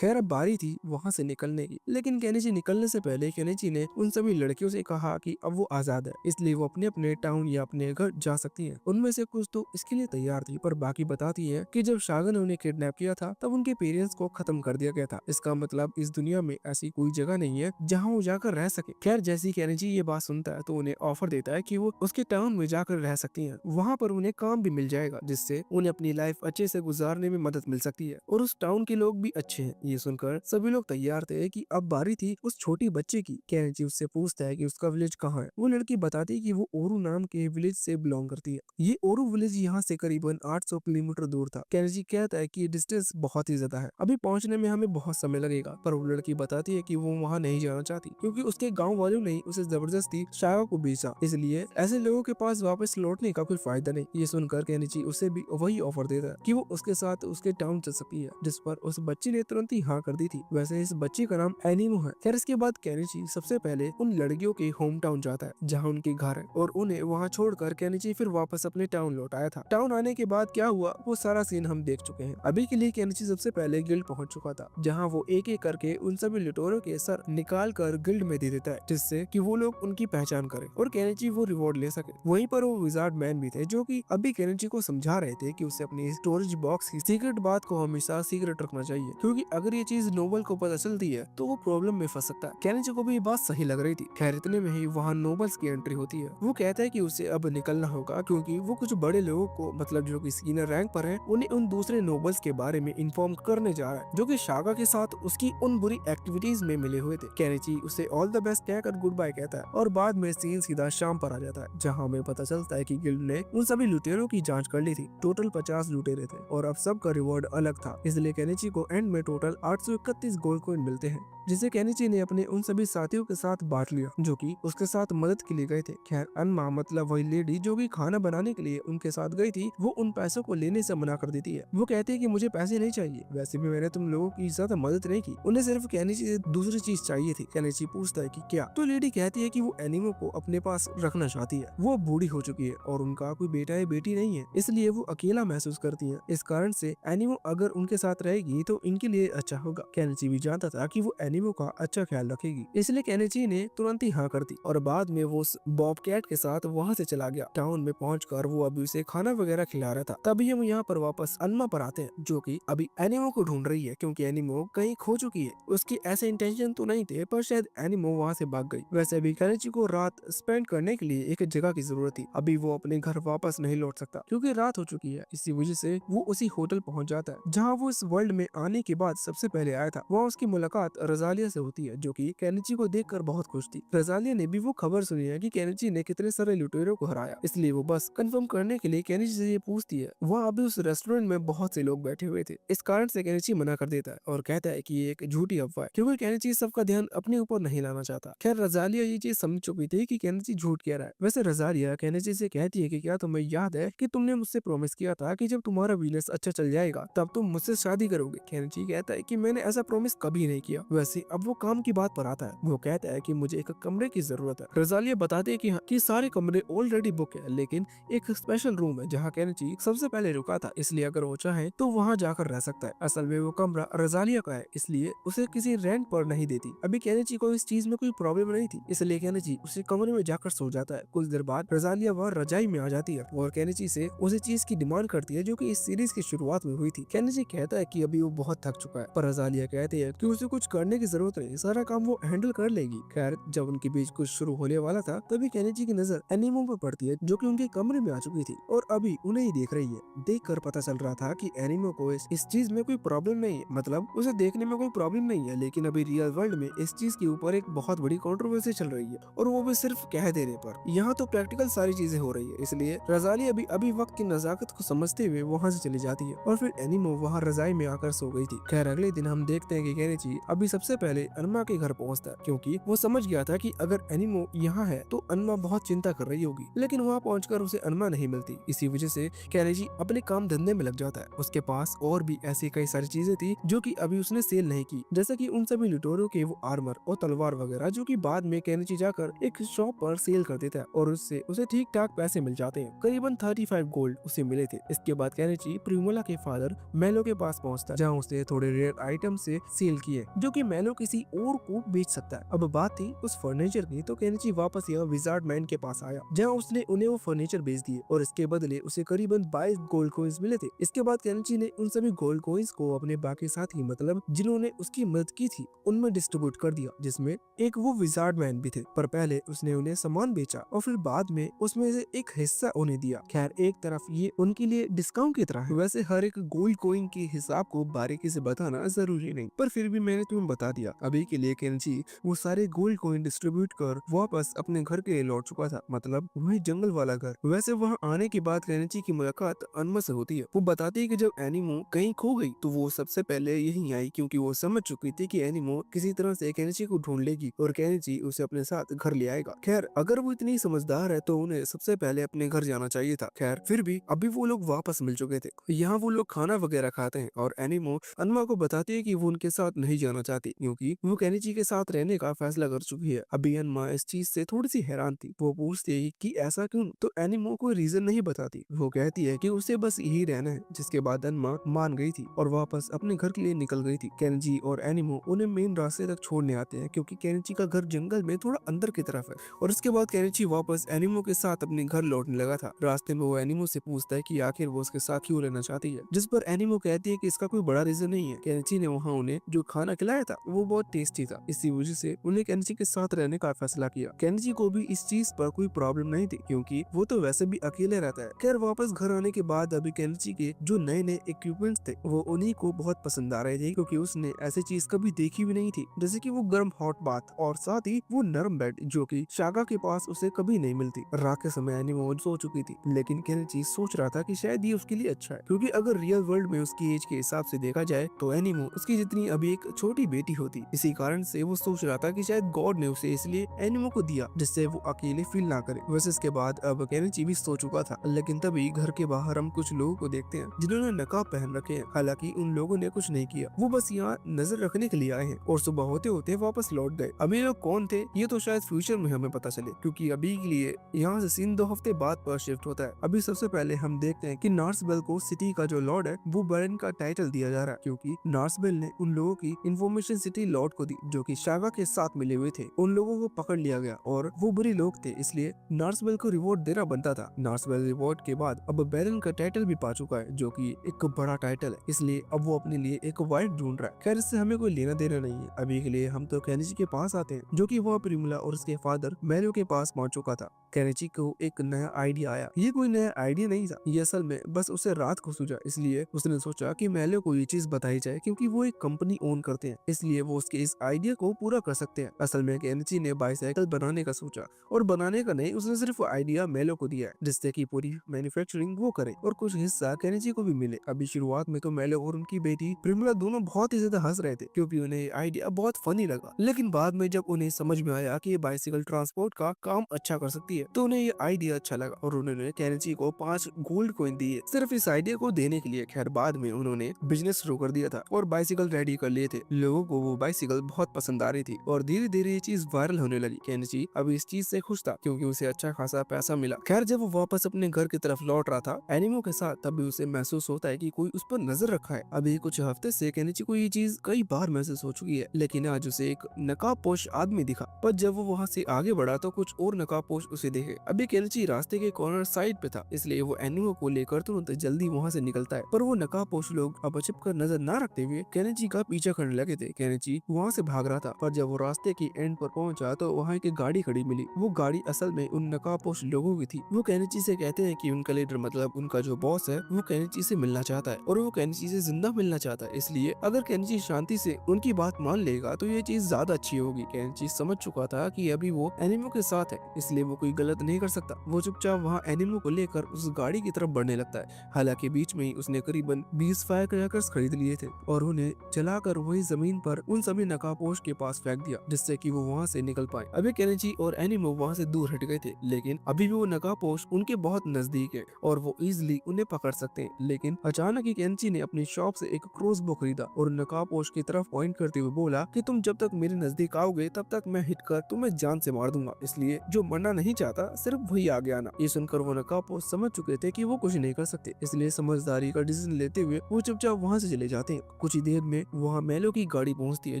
खैर अब बारी थी वहाँ से निकलने की, लेकिन केनिची निकलने से पहले केनिची ने उन सभी लड़कियों से कहा कि अब वो आजाद है, इसलिए वो अपने अपने टाउन या अपने घर जा सकती हैं। उनमें से कुछ तो इसके लिए तैयार थी, पर बाकी बताती है कि जब शागा ने उन्हें किडनैप किया था तब उनके पेरेंट्स को खत्म कर दिया गया था। इसका मतलब इस दुनिया में ऐसी कोई जगह नहीं है जहाँ वो जाकर रह सके। खैर जैसी केनिची ये बात सुनता है तो उन्हें ऑफर देता है कि वो उसके टाउन में जाकर रह सकती हैं। वहाँ पर उन्हें काम भी मिल जाएगा, जिससे उन्हें अपनी लाइफ अच्छे से गुजारने में मदद मिल सकती है और उस टाउन के लोग भी अच्छे हैं। ये सुनकर सभी लोग तैयार थे कि अब बारी थी उस छोटी बच्चे की। केनिची उससे पूछता है कि उसका विलेज कहाँ है। वो लड़की बताती है कि वो ओरू नाम के विलेज से बिलोंग करती है। ये ओरू विलेज यहाँ से करीबन 800 किलोमीटर दूर था। केनिची कहता है कि डिस्टेंस बहुत ही ज्यादा है, अभी पहुंचने में हमें बहुत समय लगेगा, पर वो लड़की बताती है कि वो वहाँ नहीं जाना चाहती, क्योंकि उसके गाँव वालों ने उसे जबरदस्ती शागा को बेचा, इसलिए ऐसे लोगों के पास वापस लौटने का कोई फायदा नहीं। ये सुनकर केनिची उसे भी वही ऑफर देता है कि कि वो उसके साथ उसके टाउन चल सकती है, जिस पर उस बच्ची ने तुरंत ही हाँ कर दी थी। वैसे इस बच्ची का नाम एनिमो है। खैर इसके बाद केनिची सबसे पहले उन लड़कियों के होम टाउन जाता है जहाँ उनके घर है, और उन्हें वहाँ छोड़कर केनिची फिर वापस अपने टाउन लौट आया था। टाउन आने के बाद क्या हुआ वो सारा सीन हम देख चुके हैं। अभी के लिए केनिची सबसे पहले गिल्ड पहुंच चुका था, जहाँ वो एक एक करके उन सभी लुटेरों के सर निकाल कर गिल्ड में दे देता है, जिससे कि वो लोग उनकी पहचान करें और केनिची वो रिवॉर्ड ले सके। वहीं पर वो विजार्ड मैन भी थे जो कि अभी केनिची को समझा रहे थे कि उसे अपनी स्टोरेज बॉक्स की सीक्रेट बात को हमेशा सीक्रेट रखना चाहिए, क्योंकि अगर ये चीज नोबल को पता चलती है तो वो प्रॉब्लम में फंस सकता है। केनिची को भी ये बात सही लग रही थी। खैर इतने में ही वहाँ नोबल्स की एंट्री होती है। वो कहता है कि उसे अब निकलना होगा, क्योंकि वो कुछ बड़े लोगों को, मतलब जो कि सीनियर रैंक पर है, उन्हें उन दूसरे नोबल्स के बारे में इन्फॉर्म करने जा रहा है जो कि शागा के साथ उसकी उन बुरी एक्टिविटीज में मिले हुए थे। केनिची उसे ऑल द बेस्ट कहकर गुड बाय कहता है और बाद में सीन सीधा शाम पर आ जाता है, जहाँ हमें पता चलता है कि गिल्ड ने उन सभी लुटेरों की जांच कर ली थी। टोटल 50 लुटेरे थे और अब सबका रिवॉर्ड अलग था, इसलिए केनिची को एंड में टोटल 831 गोल्ड कॉइन मिलते हैं, जिसे केनिची ने अपने उन सभी साथियों के साथ बांट लिया जो कि उसके साथ मदद के लिए गए थे। खैर अनमा, मतलब वही लेडी जो कि खाना बनाने के लिए उनके साथ गई थी, वो उन पैसों को लेने से मना कर देती है। वो कहती है कि मुझे पैसे नहीं चाहिए, वैसे भी मैंने तुम लोगों की ज्यादा मदद नहीं की, उन्हें सिर्फ केनिची से दूसरी चीज चाहिए थी। केनिची पूछता है कि क्या, तो लेडी कहती है कि वो एनिमो को अपने पास रखना चाहती है। वो बूढ़ी हो चुकी है और उनका कोई बेटा या बेटी नहीं है, इसलिए वो अकेला महसूस करती है। इस कारण से एनिमो अगर उनके साथ रहेगी तो इनके लिए अच्छा होगा। केनिची भी जानता था कि वो एनिमो का अच्छा ख्याल रखेगी, इसलिए केनिची ने तुरंत ही हाँ कर दी और बाद में वो बॉब कैट के साथ वहाँ से चला गया। टाउन में पहुंचकर वो अभी उसे खाना वगैरह खिला रहा था। तभी हम यहाँ पर वापस अनमा पर आते हैं, जो कि अभी एनिमो को ढूंढ रही है, क्योंकि एनिमो कहीं खो चुकी है। उसकी ऐसे इंटेंशन तो नहीं थे, पर शायद एनिमो वहाँ से भाग गई। वैसे भी केनिची को रात स्पेंड करने के लिए एक जगह की जरूरत थी। अभी वो अपने घर वापस नहीं लौट सकता क्योंकि रात हो चुकी है। इसी वजह से वो उसी होटल पहुंच जाता है जहाँ वो इस वर्ल्ड में आने के बाद सबसे पहले आया था। वहाँ उसकी मुलाकात रजालिया से होती है, जो कि केनिची को देखकर बहुत खुश थी। रजालिया ने भी वो खबर सुनी है कि केनिची ने कितने सारे लुटेरों को हराया, इसलिए वो बस कंफर्म करने के लिए केनिची से ये पूछती है। वहाँ अभी उस रेस्टोरेंट में बहुत से लोग बैठे हुए थे, इस कारण से केनिची मना कर देता है और कहता है कि ये एक झूठी अफवाह है, क्योंकि केनिची सबका ध्यान अपने ऊपर नहीं लाना चाहता। खैर रजालिया ये चीज समझ चुकी थी कि केनिची झूठ कह रहा है। वैसे रजालिया केनिची से कहती है कि क्या तुम्हें याद है कि तुमने मुझसे प्रॉमिस किया था कि जब तुम्हारा बिजनेस अच्छा चल जाएगा तब तुम मुझसे शादी करोगे। केनिची कहता है कि मैंने ऐसा प्रॉमिस कभी नहीं किया। वैसे अब वो काम की बात पर आता है। वो कहता है कि मुझे एक कमरे की जरूरत है। रजालिया बताते हैं कि सारे कमरे ऑलरेडी बुक है, लेकिन एक स्पेशल रूम है जहाँ केनिची सबसे पहले रुका था, इसलिए अगर वो चाहे तो वहाँ जाकर रह सकता है। असल में वो कमरा रजालिया का है, इसलिए उसे किसी रेंट पर नहीं देती। अभी केनिची को इस चीज में कोई प्रॉब्लम नहीं थी, इसलिए केनिची उसे कमरे में जाकर सो जाता है। कुछ देर बाद रजालिया वहाँ रजाई में आ जाती है और केनिची से उसी चीज की डिमांड करती है जो कि इस सीरीज की शुरुआत में हुई थी। केनिची कहता है कि अभी वो बहुत थक चुका है, पर रजालिया कहती है कि उसे कुछ करने की जरूरत नहीं, सारा काम वो हैंडल कर लेगी। खैर जब उनके बीच कुछ शुरू होने वाला था तभी केनिची की नजर एनिमो पर पड़ती है, जो कि उनके कमरे में आ चुकी थी और अभी उन्हें ही देख रही है। देखकर पता चल रहा था कि एनिमो को इस चीज में कोई प्रॉब्लम नहीं है, मतलब उसे देखने में कोई प्रॉब्लम नहीं है, लेकिन अभी रियल वर्ल्ड में इस चीज के ऊपर एक बहुत बड़ी कंट्रोवर्सी चल रही है और वो भी सिर्फ कह देने पर। यहाँ तो प्रैक्टिकल सारी चीजें हो रही है, इसलिए रजाली अभी वक्त की नजाकत को समझते हुए वहाँ से चली जाती है और फिर एनिमो वहाँ रजाई में आकर सो गई थी। खैर अगले दिन हम देखते हैं कि केनिची अभी सबसे पहले अनमा के घर पहुँचता है, क्योंकि वो समझ गया था कि अगर एनिमो यहाँ है तो अनमा बहुत चिंता कर रही होगी, लेकिन वहाँ पहुंचकर उसे अनमा नहीं मिलती। इसी वजह से केनिची अपने काम धंधे में लग जाता है। उसके पास और भी ऐसी कई सारी चीजें थी जो कि अभी उसने सेल नहीं की, जैसे कि उन सभी लुटेरों के वो आर्मर और तलवार वगैरह, जो कि बाद में केनिची जाकर एक शॉप पर सेल कर देता है और उससे उसे ठीक ठाक पैसे मिल जाते हैं। करीबन 35 गोल्ड उसे मिले थे। इसके बाद केनिची प्रीमोला के फादर मेलो के पास पहुंचता है, जहाँ उसने थोड़े रेयर आइटम से सेल किए जो कि मेलो किसी और को बेच सकता है। अब बात थी उस फर्नीचर की, तो केनिची वापस यहाँ विजार्ड मैन के पास आया, जहाँ उसने उन्हें वो फर्नीचर बेच दिए और इसके बदले उसे करीबन 22 गोल्ड कॉइंस मिले थे। इसके बाद केनिची ने उन सभी गोल्ड कॉइंस को अपने बाकी साथी, मतलब जिन्होंने उसकी मदद की थी, उनमें डिस्ट्रीब्यूट कर दिया, जिसमें एक वो विजार्ड मैन भी थे। पर पहले उसने उन्हें सामान बेचा और फिर बाद में उसमें से एक हिस्सा उन्हें दिया। खैर एक तरफ ये उनके लिए डिस्काउंट की तरह है। वैसे हर एक गोल्ड कॉइन के हिसाब को बारीकी से बताना जरूरी नहीं, पर फिर भी मैंने तुम्हें बता दिया। अभी के लिए केनिची वो सारे गोल्ड कॉइन डिस्ट्रीब्यूट कर वापस अपने घर के लिए लौट चुका था, मतलब वही जंगल वाला घर। वैसे वहाँ आने के बाद केनिची की मुलाकात अनमा से होती है। वो बताती है कि जब एनिमो कहीं खो गई तो वो सबसे पहले यहीं आई, क्योंकि वो समझ चुकी थी कि एनिमो किसी तरह से केनिची को ढूंढ लेगी और केनिची उसे अपने साथ घर ले आएगा। खैर अगर वो इतनी समझदार है तो उन्हें सबसे पहले अपने घर जाना चाहिए था। खैर फिर भी अभी वो लोग वापस मिल चुके थे। यहाँ वो लोग खाना वगैरह खाते हैं और एनिमो अनमा को बताती है कि वो उनके साथ नहीं जाना चाहती, क्योंकि वो केनिची के साथ रहने का फैसला कर चुकी है। अभी अनमा इस चीज से थोड़ी सी हैरान थी। वो पूछती है कि ऐसा क्यों, तो एनिमो कोई रीजन नहीं बताती। वो कहती है कि उसे बस यही रहना है। जिसके बाद अनमा मान गई थी और वापस अपने घर के लिए निकल गई थी। केनिची और एनिमो उन्हें मेन रास्ते तक छोड़ने आते हैं, क्योंकि केनिची का घर जंगल में थोड़ा अंदर की तरफ है। और इसके बाद केनिची वापस एनिमो के साथ अपने घर लौटने लगा था। रास्ते में वो एनिमो से पूछता है कि आखिर वो उसके साथ क्यों रहना चाहती है, जिस पर एनिमो कहती है कि इसका कोई बड़ा रीजन नहीं है। केनिची ने वहाँ उन्हें जो खाना खिलाया था वो बहुत टेस्टी था, इसी वजह से उन्हें केनिची के साथ रहने का फैसला किया। केनिची को भी इस चीज पर कोई प्रॉब्लम नहीं थी, क्योंकि वो तो वैसे भी अकेले रहता है। खैर वापस घर आने के बाद अभी केनिची के जो नए नए इक्विपमेंट्स थे वो उन्हीं को बहुत पसंद आ रहे थे, क्योंकि उसने ऐसी चीज कभी देखी भी नहीं थी, जैसे कि वो गर्म हॉट बाथ और साथ ही वो नरम बेड, जो कि शागा के पास उसे कभी नहीं मिलती। रात के समय एनिमो सो चुकी थी, लेकिन केनिची सोच रहा था कि शायद ये उसके लिए अच्छा है, क्योंकि अगर रियल वर्ल्ड में उसकी एज के हिसाब से देखा जाए तो एनिमो उसकी जितनी अभी एक छोटी बेटी होती। इसी कारण से वो सोच रहा था कि शायद गॉड ने उसे इसलिए एनिमो को दिया, जिससे वो अकेले फील ना करे। वैसे इसके बाद अब केनिची भी सो चुका था, लेकिन तभी घर के बाहर हम कुछ लोगों को देखते हैं जिन्होंने नकाब पहन रखे हैं। हालांकि उन लोगों ने कुछ नहीं किया, वो बस यहाँ नजर रखने के लिए आए हैं और सुबह होते होते वापस लौट गए। अब ये लोग कौन थे ये तो शायद फ्यूचर में हमें पता चले, क्योंकि अभी के लिए यहाँ से सीन 2 हफ्ते बाद पर शिफ्ट होता है। अभी सबसे पहले हम देखते हैं कि नार्सबेल को सिटी का जो लॉर्ड है वो बैरन का टाइटल दिया जा रहा है, क्योंकि नार्सबेल ने उन लोगों की इन्फॉर्मेशन सिटी लॉर्ड को दी जो कि शागा के साथ मिले हुए थे। उन लोगों को पकड़ लिया गया और वो बुरी लोग थे, इसलिए नार्सबेल को रिवॉर्ड देना बनता था। नार्सबेल रिवॉर्ड के बाद अब बैरन का टाइटल भी पा चुका है, जो कि एक बड़ा टाइटल है, इसलिए अब वो अपने लिए एक वाइफ ढूंढ रहा है। खैर इससे हमें कोई लेना देना नहीं है। अभी के लिए हम तो केनिची के पास आते हैं, जो कि वह प्रिमुला और उसके फादर मेलो के पास पहुंच चुका था। केनिची को एक नया आइडिया आया। ये कोई नया आइडिया नहीं था, ये असल में बस उसे रात को सूझा, इसलिए उसने सोचा कि मेलो को ये चीज बताई जाए, क्योंकि वो एक कंपनी ओन करते हैं, इसलिए वो उसके इस आइडिया को पूरा कर सकते हैं। असल में केनिची ने बाइसाइकिल बनाने का सोचा, और बनाने का नहीं, उसने सिर्फ आइडिया मेलो को दिया है, जिससे कि पूरी मैन्युफैक्चरिंग वो करे और कुछ हिस्सा केनिची को भी मिले। अभी शुरुआत में तो मेलो और उनकी बेटी प्रिमुला दोनों बहुत ही ज्यादा हंस रहे थे, क्योंकि उन्हें आइडिया बहुत फनी लगा। लेकिन बाद में जब उन्हें समझ में आया कि ये बाइसिकल ट्रांसपोर्ट का काम अच्छा कर सकती है, तो उन्हें ये आइडिया अच्छा लगा और उन्होंने केनिची को 5 गोल्ड कॉइन दिए सिर्फ इस आइडिया को देने के लिए। खैर बाद में उन्होंने बिजनेस शुरू कर दिया था और बाइसिकल रेडी कर लिए थे। लोगों को वो बाइसिकल बहुत पसंद आ रही थी और धीरे धीरे ये चीज वायरल होने लगी। केनिची अभी इस चीज से खुश था, क्योंकि उसे अच्छा खासा पैसा मिला। खैर जब वो वापस अपने घर की तरफ लौट रहा था एनिमो के साथ, तभी उसे महसूस होता है कि कोई उस पर नजर रखा है। अभी कुछ हफ्ते से केनिची को ये चीज कई बार महसूस हो चुकी है, लेकिन आज उसे एक नकाबपोश आदमी दिखा। पर जब वो वहाँ से आगे बढ़ा तो कुछ और नकाबपोश उसे देखे। अभी केनिची रास्ते के कॉर्नर साइड पे था, इसलिए वो एनिमो को लेकर तुरंत जल्दी वहाँ से निकलता है। पर वो नकाबपोश लोग अब छिप कर नजर न रखते हुए केनिची का पीछा करने लगे थे। केनिची वहाँ से भाग रहा था, पर जब वो रास्ते की एंड पर पहुंचा तो वहाँ एक गाड़ी खड़ी मिली। वो गाड़ी असल में उन नकाबपोश लोगों की थी। वो केनिची से कहते हैं कि उनका लीडर मतलब उनका जो बॉस है वो केनिची से मिलना चाहता है और वो केनिची से जिंदा मिलना चाहता है, इसलिए अगर केनिची शांति से उनकी बात मान लेगा तो ये चीज ज्यादा अच्छी होगी। केनिची समझ चुका था कि अभी वो एनिमो के साथ है, इसलिए वो कोई गलत नहीं कर सकता। वो चुपचाप वहाँ एनिमो को लेकर उस गाड़ी की तरफ बढ़ने लगता है। हालांकि बीच में ही उसने करीबन 20 फायर क्रैकर्स खरीद लिए थे और उन्हें जलाकर वही जमीन पर उन सभी नकाबपोश के पास फेंक दिया, जिससे कि वो वहाँ से निकल पाए। अभी केनिची और एनिमो वहाँ से दूर हट गए थे, लेकिन अभी भी वो नकाबपोश उनके बहुत नजदीक है और वो इजिली उन्हें पकड़ सकते हैं। लेकिन अचानक ही केनिची ने अपनी शॉप से एक क्रॉसबो खरीदा और नकाबपोश की तरफ पॉइंट करते हुए बोला कि तुम जब तक मेरे नजदीक आओगे तब तक मैं हिट कर तुम्हें जान से मार दूंगा, इसलिए जो मरना नहीं चाहता सिर्फ वही आगे आना। ये सुनकर वो नकाबपोश समझ चुके थे कि वो कुछ नहीं कर सकते, इसलिए समझदारी का डिसीजन लेते हुए वो चुपचाप वहाँ से चले जाते हैं। कुछ ही देर में वहाँ मेलो की गाड़ी पहुँचती है,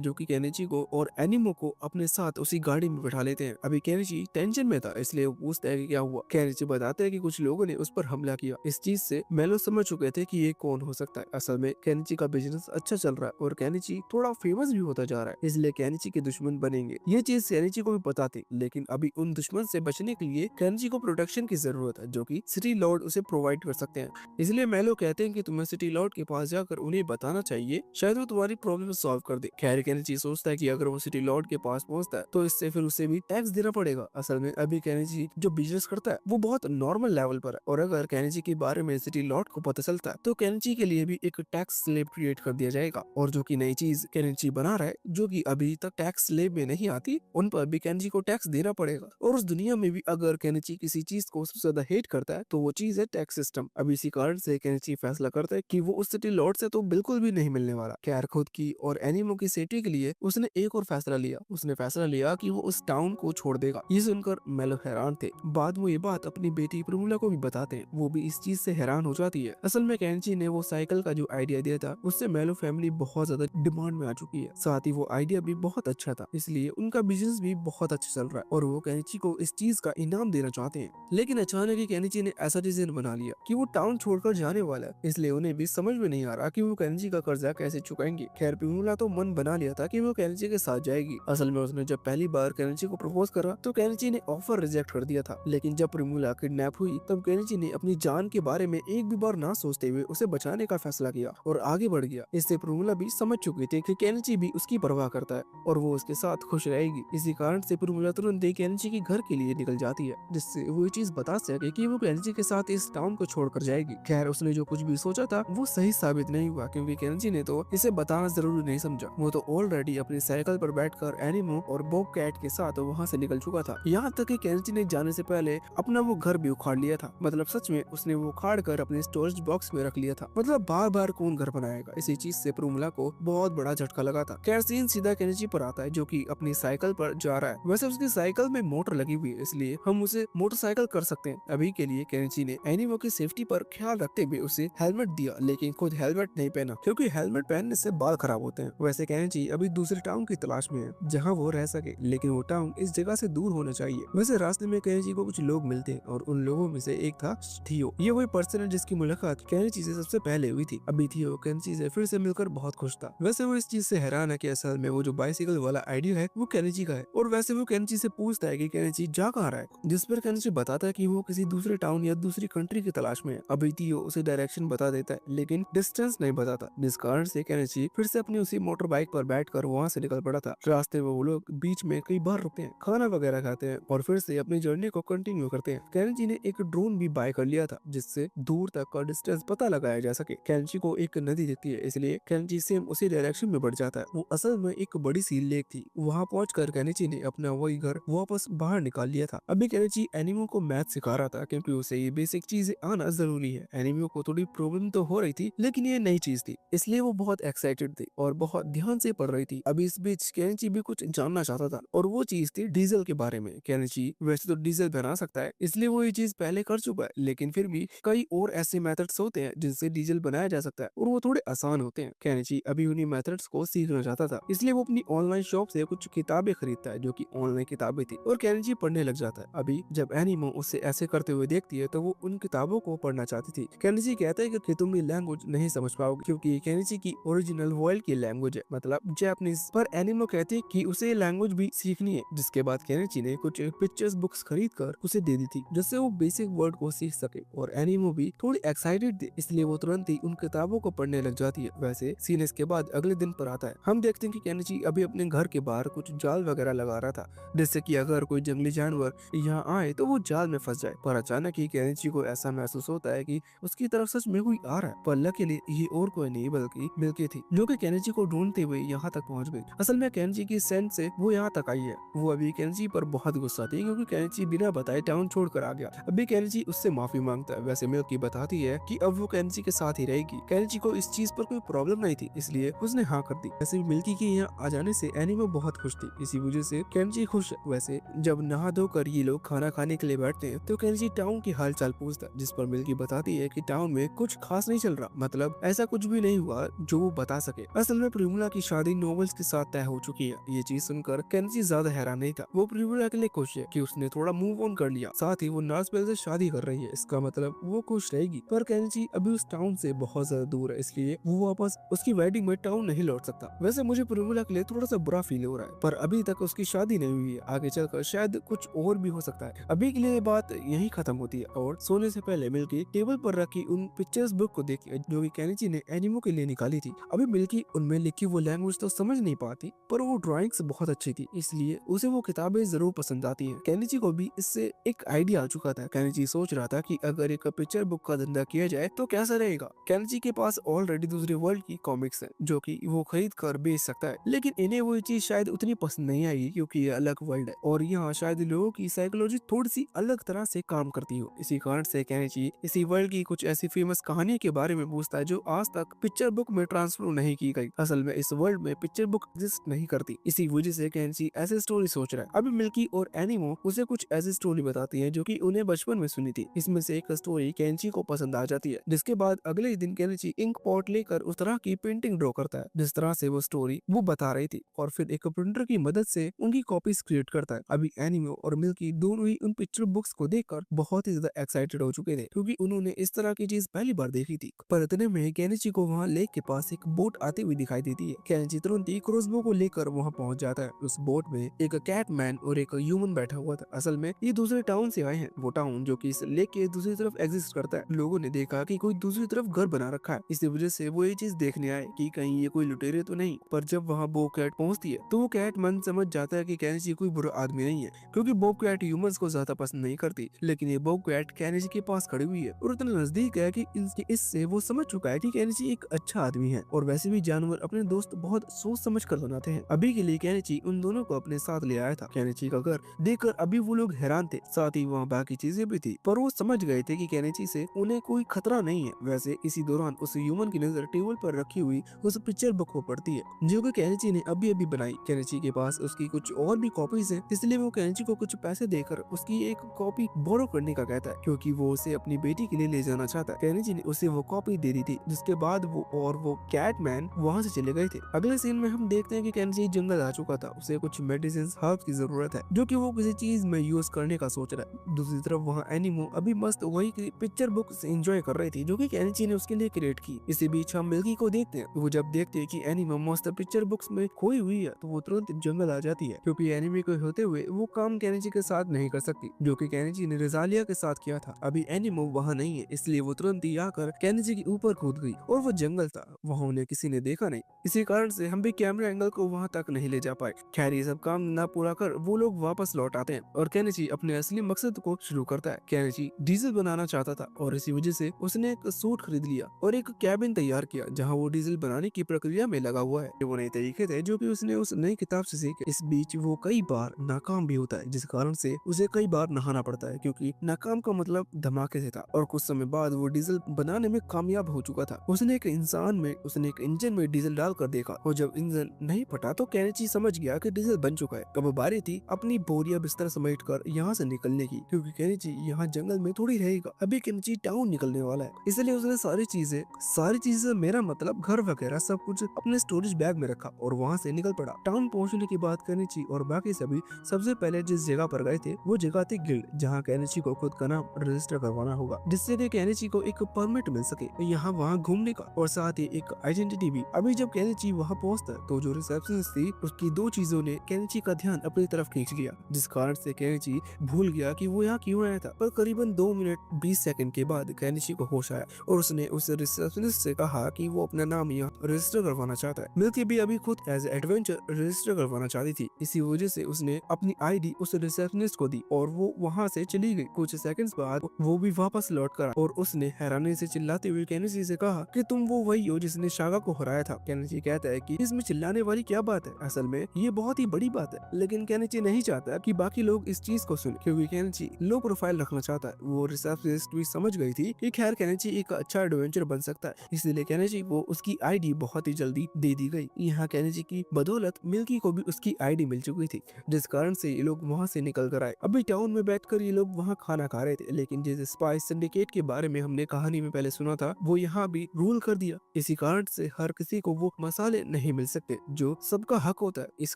जो कि केनिची को और एनिमो को अपने साथ उसी गाड़ी में बैठा लेते हैं। अभी केनिची टेंशन में था, इसलिए वो पूछता है कि क्या हुआ। केनिची बताते हैं कि कुछ लोगों ने उस पर हमला किया। इस चीज से मेलो समझ चुके थे कि ये कौन हो सकता है। असल में केनिची का बिजनेस अच्छा चल रहा है और केनिची थोड़ा फेमस भी होता जा रहा है, इसलिए केनिची के दुश्मन बनेंगे। ये चीज केनिची को भी पता थी, लेकिन अभी उन दुश्मन से बचने के लिए केनिची को प्रोटेक्शन की जरूरत है, जो कि सिटी लॉर्ड उसे प्रोवाइड कर सकते हैं। इसलिए मेलो कहते हैं कि तुम्हें सिटी लॉर्ड के पास जाकर उन्हें बताना चाहिए, शायद वो तुम्हारी प्रॉब्लम सॉल्व कर दे। खैर केनिची सोचता है कि अगर वो सिटी लॉर्ड के पास पहुंचता है तो इससे फिर उसे भी टैक्स देना पड़ेगा। असल में अभी केनिची जो बिजनेस करता है वो बहुत नॉर्मल लेवल पर है, और अगर केनिची के बारे में सिटी लॉर्ड को पता चलता है तो केनिची के लिए भी एक टैक्स स्लेब क्रिएट कर दिया जाएगा, और जो की नई चीज केनिची बना रहा है जो की अभी तक टैक्स स्लेब में नहीं आती, उन पर भी केनिची को टैक्स देना पड़ेगा। और उस दुनिया में भी अगर केनिची किसी चीज को सबसे ज्यादा हेट करता है तो वो चीज है टैक्स सिस्टम। अभी इसी कारण से केनिची फैसला करता है कि वो उस सिटी लॉर्ड से तो बिल्कुल भी नहीं मिलने वाला। खैर खुद की और एनिमो की सेफ्टी के लिए उसने एक और फैसला लिया। उसने फैसला लिया कि वो उस टाउन को छोड़ देगा। ये सुनकर मेलो हैरान थे। बाद में ये बात अपनी बेटी प्रिमुला को भी बताते हैं, वो भी इस चीज से हैरान हो जाती है। असल में केनिची ने वो साइकिल का जो आइडिया दिया था उससे मेलो फैमिली बहुत ज्यादा डिमांड में आ चुकी है। साथ ही वो आइडिया भी बहुत अच्छा था, इसलिए उनका बिजनेस भी बहुत अच्छा चल रहा है और वो केनिची को इस चीज का इनाम देना चाहते हैं। लेकिन अचानक ही केनिची ने ऐसा डिसीजन बना लिया कि वो टाउन छोड़कर जाने वाला है, इसलिए उन्हें भी समझ में नहीं आ रहा कि वो केनिची का कर्जा कैसे चुकाएंगे। खैर प्रिमुला तो मन बना लिया था कि वो केनिची के साथ जाएगी। असल में उसने जब पहली बार केनिची को प्रपोज करा तो केनिची ने ऑफर रिजेक्ट कर दिया था, लेकिन जब प्रिमुला किडनैप हुई तब केनिची ने अपनी जान के बारे में एक भी बार ना सोचते हुए उसे बचाने का फैसला किया और आगे बढ़ गया। इससे प्रिमुला भी समझ चुकी थी कि केनिची भी उसकी परवाह करता है और वो उसके साथ खुश रहेगी। इसी कारण से प्रिमुला तुरंत ही केनिची के घर के लिए निकल जाती है, जिससे वो ये चीज बता सके कि वो केनिची के साथ इस टाउन को छोड़कर जाएगी। खैर उसने जो कुछ भी सोचा था वो सही साबित नहीं हुआ, क्योंकि केनिची ने तो इसे बताना जरूरी नहीं समझा। वो तो ऑलरेडी अपनी साइकिल पर बैठकर एनिमो और बॉब कैट के साथ वहाँ से निकल चुका था। यहाँ तक कि केनिची ने जाने से पहले अपना वो घर भी उखाड़ लिया था। मतलब सच में उसने वो उखाड़ कर अपने स्टोरेज बॉक्स में रख लिया था। मतलब बार बार कौन घर बनाएगा। इसी चीज से प्रिमुला को बहुत बड़ा झटका लगा था। खैर सीन सीधा केनिची पर आता है जो कि अपनी साइकिल पर जा रहा है। वैसे उसकी साइकिल में मोटर लगी हुई है, इसलिए हम उसे मोटरसाइकिल कर सकते हैं। अभी के लिए केनिची ने एनिमो की सेफ्टी पर ख्याल रखते हुए उसे हेलमेट दिया, लेकिन खुद हेलमेट नहीं पहना क्योंकि हेलमेट पहनने से बाल खराब होते हैं। वैसे केनिची अभी दूसरे टाउन की तलाश में है जहाँ वो रह सके, लेकिन वो टाउन इस जगह से दूर होना चाहिए। वैसे रास्ते में केनिची को कुछ लोग मिलते हैं और उन लोगों में से एक था थियो। ये वही पर्सन है जिसकी मुलाकात केनिची से सबसे पहले हुई थी। अभी थियो केनिची से फिर से मिलकर बहुत खुश था। वैसे वो इस चीज से हैरान है कि असल में वो जो बाइसिकल वाला आइडिया है वो केनिची का है। और वैसे वो केनिची से पूछता है कि केनिची जा कहाँ रहा है, जिस पर केनिची बताता है कि वो किसी दूसरे टाउन या दूसरी कंट्री की तलाश में है। अभी थियो उसे डायरेक्शन बता देता है लेकिन डिस्टेंस नहीं बताता, जिस कारण से केनिची फिर से अपनी उसी मोटर बाइक पर बैठकर वहाँ से निकल पड़ा था। रास्ते में वो लोग बीच में कई बार रुकते हैं, खाना वगैरह खाते हैं और फिर से अपनी जर्नी को कंटिन्यू करते हैं। केनिची ने एक ड्रोन भी बाय कर लिया था जिससे दूर तक का डिस्टेंस पता लगाया जा सके। केनिची को एक नदी दिखती है, इसलिए केनिची सेम उसी डायरेक्शन में बढ़ जाता है। वो असल में एक बड़ी सी लेक थी। वहाँ पहुंचकर केनिची ने अपना वही घर वापस बाहर निकाल लिया था। अभी केनिची एनिमो को मैथ सिखा रहा था क्योंकि उसे ये बेसिक चीजें आना जरूरी है। एनिमो को थोड़ी प्रॉब्लम तो हो रही थी लेकिन ये नई चीज थी, इसलिए वो बहुत एक्साइटेड थी और बहुत ध्यान से पढ़ रही थी। अभी इस बीच केनिची भी कुछ जानना चाहता था और वो चीज थी डीजल के बारे में। केनिची वैसे तो डीजल बना सकता है, इसलिए वो ये चीज पहले कर चुका है, लेकिन फिर भी कई और ऐसे मेथड्स होते हैं जिनसे डीजल बनाया जा सकता है और वो थोड़े आसान होते हैं। केनिची अभी उन्हीं मेथड्स को सीखना चाहता था, इसलिए वो अपनी ऑनलाइन शॉप से कुछ किताबें खरीदता है जो कि ऑनलाइन किताबें थी और केनिची पढ़ने लग जाता है। अभी जब एनिमो उसे ऐसे करते हुए देखती है तो वो उन किताबों को पढ़ना चाहती थी। केनिची कहता है कि तुम ये लैंग्वेज नहीं समझ पाओगे क्योंकि केनिची की ओरिजिनल वर्ल्ड की लैंग्वेज है, मतलब जापानीज। पर एनिमो कहती है कि उसे लैंग्वेज भी सीखनी है। जिसके बाद केनिची ने कुछ पिक्चर्स बुक्स खरीद कर उसे दे दी थी जिससे वो बेसिक वर्ड को सीख सके और एनिमो भी थोड़ी एक्साइटेड थी, इसलिए वो तुरंत ही उन किताबों को पढ़ने लग जाती है। वैसे सीन इसके बाद अगले दिन पर आता है। हम देखते हैं कि केनिची अभी अपने घर के बाहर कुछ जाल वगैरह लगा रहा था जिससे कि अगर कोई जंगली जानवर यहाँ आए तो वो जाल में फंस जाए। पर अचानक ही केनिची को ऐसा महसूस होता है कि उसकी तरफ सच में कोई आ रहा है। पर लकीली ये और कोई नहीं बल्कि मिल्की थी जो कि केनिची को ढूंढते हुए यहाँ तक पहुंच गई। असल में केनिची की सेंट से वो यहाँ तक आई है। वो अभी केनिची पर बहुत गुस्सा थी क्योंकि केनिची बिना बताए टाउन छोड़कर आ गया। अभी केनिची उससे माफी मांगता है। वैसे मिल्की बताती है कि अब वो केनिची के साथ ही रहेगी। केनिची को इस चीज पर कोई प्रॉब्लम नहीं थी, इसलिए उसने हाँ कर दी। वैसे मिल्की के यहाँ आ जाने से एनिमो बहुत खुश थी, इसी वजह से केनिची खुश है। वैसे जब नहा धोकर ये लोग खाना खाने के लिए बैठते हैं तो केनिची टाउन की हालचाल पूछता है, जिस पर मिल्की बताती है कि टाउन में कुछ खास नहीं चल रहा, मतलब ऐसा कुछ भी नहीं हुआ जो वो बता सके। असल में प्रिमुला की शादी नोवेल्स के साथ तय हो चुकी है। ये चीज सुनकर केनिची ज्यादा हैरान नहीं था। वो प्रिमुला के लिए खुश है कि उसने थोड़ा मूव ऑन कर लिया, साथ ही वो नार्सपेल से शादी कर रही है, इसका मतलब वो खुश रहेगी। पर केनिची अभी उस टाउन से बहुत ज्यादा दूर है, इसलिए वो वापस उसकी वेडिंग में टाउन नहीं लौट सकता। वैसे मुझे प्रिमुला के लिए थोड़ा सा बुरा फील हो रहा है, पर अभी तक उसकी शादी नहीं हुई है, आगे चलकर शायद कुछ और भी हो सकता है। अभी के लिए बात यही खत्म होती है और सोने से पहले मिल्की टेबल पर रखी उन पिक्चर्स बुक को देखी जो कि केनिची ने एनिमो के लिए निकाली थी। अभी मिल्की उनमें लिखी वो लैंग्वेज तो समझ नहीं पाती, पर वो ड्राइंग्स बहुत अच्छी थी, इसलिए उसे वो किताबें जरूर पसंद आती हैं। केनिची को भी इससे एक आइडिया आ चुका था। केनिची सोच रहा था कि अगर एक पिक्चर बुक का धंधा किया जाए तो कैसा रहेगा। केनिची के पास ऑलरेडी दूसरे वर्ल्ड की कॉमिक्स हैं जो कि वो खरीद कर बेच सकता है, लेकिन इन्हें वो चीज शायद उतनी पसंद नहीं आएगी क्योंकि ये अलग वर्ल्ड है और यहाँ शायद लोगों की साइकोलॉजी थोड़ी सी अलग तरह से काम करती हो। इसी कारण से केनिची इसी वर्ल्ड की कुछ ऐसी फेमस कहानी के बारे में पूछता है जो आज तक पिक्चर बुक में ट्रांसफर नहीं की गई। असल में इस वर्ल्ड में पिक्चर बुक एग्जिस्ट नहीं करती, इसी वजह से केनिची ऐसे स्टोरी सोच रहा है। अभी मिल्की और एनिमो उसे कुछ ऐसी स्टोरी बताती है जो कि उन्हें बचपन में सुनी थी। इसमें से एक स्टोरी केनिची को पसंद आ जाती है, जिसके बाद अगले ही दिन केनिची इंक पॉट लेकर उस तरह की पेंटिंग ड्रॉ करता है जिस तरह से वो स्टोरी वो बता रही थी, और फिर एक प्रिंटर की मदद से उनकी कॉपीज क्रिएट करता है। अभी एनिमो और मिल्की दोनों ही उन पिक्चर बुक्स को देखकर बहुत ही ज्यादा एक्साइटेड हो चुके थे क्योंकि उन्होंने इस तरह की चीज पहली बार देखी थी। पर इतने में केनिची को वहाँ लेक के पास एक बोट आती हुई दिखाई देती है। केनिची तुरंत ही क्रॉसबो को लेकर वहाँ पहुंच जाता है। उस बोट में एक कैटमैन और एक ह्यूमन बैठा हुआ था। असल में ये दूसरे टाउन से आए हैं, वो टाउन जो कि इस लेक के दूसरी तरफ एग्जिस्ट करता है। लोगों ने देखा कि कोई दूसरी तरफ घर बना रखा है, इसी वजह से वो ये चीज देखने आए कि कहीं ये कोई लुटेरे तो नहीं। पर जब वहाँ बो कैट पहुंचती है तो वो कैटमैन समझ जाता है कि केनिची कोई बुरा आदमी नहीं है क्योंकि बॉब कैट ह्यूमंस को ज्यादा पसंद नहीं करती, लेकिन ये बॉब कैट केनिची के पास खड़ी हुई है और इतना नजदीक है कि इससे वो समझ चुका है कि केनिची एक अच्छा आदमी है। और वैसे भी जानवर अपने दोस्त बहुत सोच समझ कर बनाते हैं। अभी के लिए केनिची उन दोनों को अपने साथ ले आया था। केनिची का घर देखकर अभी वो लोग हैरान थे, साथ ही वहाँ बाकी चीजें भी थी, पर वो समझ गए थे कि केनिची से उन्हें कोई खतरा नहीं है। वैसे इसी दौरान उस ह्यूमन की नजर टेबल पर रखी हुई उस पिक्चर बुक को पड़ती है जो कि केनिची ने अभी अभी बनाई। केनिची के पास उसकी कुछ और भी कॉपीज हैं, इसलिए वो केनिची को कुछ पैसे देकर उसकी एक कॉपी बोरो करने का कहता है क्योंकि वो उसे अपनी बेटी के लिए ले जाना चाहता है। केनिची ने उसे वो कॉपी दे दी थी, जिसके बाद वो कैटमैन वहाँ से चले गए थे। अगले सीन में हम देखते हैं कि केनिची जंगल आ चुका था, उसे कुछ मेडिसिन हर्ब्स की जरूरत है जो कि वो किसी चीज में यूज करने का सोच रहा है। दूसरी तरफ वहाँ एनिमो अभी मस्त वही पिक्चर बुक से एंजॉय कर रही थी जो कि केनिची ने उसके लिए क्रिएट की। इसी बीच हम मिल्की को देखते हैं। वो जब देखते हैं कि एनिमो मस्त पिक्चर बुक्स में खोई हुई है तो वो तुरंत जंगल आ जाती है क्योंकि एनिमे को होते हुए वो काम केनिची के साथ नहीं कर सकती जो कि केनिची ने रिजालिया के साथ किया था। अभी एनिमो वहाँ नहीं है, इसलिए वो तुरंत ही आकर केनिची के ऊपर कूद गई और वो जंगल था, वहाँ उन्हें किसी ने देखा नहीं। इसी कारण से हम भी कैमरा एंगल को वहाँ तक नहीं ले जा पाए। खैर ये सब काम ना पूरा कर वो लोग वापस लौट आते हैं और केनिची अपने असली मकसद को शुरू करता है। केनिची डीजल बनाना चाहता था और इसी वजह से उसने एक सूट खरीद लिया और एक कैबिन तैयार किया जहाँ वो डीजल बनाने की प्रक्रिया में लगा हुआ है। वो नए तरीके थे जो कि उसने उस नई किताब से सीखे। इस बीच वो कई बार नाकाम भी होता है जिस कारण से उसे कई बार नहाना पड़ता है क्योंकि नाकाम का मतलब धमाके से था। और कुछ समय बाद वो डीजल बनाने में कामयाब हो चुका था। उसने एक इंजन में डीजल डालकर देखा और जब इंजन नहीं फटा तो केनिची समझ गया कि डीजल बन चुका है। अब बारी थी अपनी बोरिया बिस्तर समेट कर यहाँ से निकलने की क्योंकि केनिची यहाँ जंगल में थोड़ी रहेगा। अभी केनिची टाउन निकलने वाला है, इसलिए उसने सारी चीजें मेरा मतलब घर वगैरह सब कुछ अपने स्टोरेज बैग में रखा और वहाँ से निकल पड़ा। टाउन पहुँचने की बात केनिची और बाकी सभी सबसे पहले जिस जगह पर गए थे वो जगह थी गिल्ड, जहाँ केनिची को खुद का नाम रजिस्टर करवाना होगा जिससे कि केनिची को एक परमिट मिल सके यहाँ वहाँ घूमने का और साथ ही एक आइडेंटिटी भी। अभी जब केनिची वहाँ पहुँचता है तो जो रिसेप्शनिस्ट थी उसकी दो चीजों ने केनिची का ध्यान अपनी तरफ खींच लिया जिस कारण से केनिची भूल गया कि वो यहाँ क्यों आया था। पर करीबन 2 मिनट 20 सेकंड के बाद केनिची को होश आया और उसने उस रिसेप्शनिस्ट से कहा कि वो अपना नाम यहाँ रजिस्टर करवाना चाहता है। मिल्की भी अभी खुद एज एडवेंचर रजिस्टर करवाना चाहती थी, इसी वजह से उसने अपनी आईडी उस रिसेप्शनिस्ट को दी और वो वहाँ से चली गई। कुछ सेकंड्स बाद वो भी वापस लौट कर और उसने हैरानी से चिल्लाते हुए केनिची से कहा कि तुम वो वही हो जिसने शागा को हराया था। केनिची कहता है कि इसमें चिल्लाने वाली क्या बात है, असल में ये बहुत ही बड़ी बात है। लेकिन केनिची नहीं चाहता कि बाकी लोग इस चीज को सुने क्योंकि केनिची लो प्रोफाइल रखना चाहता है। वो रिसेप्शनिस्ट भी समझ गई थी कि खैर केनिची एक अच्छा एडवेंचर बन सकता है, इसलिए केनिची को उसकी आईडी बहुत ही जल्दी दे दी गई। यहाँ केनिची की बदौलत मिल्की को भी उसकी आईडी मिल चुकी थी जिस कारण से ये लोग वहाँ से निकल कर आए। अभी टाउन में बैठकर ये लोग वहाँ खाना खा रहे थे, लेकिन जिस स्पाइस सिंडिकेट के बारे में हमने कहानी में पहले सुना था वो यहाँ भी रूल कर दिया। इसी कारण से हर किसी को वो मसाले नहीं मिल सकते जो सबका हक होता है। इस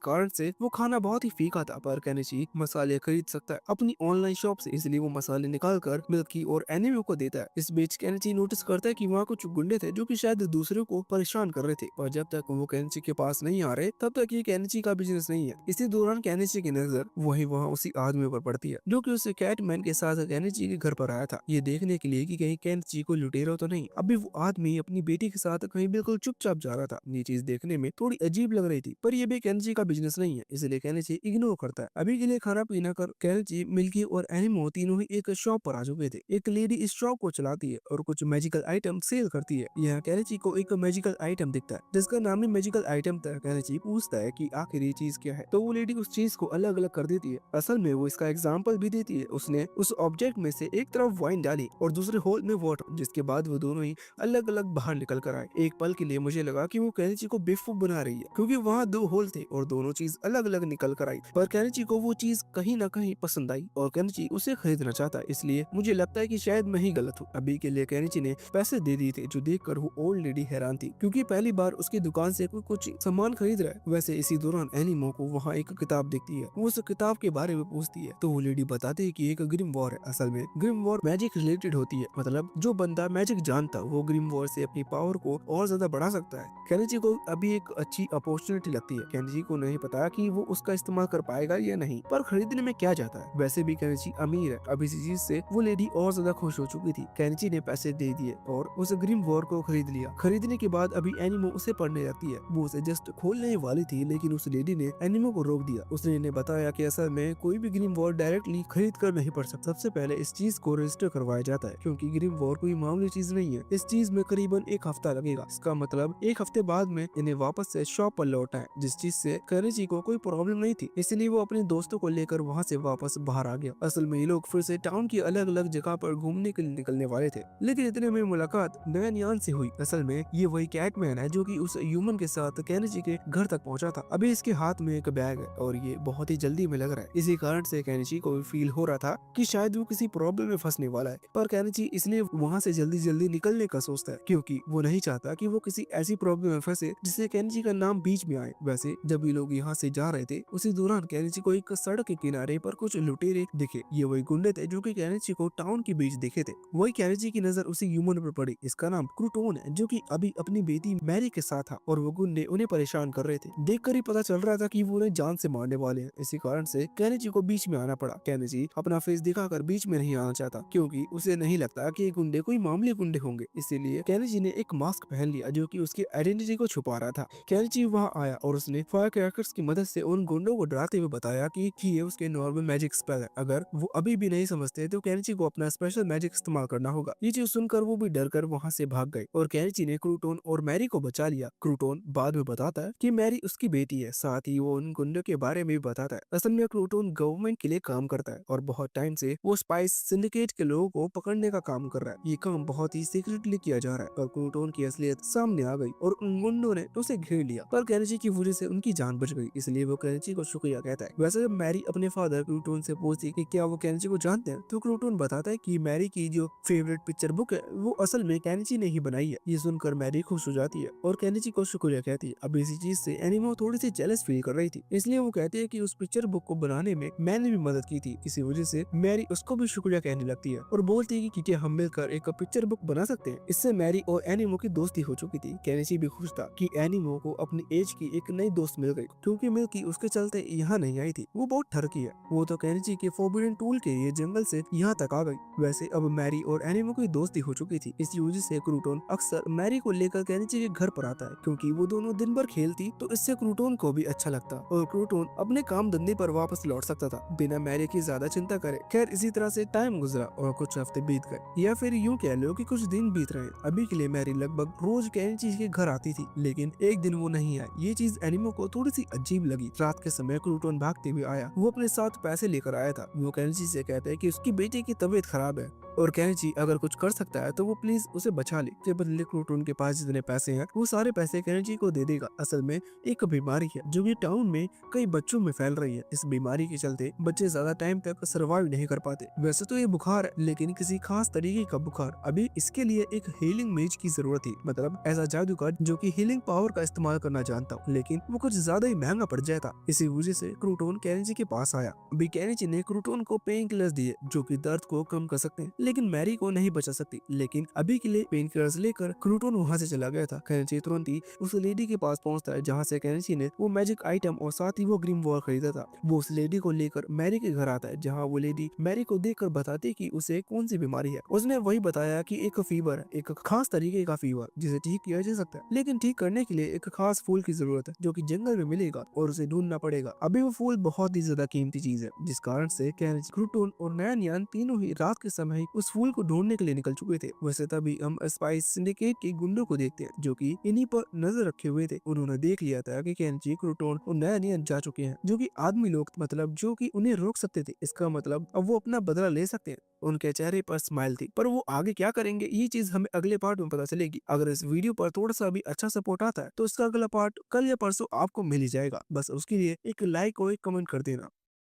कारण से वो खाना बहुत ही फीका था, पर केनिची मसाले खरीद सकता है अपनी ऑनलाइन शॉप से, इसलिए वो मसाले निकाल कर मिल्की और एनिमे को देता है। इस बीच केनिची नोटिस करता है कि वहाँ कुछ गुंडे थे जो कि शायद दूसरों को परेशान कर रहे थे, और जब तक वो केनिची के पास नहीं आ रहे तब तक ये केनिची का बिजनेस नहीं है। इसी दौरान केनिची की नजर वहाँ उसी आदमी पर पड़ती है जो कि उस कैटमैन के साथ केनिची के घर पर आया था, ये देखने के लिए कि कहीं केनिची को लुटेरा तो नहीं। अभी वो आदमी अपनी बेटी के साथ कहीं बिल्कुल चुपचाप जा रहा था। ये चीज चीज देखने में थोड़ी अजीब लग रही थी, पर ये भी केनिची का बिजनेस नहीं है, इसलिए केनिची इग्नोर करता है। अभी के लिए खाना पीना कर केनिची, मिल्की और एनिमो तीनों ही एक शॉप पर आ चुके थे। एक लेडी इस शॉप को चलाती है और कुछ मैजिकल आइटम सेल करती है। यहाँ केनिची को एक मैजिकल आइटम दिखता है जिसका नाम ही मैजिकल आइटम था। केनिची पूछता है कि आखिर ये चीज क्या है, तो वो लेडी उस चीज को अलग अलग कर देती है। असल में वो इसका एग्जाम्पल भी देती है। उसने उस ऑब्जेक्ट में से एक तरफ वाइन डाली और दूसरे होल में वाटर, जिसके बाद वो दोनों ही अलग अलग बाहर निकल कर आए। एक पल के लिए मुझे लगा कि वो केनिची को बेवकूफ बना रही है, क्योंकि वहाँ दो होल थे और दोनों चीज अलग अलग निकल कर आई। पर केनिची को वो चीज कहीं ना कहीं पसंद आई और केनिची उसे खरीदना चाहता है, इसलिए मुझे लगता है कि शायद मैं ही गलत हूँ। अभी के लिए केनिची ने पैसे दे दिए थे, जो देखकर वो ओल्ड लेडी हैरान थी, क्योंकि पहली बार उसकी दुकान से कोई कुछ सामान खरीद रहा है। वैसे इसी दौरान एनिमो को वहाँ एक किताब दिखती है। वो उस किताब के बारे में पूछती है तो वो लेडी बताती है कि एक ग्रिम वॉर है। असल में ग्रिम वॉर मैजिक रिलेटेड होती है, मतलब जो बंदा मैजिक जानता वो ग्रिम वॉर से अपनी पावर को और ज्यादा बढ़ा सकता है। केनिची को अभी एक अच्छी अपॉर्चुनिटी लगती है। केनिची को नहीं पता कि वो उसका इस्तेमाल कर पाएगा या नहीं, पर खरीदने में क्या जाता है। वैसे भी केनिची अमीर है। अब इसी चीज से वो लेडी और ज्यादा खुश हो चुकी थी। केनिची ने पैसे दे दिए और उस ग्रिम वॉर को खरीद लिया। खरीदने के बाद अभी एनिमो उसे पढ़ने लगती है। वो उसे जस्ट खोलने वाली थी, लेकिन उस लेडी ने एनिमो को रोक दिया। उसने इन्हें बताया कि असल में कोई भी ग्रिम वॉर डायरेक्टली खरीद कर नहीं पढ़ सकता। सबसे पहले इस चीज को रजिस्टर करवाया जाता है, क्योंकि ग्रिम वॉर कोई मामूली चीज नहीं है। इस चीज में करीबन एक हफ्ता लगेगा। इसका मतलब एक हफ्ते बाद में इन्हें वापस से शॉप पर लौटा है, जिस चीज से केनिची को कोई प्रॉब्लम नहीं थी, इसलिए वो अपने दोस्तों को लेकर वहाँ से वापस बाहर आ गया। असल में ये लोग फिर से टाउन की अलग अलग जगह पर घूमने के लिए निकलने वाले थे, लेकिन इतने में मुलाकात नयन से हुई। असल में ये वही कैटमैन है जो कि उस ह्यूमन के साथ केनिची के घर तक पहुंचा था। अभी इसके हाथ में एक बैग है और ये बहुत ही जल्दी में लग रहा है। इसी कारण से केनिची को फील हो रहा था कि शायद वो किसी प्रॉब्लम में फंसने वाला है, पर केनिची इसलिए वहाँ से जल्दी जल्दी निकलने का सोचता है, क्योंकि वो नहीं चाहता कि वो किसी ऐसी प्रॉब्लम में फंसे जिससे केनिची का नाम बीच में आए। वैसे जब ये लोग यहाँ से जा रहे थे, उसी दौरान केनिची को एक सड़क के किनारे पर कुछ लुटेरे दिखे। ये वही गुंडे थे जो कि केनिची को टाउन के बीच दिखे थे। वही केनिची की नजर उसी ह्यूमन पर पड़ी। इसका नाम क्रूटोन है, जो कि अभी अपनी बेटी मैरी के साथ था और वो गुंडे उन्हें परेशान कर रहे थे। देखकर ही पता चल रहा था कि वो उन्हें जान से मारने वाले हैं। इसी कारण से केनिची को बीच में आना पड़ा। केनिची अपना फेस दिखाकर बीच में नहीं आना चाहता, क्योंकि उसे नहीं लगता कि ये गुंडे कोई मामूली गुंडे होंगे। इसीलिए केनिची ने एक मास्क पहन लिया जो कि उसकी आइडेंटिटी को छुपा रहा था। केनिची वहाँ आया और उसने फायर क्रैकर्स की मदद से उन गुंडों को डराते हुए बताया कि ये उसके नॉर्मल मैजिक स्पेल है। अगर वो अभी भी नहीं समझते तो केनिची को अपना स्पेशल मैजिक इस्तेमाल करना होगा। ये चीज सुनकर वो भी डर कर वहाँ से भाग गए और केनिची ने क्रूटोन और मैरी को बचा लिया। क्रूटोन बाद में बताता है कि मैरी उसकी बेटी है, साथ ही वो उन गुंडों के बारे में भी बताता है। असल में क्रूटोन गवर्नमेंट के लिए काम करता है और बहुत टाइम से वो स्पाइस सिंडिकेट के लोगों को पकड़ने का काम कर रहा है। ये काम बहुत ही सीक्रेटली किया जा रहा है, पर क्रूटोन की असलियत सामने आ गई और उन गुंडों ने उसे घेर लिया, पर केनिची की वजह से उनकी जान बच गई, इसलिए वो केनिची को शुक्रिया कहता है। वैसे जब मैरी अपने फादर क्रूटोन से पूछती कि क्या वो केनिची को जानते हैं, तो क्रूटोन बताता है कि मैरी की जो फेवरेट पिक्चर बुक है वो असल में केनिची ने ही बनाई है। ये सुनकर मैरी खुश हो जाती है और केनिची को शुक्रिया कहती है। अब इसी चीज से एनिमो थोड़ी सी जेलस फील कर रही थी, इसलिए वो कहती है कि उस पिक्चर बुक को बनाने में मैंने भी मदद की थी। इसी वजह से मैरी उसको भी शुक्रिया कहने लगती है और बोलती है कि क्या हम मिलकर एक पिक्चर बुक बना सकते हैं। इससे मैरी और एनिमो की दोस्ती हो चुकी थी। केनिची भी खुश था कि एनिमो को अपनी एज की एक नई दोस्त मिल गई, क्योंकि मिल्की उसके चलते यहाँ नहीं आई थी। वो बहुत ठरकी है। वो तो केनिची के फॉरबिडन टूल के लिए जंगल से यहाँ तक आ गई। वैसे अब मैरी और एनिमो की दोस्ती हो चुकी थी। इसी वजह से क्रूटोन अक्सर मैरी को लेकर केनिची के घर पर आता है, क्योंकि वो दोनों दिन भर खेलती तो इससे क्रूटोन को भी अच्छा लगता और क्रूटोन अपने काम धंधे पर वापस लौट सकता था बिना मैरी की ज्यादा चिंता करे। खैर इसी तरह से टाइम गुजरा और कुछ हफ्ते बीत गए, या फिर यूं कह लो कि कुछ दिन बीत रहे। अभी के लिए मैरी लगभग रोज केनिची के घर आती थी, लेकिन एक दिन वो नहीं आई। ये चीज एनिमो को थोड़ी सी अजीब लगी। रात के समय क्रूटोन भागते हुए आया। वो अपने साथ पैसे लेकर आया था। वो केनिची से कहता है कि उसकी बेटी की तबीयत खराब है और केनिची अगर कुछ कर सकता है तो वो प्लीज उसे बचा ले। इसके बदले क्रूटोन के पास जितने पैसे हैं वो सारे पैसे केनिची को दे देगा। असल में एक बीमारी है जो कि टाउन में कई बच्चों में फैल रही है। इस बीमारी के चलते बच्चे ज्यादा टाइम तक सर्वाइव नहीं कर पाते। वैसे तो ये बुखार है, लेकिन किसी खास तरीके का बुखार। अभी इसके लिए एक हीलिंग मेज की जरूरत थी, मतलब ऐसा जादूगर जो कि हीलिंग पावर का इस्तेमाल करना जानता हो, लेकिन वो कुछ ज्यादा ही महंगा पड़ जाता। इसी वजह से क्रूटोन केनिची के पास आया। अभी केनिची ने क्रूटोन को पेन किलर्स दिए जो कि दर्द को कम कर सकते हैं, लेकिन मैरी को नहीं बचा सकती। लेकिन अभी के लिए पेन किलर्स लेकर क्रूटोन वहाँ से चला गया था। केनेची तुरंत ही उस लेडी के पास पहुंचता है जहाँ से केनेची ने वो मैजिक आइटम और साथ ही वो ग्रीम वॉल खरीदा था। वो उस लेडी को लेकर मैरी के घर आता है जहाँ वो लेडी मैरी को देखकर बताती कि उसे कौन सी बीमारी है। उसने वही बताया कि एक फीवर है, एक खास तरीके का फीवर जिसे ठीक किया जा सकता है, लेकिन ठीक करने के लिए एक खास फूल की जरूरत है जो कि जंगल में मिलेगा और उसे ढूंढना पड़ेगा। अभी वो फूल बहुत ही ज्यादा कीमती चीज है, जिस कारण से केनेची, क्रूटोन और नया नियान तीनों ही रात के समय ही उस फूल को ढूंढने के लिए निकल चुके थे। वैसे तभी हम स्पाइस सिंडिकेट के गुंडों को देखते हैं जो कि इन्हीं पर नजर रखे हुए थे। उन्होंने देख लिया था कि केनेची, क्रूटोन और नया नियान जा चुके हैं, जो कि आदमी लोग मतलब जो कि उन्हें रोक सकते थे। इसका मतलब अब वो अपना बदला ले सकते हैं। उनके चेहरे पर स्माइल थी, पर वो आगे क्या करेंगे ये चीज हमें अगले पार्ट में पता चलेगी। अगर इस वीडियो पर थोड़ा सा भी अच्छा सपोर्ट आता है तो इसका अगला पार्ट कल या परसों आपको मिल ही जाएगा। बस उसके लिए एक लाइक और एक कमेंट कर देना।